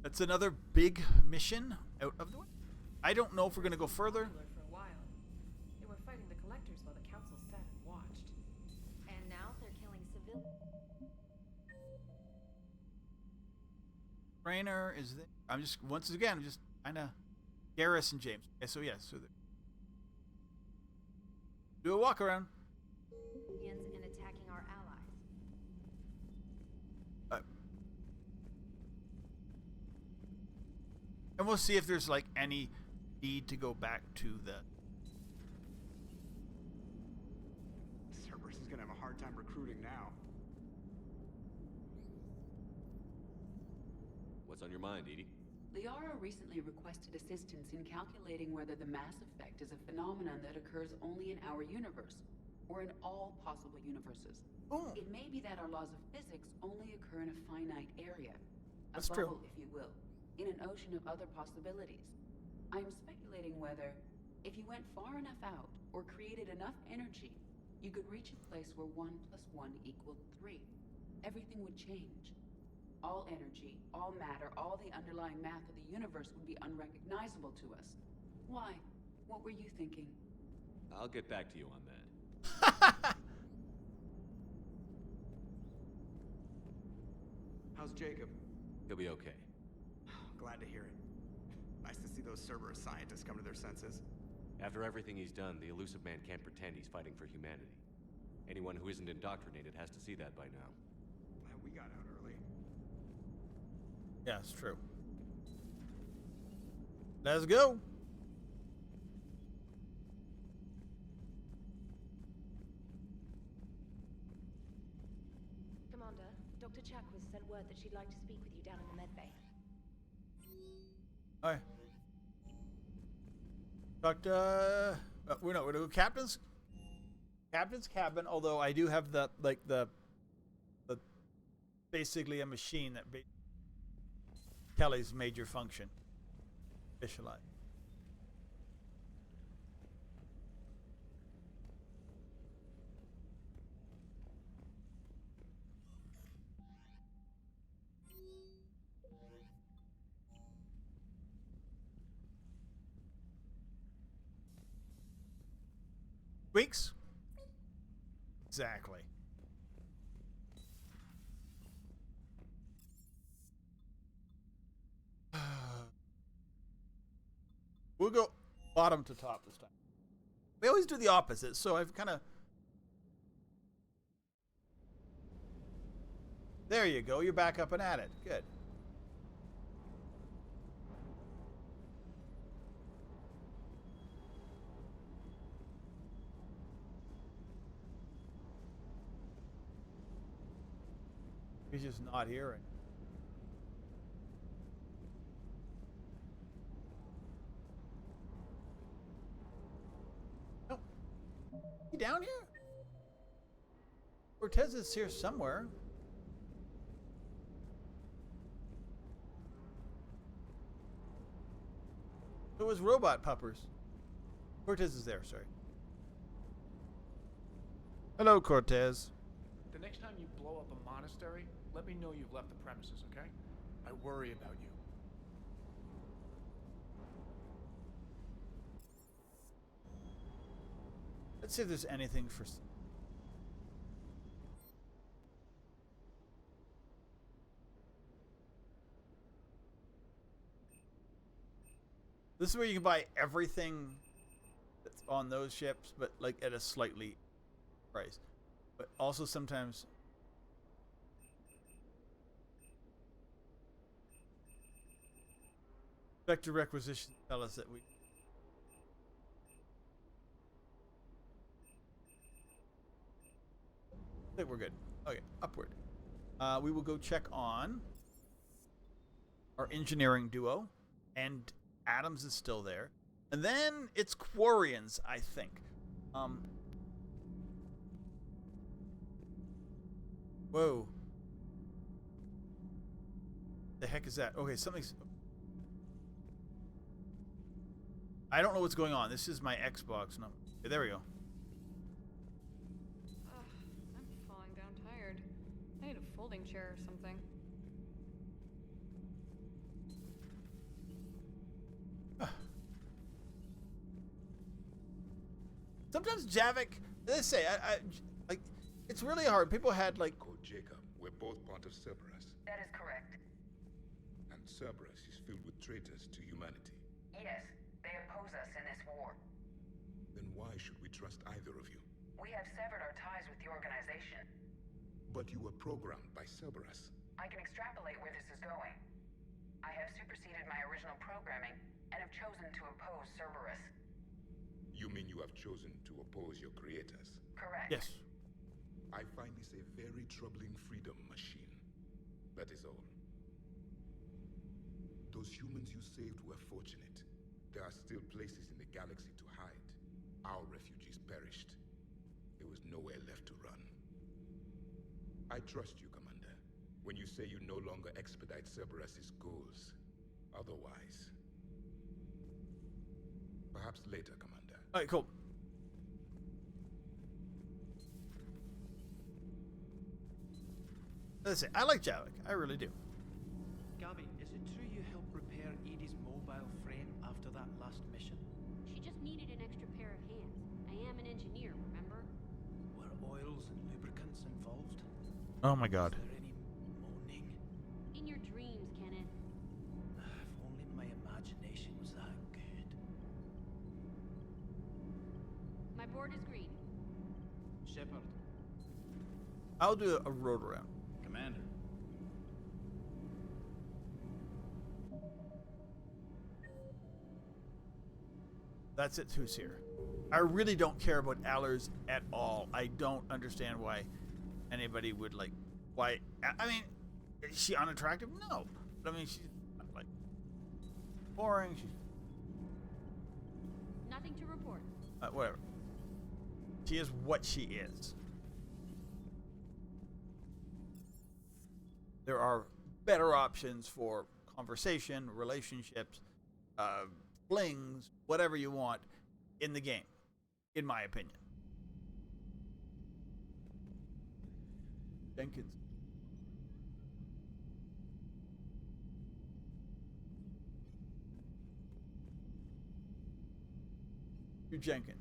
That's another big mission out of the way. I don't know if we're going to go further. For a while. They were fighting the collectors while the council sat and watched. And now they're killing civilians. Trainer is there. I'm just once again I'm just kind of Garrus and James. Okay, so yes, so do a walk around. And attacking our allies. And we'll see if there's like any need to go back to the. Cerberus is gonna have a hard time recruiting now. What's on your mind, Edie? Liara recently requested assistance in calculating whether the mass effect is a phenomenon that occurs only in our universe, or in all possible universes. Oh. It may be that our laws of physics only occur in a finite area. That's a true. bubble, if you will, in an ocean of other possibilities. I am speculating whether, if you went far enough out, or created enough energy, you could reach a place where 1 + 1 = 3. Everything would change. All energy, all matter, all the underlying math of the universe would be unrecognizable to us. Why? What were you thinking? I'll get back to you on that. How's Jacob? He'll be okay. Glad to hear it. Nice to see those Cerberus scientists come to their senses. After everything he's done, the elusive man can't pretend he's fighting for humanity. Anyone who isn't indoctrinated has to see that by now. We got out early. Yeah, it's true. Let's go. Commander, Dr. Chakwas sent word that she'd like to speak with you down in the medbay. Hi. Doctor, we're not. We're gonna go captain's cabin. Although I do have the basically a machine that Kelly's major function. Visualize. Weeks? Exactly. We'll go bottom to top this time. We always do the opposite, so I've kind of... There you go. You're back up and at it. Good. He's just not hearing. He down here? Cortez is here somewhere. It was robot puppers. Cortez is there, sorry. Hello, Cortez. The next time you blow up a monastery, let me know you've left the premises, okay? I worry about you. Let's see if there's anything for... This is where you can buy everything that's on those ships, but like at a slightly price. But also sometimes vector requisitions tell us that we I think we're good. Okay, upward. We will go check on our engineering duo, and Adams is still there. And then it's Quarians, I think. Whoa. The heck is that? Okay, something's... I don't know what's going on. This is my Xbox. No. Okay, there we go. I'm falling down tired. I need a folding chair or something. Sometimes Javik, they say, like, it's really hard. People had like... Jacob, we're both part of Cerberus. That is correct. And Cerberus is filled with traitors to humanity. Yes, they oppose us in this war. Then why should we trust either of you? We have severed our ties with the organization. But you were programmed by Cerberus. I can extrapolate where this is going. I have superseded my original programming and have chosen to oppose Cerberus. You mean you have chosen to oppose your creators? Correct. Yes. I find this a very troubling freedom machine. That is all. Those humans you saved were fortunate. There are still places in the galaxy to hide. Our refugees perished. There was nowhere left to run. I trust you, Commander, when you say you no longer expedite Cerberus's goals. Otherwise... Perhaps later, Commander. Alright, cool. Listen, I like Javik. I really do. Gabby, is it true you helped repair Edie's mobile frame after that last mission? She just needed an extra pair of hands. I am an engineer, remember? Were oils and lubricants involved? Oh my god. Was there any moaning? In your dreams, Kenneth. If only my imagination was that good. My board is green. Shepard. I'll do a road around. Commander. That's it, who's here. I really don't care about Allers at all. I don't understand why anybody would like, why, I mean, is she unattractive? No. But I mean, she's like boring. She's Nothing to report. whatever. She is what she is. There are better options for conversation, relationships, flings, whatever you want in the game, in my opinion. Jenkins. You Jenkins.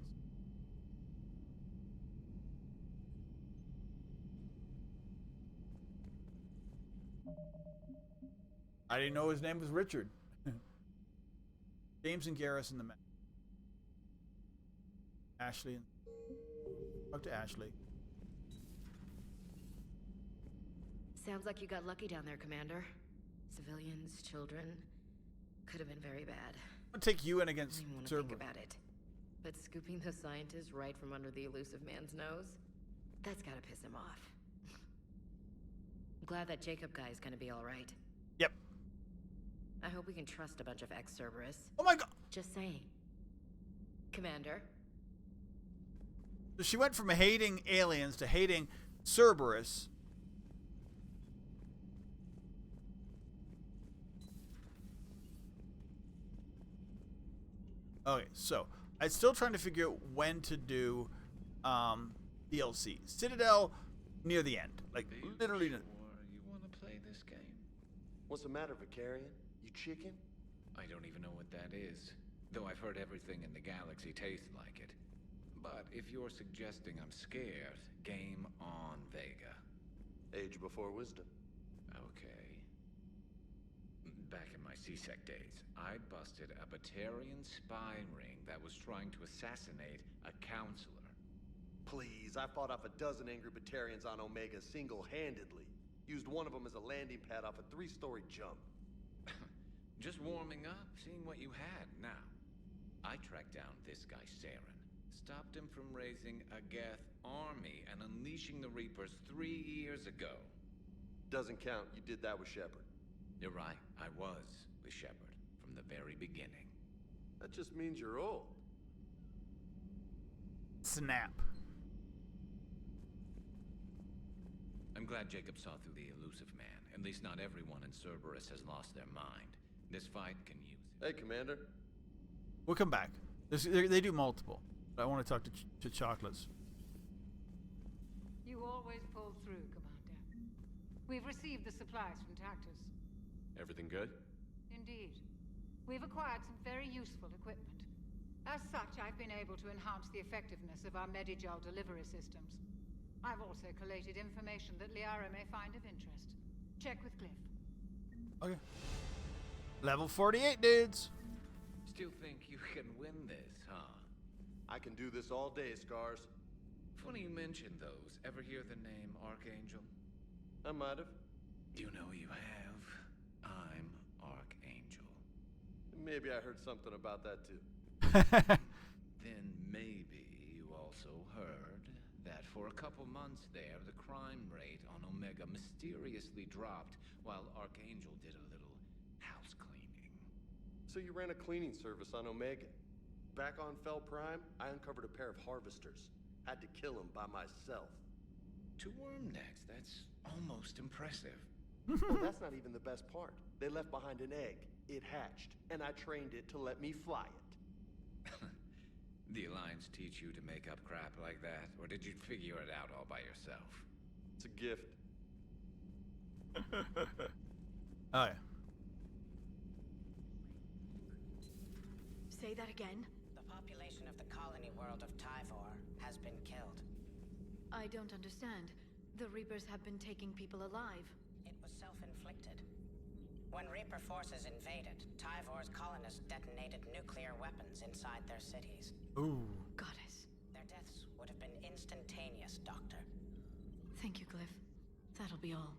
I didn't know his name was Richard. James and Garrus in the map. Ashley. Talk to Ashley. Sounds like you got lucky down there, Commander. Civilians, children. Could have been very bad. I'll take you in against I don't even want to Cerberus. think about it. But scooping the scientist right from under the elusive man's nose? That's gotta piss him off. I'm glad that Jacob guy is gonna be alright. Yep. I hope we can trust a bunch of ex-Cerberus. Oh my god! Just saying. Commander? So she went from hating aliens to hating Cerberus. Okay, so I'm still trying to figure out when to do DLC. Citadel near the end, like literally. Sure you want to play this game? What's the matter, Vicarian? You chicken? I don't even know what that is, though I've heard everything in the galaxy tastes like it. But if you're suggesting I'm scared, game on, Vega. Age before wisdom. Okay. Back in my C-Sec days, I busted a Batarian spy ring that was trying to assassinate a counselor. Please, I fought off a dozen angry Batarians on Omega single-handedly. Used one of them as a landing pad off a 3-story jump. Just warming up, seeing what you had. Now, I tracked down this guy, Saren. Stopped him from raising a Geth army and unleashing the Reapers 3 years ago. Doesn't count. You did that with Shepard. You're right. I was with Shepard from the very beginning. That just means you're old. Snap. I'm glad Jacob saw through the elusive man. At least not everyone in Cerberus has lost their mind. This fight can use it. Hey, Commander. We'll come back. They do multiple. But I want to talk to Chocolates. You always pull through, Commander. We've received the supplies from Tactus. Everything good? Indeed. We've acquired some very useful equipment. As such, I've been able to enhance the effectiveness of our Medigel delivery systems. I've also collated information that Liara may find of interest. Check with Glyph. Okay. Level 48, dudes. Still think you can win this, huh? I can do this all day, Scars. Funny you mentioned those. Ever hear the name Archangel? I might have. You know you have. I'm Archangel. Maybe I heard something about that too. Then maybe you also heard that for a couple months there, the crime rate on Omega mysteriously dropped while Archangel did a little house cleaning. So you ran a cleaning service on Omega. Back on Fel Prime, I uncovered a pair of harvesters. Had to kill them by myself. 2 worm necks, that's almost impressive. Well, that's not even the best part. They left behind an egg. It hatched, and I trained it to let me fly it. The Alliance teach you to make up crap like that, or did you figure it out all by yourself? It's a gift. Oh, yeah. Say that again? The population of the colony world of Tyvor has been killed. I don't understand. The Reapers have been taking people alive. It was self-inflicted. When Reaper forces invaded, Tyvor's colonists detonated nuclear weapons inside their cities. Ooh. Goddess. Their deaths would have been instantaneous, Doctor. Thank you, Glyph. That'll be all.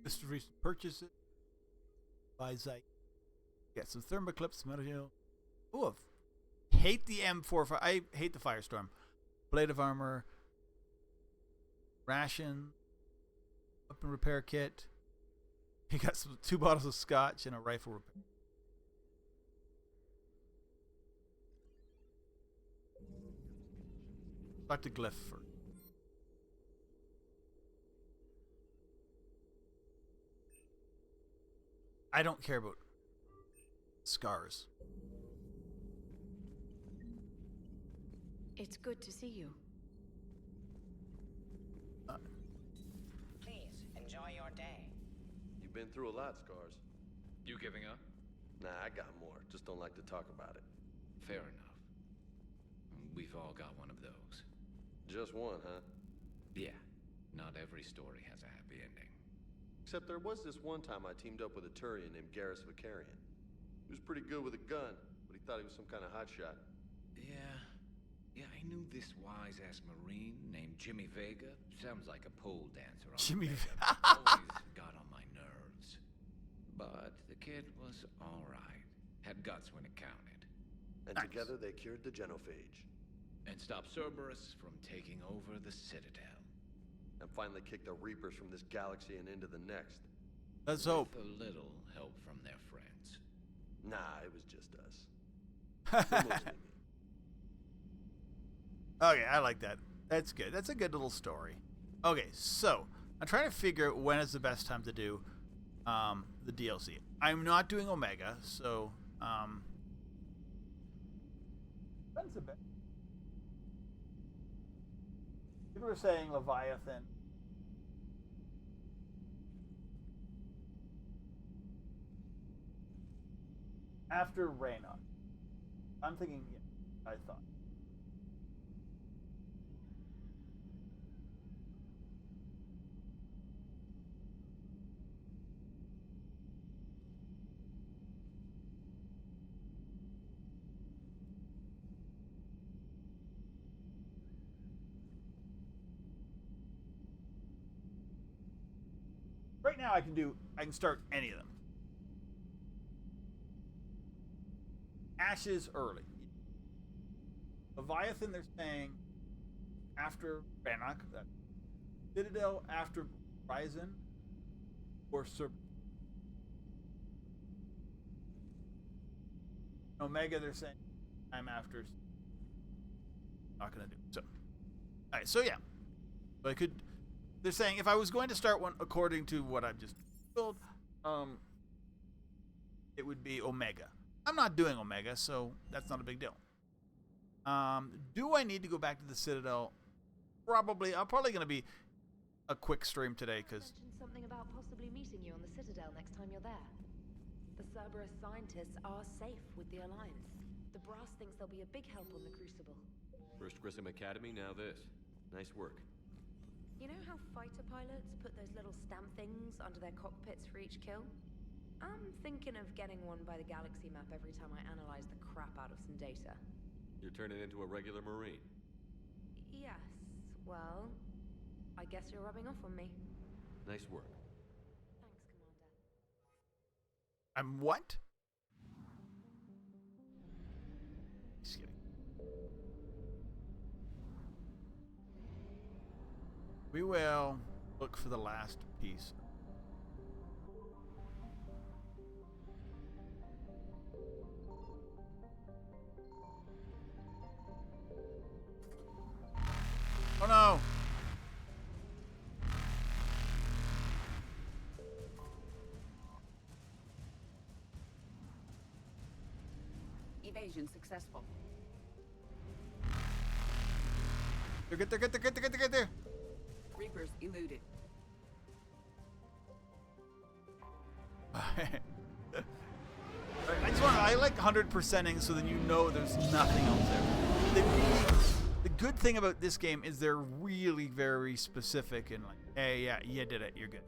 Mr. Reese, purchase it. Buy Zyke. Get some thermoclips, metal. Ooh, hate the M4. I hate the Firestorm. Blade of armor. Ration. Weapon repair kit. He got 2 bottles of scotch and a rifle repair. Talk to Glyph first. I don't care about scars. It's good to see you. Please, enjoy your day. You've been through a lot, Scars. You giving up? Nah, I got more. Just don't like to talk about it. Fair enough. We've all got one of those. Just one, huh? Yeah. Not every story has a happy ending. Except there was this one time I teamed up with a Turian named Garrus Vicarian. He was pretty good with a gun, but he thought he was some kind of hotshot. Yeah, I knew this wise-ass Marine named Jimmy Vega. Sounds like a pole dancer on Jimmy Vega. Always got on my nerves. But the kid was alright. Had guts when it counted. And nice. Together they cured the genophage. And stopped Cerberus from taking over the Citadel. And finally kicked the Reapers from this galaxy and into the next. Let's hope. With a little help from their friends. Nah, it was just us. Mostly me. Okay, I like that. That's good. That's a good little story. Okay, so I'm trying to figure out when is the best time to do the DLC. I'm not doing Omega, so when's the best? People are saying Leviathan. After Raynok. I'm thinking, yeah, I thought. Right now I can start any of them. Ashes early. Leviathan, they're saying after Raynok. Citadel after Horizon. Or Omega, they're saying time after. Not gonna do so. All right, so yeah, but I could. They're saying if I was going to start one according to what I've just told, it would be Omega. I'm not doing Omega, so that's not a big deal. Do I need to go back to the Citadel? Probably. I'm probably going to be a quick stream today because. Something about possibly meeting you on the Citadel next time you're there. The Cerberus scientists are safe with the Alliance. The brass thinks they'll be a big help on the Crucible. First Grissom Academy, now this. Nice work. You know how fighter pilots put those little stamp things under their cockpits for each kill? I'm thinking of getting one by the galaxy map every time I analyze the crap out of some data. You're turning into a regular Marine. Yes, well, I guess you're rubbing off on me. Nice work. Thanks, Commander. I'm what? Just kidding. We will look for the last piece. Oh no! Evasion successful. Get there! Reapers eluded. I like 100%ing so then you know there's nothing else there. The good thing about this game is they're really very specific and like, hey, yeah, you did it, you're good.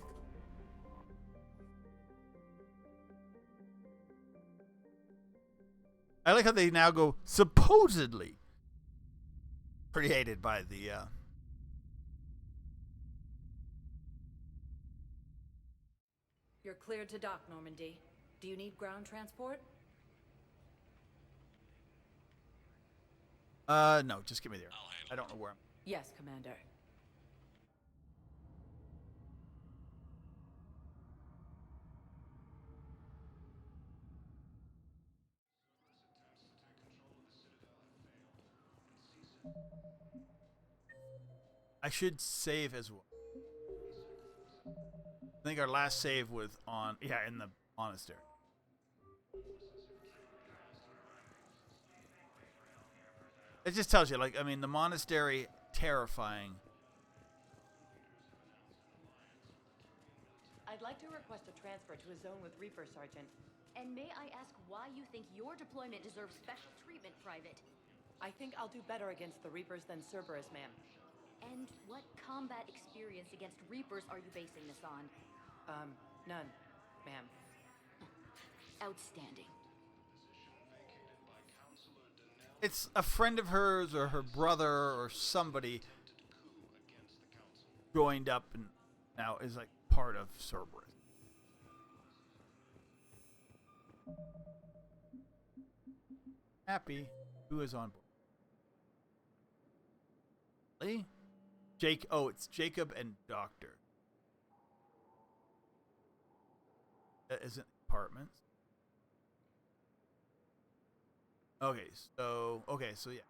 I like how they now go supposedly created by the You're cleared to dock, Normandy. Do you need ground transport? No, just give me there. I don't know where I'm. Yes, Commander. I should save as well. I think our last save was in the monastery. It just tells you, like, I mean, the monastery, terrifying. I'd like to request a transfer to a zone with Reaper, Sergeant. And may I ask why you think your deployment deserves special treatment, Private? I think I'll do better against the Reapers than Cerberus, ma'am. And what combat experience against Reapers are you basing this on? None, ma'am. Outstanding. It's a friend of hers or her brother or somebody joined up and now is like part of Cerberus. Happy. Who is on board? Lee? It's Jacob and Doctor. Isn't apartments? Okay, so yeah.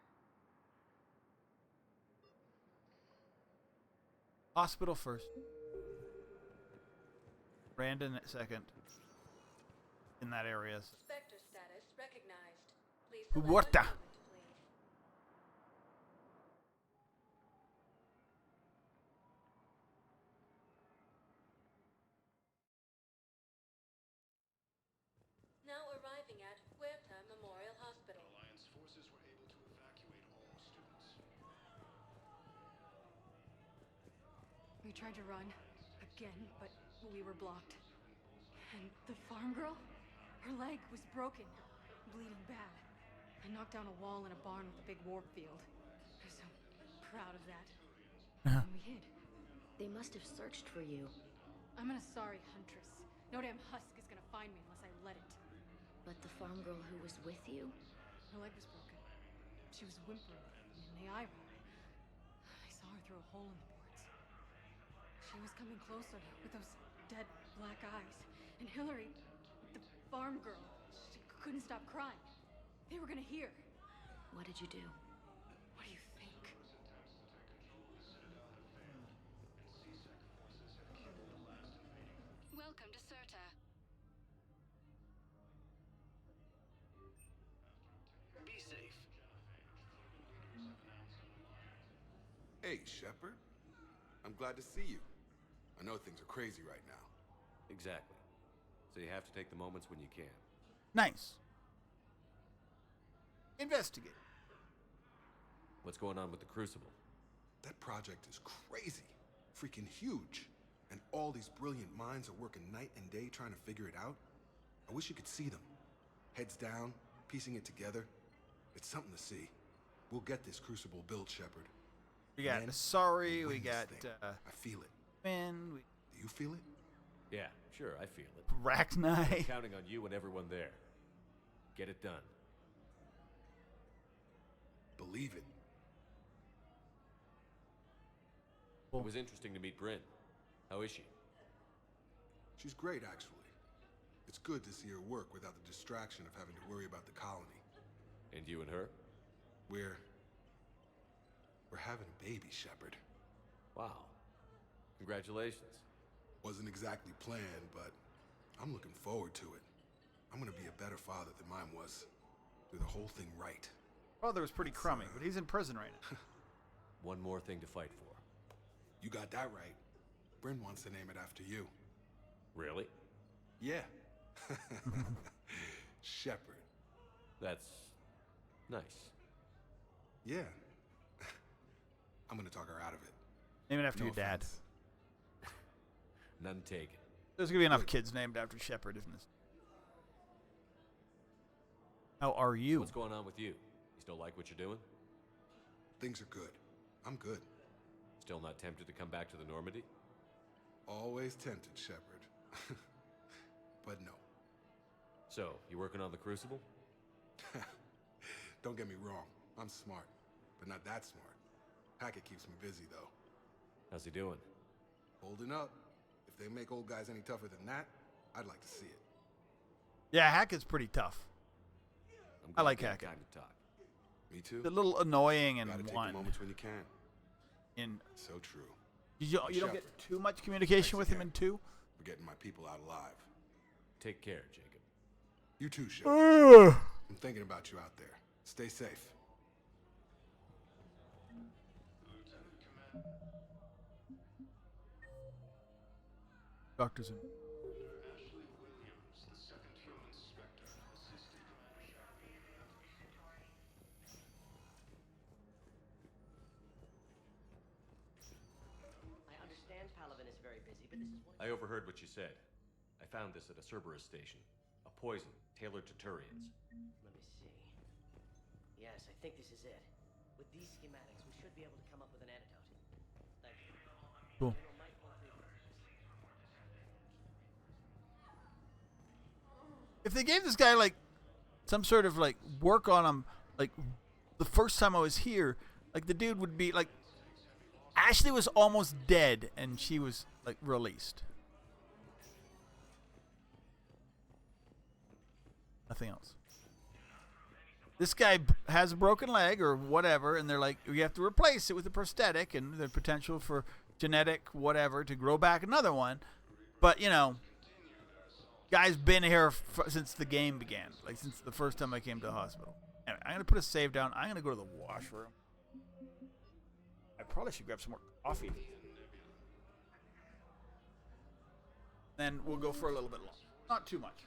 Hospital first. Brandon second. In that area. Spectre status recognized. Please What the? Now arriving at Huerta Memorial Hospital. Alliance forces were able to evacuate all students. We tried to run again, but we were blocked. And the farm girl? Her leg was broken, bleeding bad. I knocked down a wall in a barn with a big warp field. I was so proud of that. And we hid. They must have searched for you. I'm an Asari huntress. No damn husk is gonna find me unless I let it. But the farm girl who was with you? Her leg was broken. She was whimpering in the eye. I saw her through a hole in the boards. She was coming closer with those dead black eyes. And Hillary, the farm girl, she couldn't stop crying. They were gonna hear. What did you do? What do you think? Welcome to Certa. Be safe. Hey, Shepard. I'm glad to see you. I know things are crazy right now. Exactly. So you have to take the moments when you can. Nice. Investigate. What's going on with the Crucible? That project is crazy. Freaking huge. And all these brilliant minds are working night and day trying to figure it out. I wish you could see them. Heads down, piecing it together. It's something to see. We'll get this Crucible built, Shepard. We got And Asari, we'll we win got this thing. I feel it. Finn, Do you feel it? Yeah, sure, I feel it. Rachni. I'm counting on you and everyone there. Get it done. Believe it. It was interesting to meet Bryn. How is she? She's great, actually. It's good to see her work without the distraction of having to worry about the colony. And you and her? We're having a baby, Shepard. Wow. Congratulations. Wasn't exactly planned, but I'm looking forward to it. I'm gonna be a better father than mine was. Do the whole thing right. Brother was pretty crummy, but he's in prison right now. One more thing to fight for. You got that right. Bryn wants to name it after you. Really? Yeah. Shepard. That's nice. Yeah. I'm gonna talk her out of it. Name it after your dad. offense. None taken. There's gonna be enough kids named after Shepard, isn't there? How are you? What's going on with you? You still like what you're doing? Things are good. I'm good. Still not tempted to come back to the Normandy? Always tempted, Shepard. But no. So, you working on the Crucible? Don't get me wrong. I'm smart, but not that smart. Hackett keeps me busy, though. How's he doing? Holding up. If they make old guys any tougher than that, I'd like to see it. Yeah, Hackett's pretty tough. I like Hackett. Time to talk. Me too. A little annoying in Gotta take one. the moments when you can. In So true. you don't get too much communication with him in 2. We're getting my people out alive. Take care, Jacob. You too, Shepard. I'm thinking about you out there. Stay safe. Doctor's in. Ashley Williams, the second human Spectre, assisted Commander I understand Palaven is very busy, but this is one... I overheard what you said. I found this at a Cerberus station. A poison tailored to Turians. Let me see. Yes, I think this is it. With these schematics, we should be able to come up with an antidote. Thank you. Cool. General might want to... If they gave this guy like some sort of like work on him, like the first time I was here, like the dude would be like, Ashley was almost dead and she was like released. Nothing else. This guy has a broken leg or whatever, and they're like, we have to replace it with a prosthetic, and the potential for genetic whatever to grow back another one. But guy's been here since the game began, like since the first time I came to the hospital. Anyway, I'm gonna put a save down. I'm gonna go to the washroom. I probably should grab some more coffee. Then we'll go for a little bit long, not too much.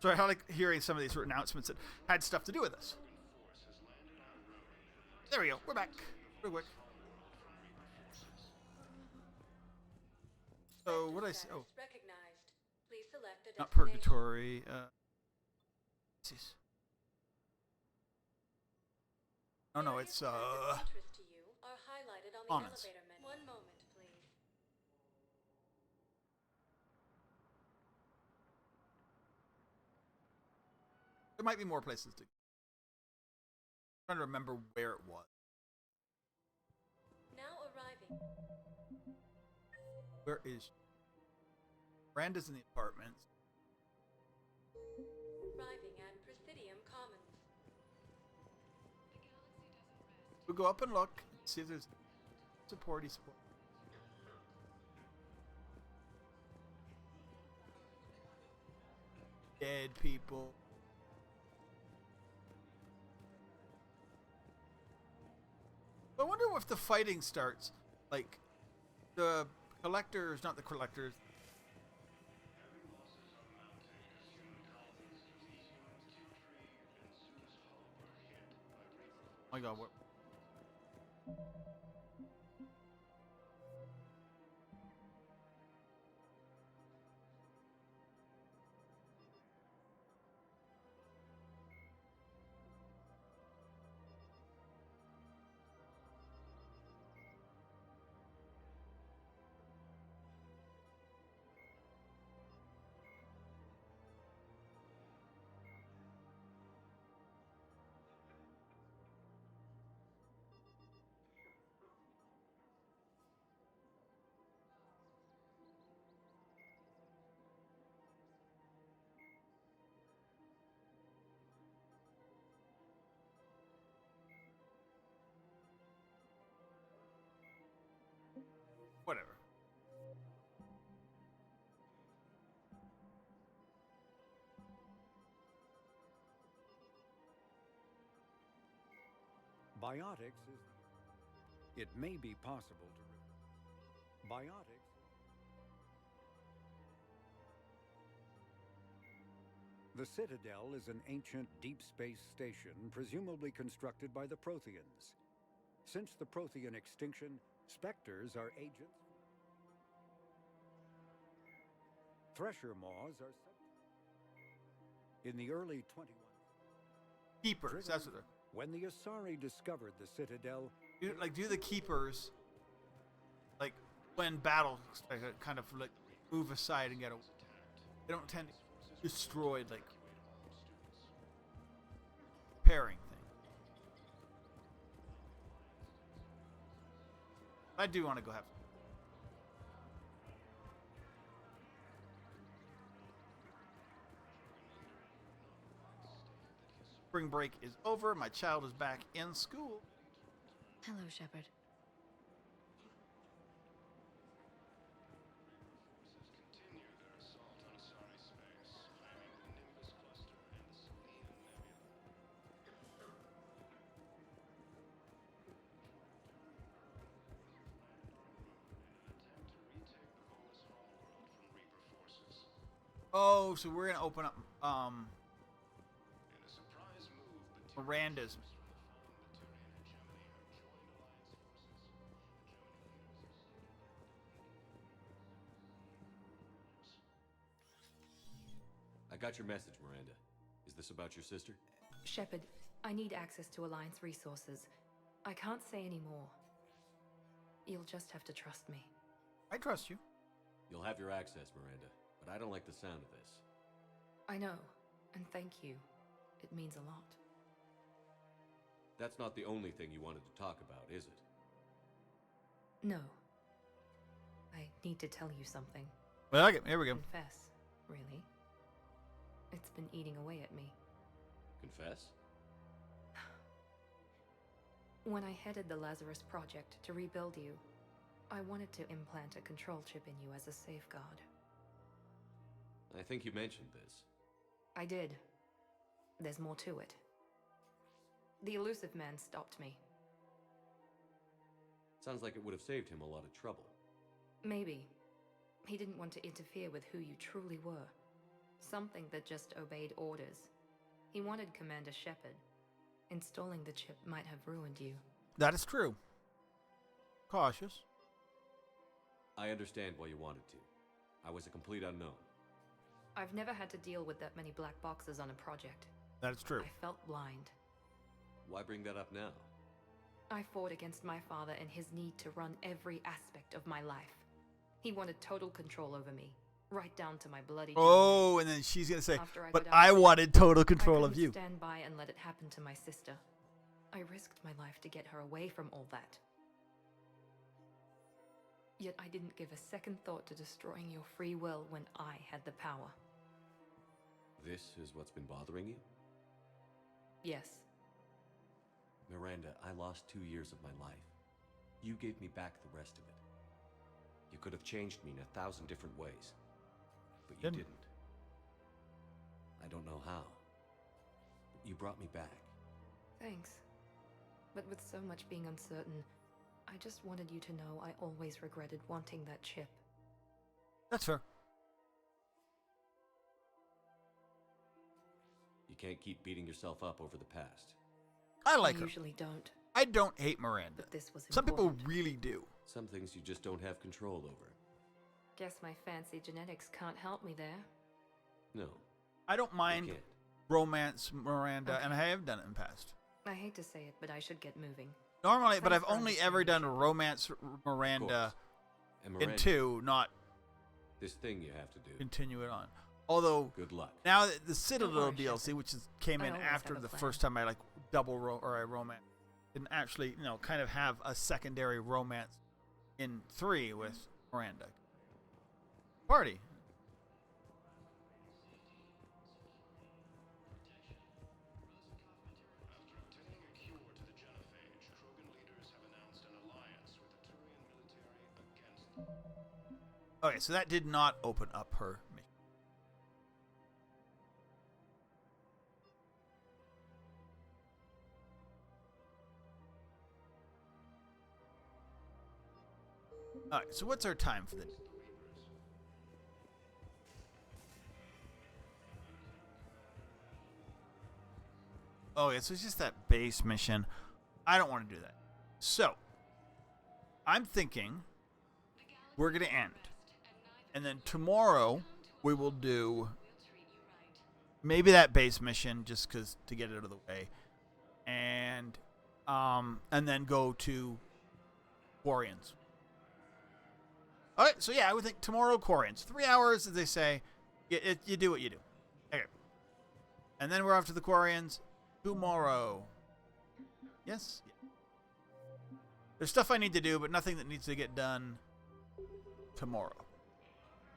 So I like hearing some of these announcements that had stuff to do with us. There we go. We're back. Real quick. So what I say? Oh, not purgatory. Oh no, it's Commons. One moment, please. There might be more places to. I'm trying to remember where it was. Now arriving. Where is she? Miranda's in the apartments. Arriving at Presidium Commons. We'll go up and look and see if there's supporty support. Dead people. I wonder if the fighting starts like the collectors, not the collectors. Oh my God, what? Biotics is... It may be possible to... Biotics... The Citadel is an ancient deep space station presumably constructed by the Protheans. Since the Prothean extinction, Spectres are agents... Thresher maws are... In the early 21... Keepers, that's what they're... When the Asari discovered the Citadel... Do the Keepers... Like, when battle kind of, like, move aside and get away. They don't tend to destroy, like... pairing thing. I do want to go have... Spring break is over. My child is back in school. Hello, Shepard. Oh, so we're gonna open up Miranda's. I got your message, Miranda. Is this about your sister? Shepard, I need access to Alliance resources. I can't say any more. You'll just have to trust me. I trust you. You'll have your access, Miranda, but I don't like the sound of this. I know, and thank you. It means a lot. That's not the only thing you wanted to talk about, is it? No. I need to tell you something. Well, okay, here we go. Confess, really. It's been eating away at me. Confess? When I headed the Lazarus Project to rebuild you, I wanted to implant a control chip in you as a safeguard. I think you mentioned this. I did. There's more to it. The elusive man stopped me. Sounds like it would have saved him a lot of trouble. Maybe. He didn't want to interfere with who you truly were. Something that just obeyed orders. He wanted Commander Shepard. Installing the chip might have ruined you. That is true. Cautious. I understand why you wanted to. I was a complete unknown. I've never had to deal with that many black boxes on a project. That is true. I felt blind. Why bring that up now? I fought against my father and his need to run every aspect of my life. He wanted total control over me, right down to my bloody... Oh, and then she's going to say, but got I out, wanted total control I of you. couldn't stand by and let it happen to my sister. I risked my life to get her away from all that. Yet I didn't give a second thought to destroying your free will when I had the power. This is what's been bothering you? Yes. Miranda, I lost 2 years of my life. You gave me back the rest of it. You could have changed me in 1,000 different ways. But you didn't. I don't know how. But you brought me back. Thanks. But with so much being uncertain, I just wanted you to know I always regretted wanting that chip. That's fair. You can't keep beating yourself up over the past. I like her. Usually don't. I don't hate Miranda. But this was Some people important. really do. Some things you just don't have control over. Guess my fancy genetics can't help me there. No. I don't mind romance Miranda, and I have done it in the past. I hate to say it, but I should get moving. Normally, but Thanks I've for only ever done romance Miranda And in Miranda, 2, not this thing you have to do. continue it on. Although, Good luck. now the Citadel worry, DLC, which came I in always after have a the plan. first time I I romance, didn't actually, kind of have a secondary romance in 3 with Miranda. Party. Okay, so that did not open up her mission. All right, so what's our time for the day? Oh, yeah, so it's just that base mission. I don't want to do that. So, I'm thinking we're going to end. And then tomorrow, we will do maybe that base mission, just because to get it out of the way. And then go to Quarians. All right, so yeah, I would think tomorrow, Quarians. 3 hours, as they say. You do what you do. Okay. And then we're off to the Quarians tomorrow. Yes? Yeah. There's stuff I need to do, but nothing that needs to get done tomorrow.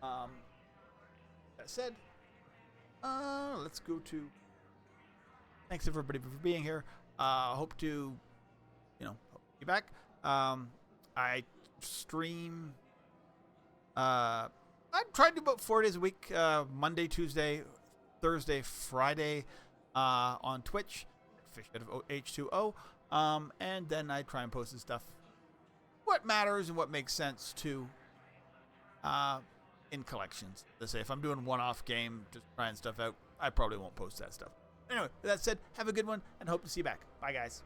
That said, let's go to... Thanks, everybody, for being here. Hope to, be back. I stream... I try to do about 4 days a week. Monday, Tuesday, Thursday, Friday on Twitch. Fish out of H2O. And then I try and post this stuff. What matters and what makes sense to in collections. Let's say if I'm doing one-off game, just trying stuff out, I probably won't post that stuff. Anyway, with that said, have a good one and hope to see you back. Bye, guys.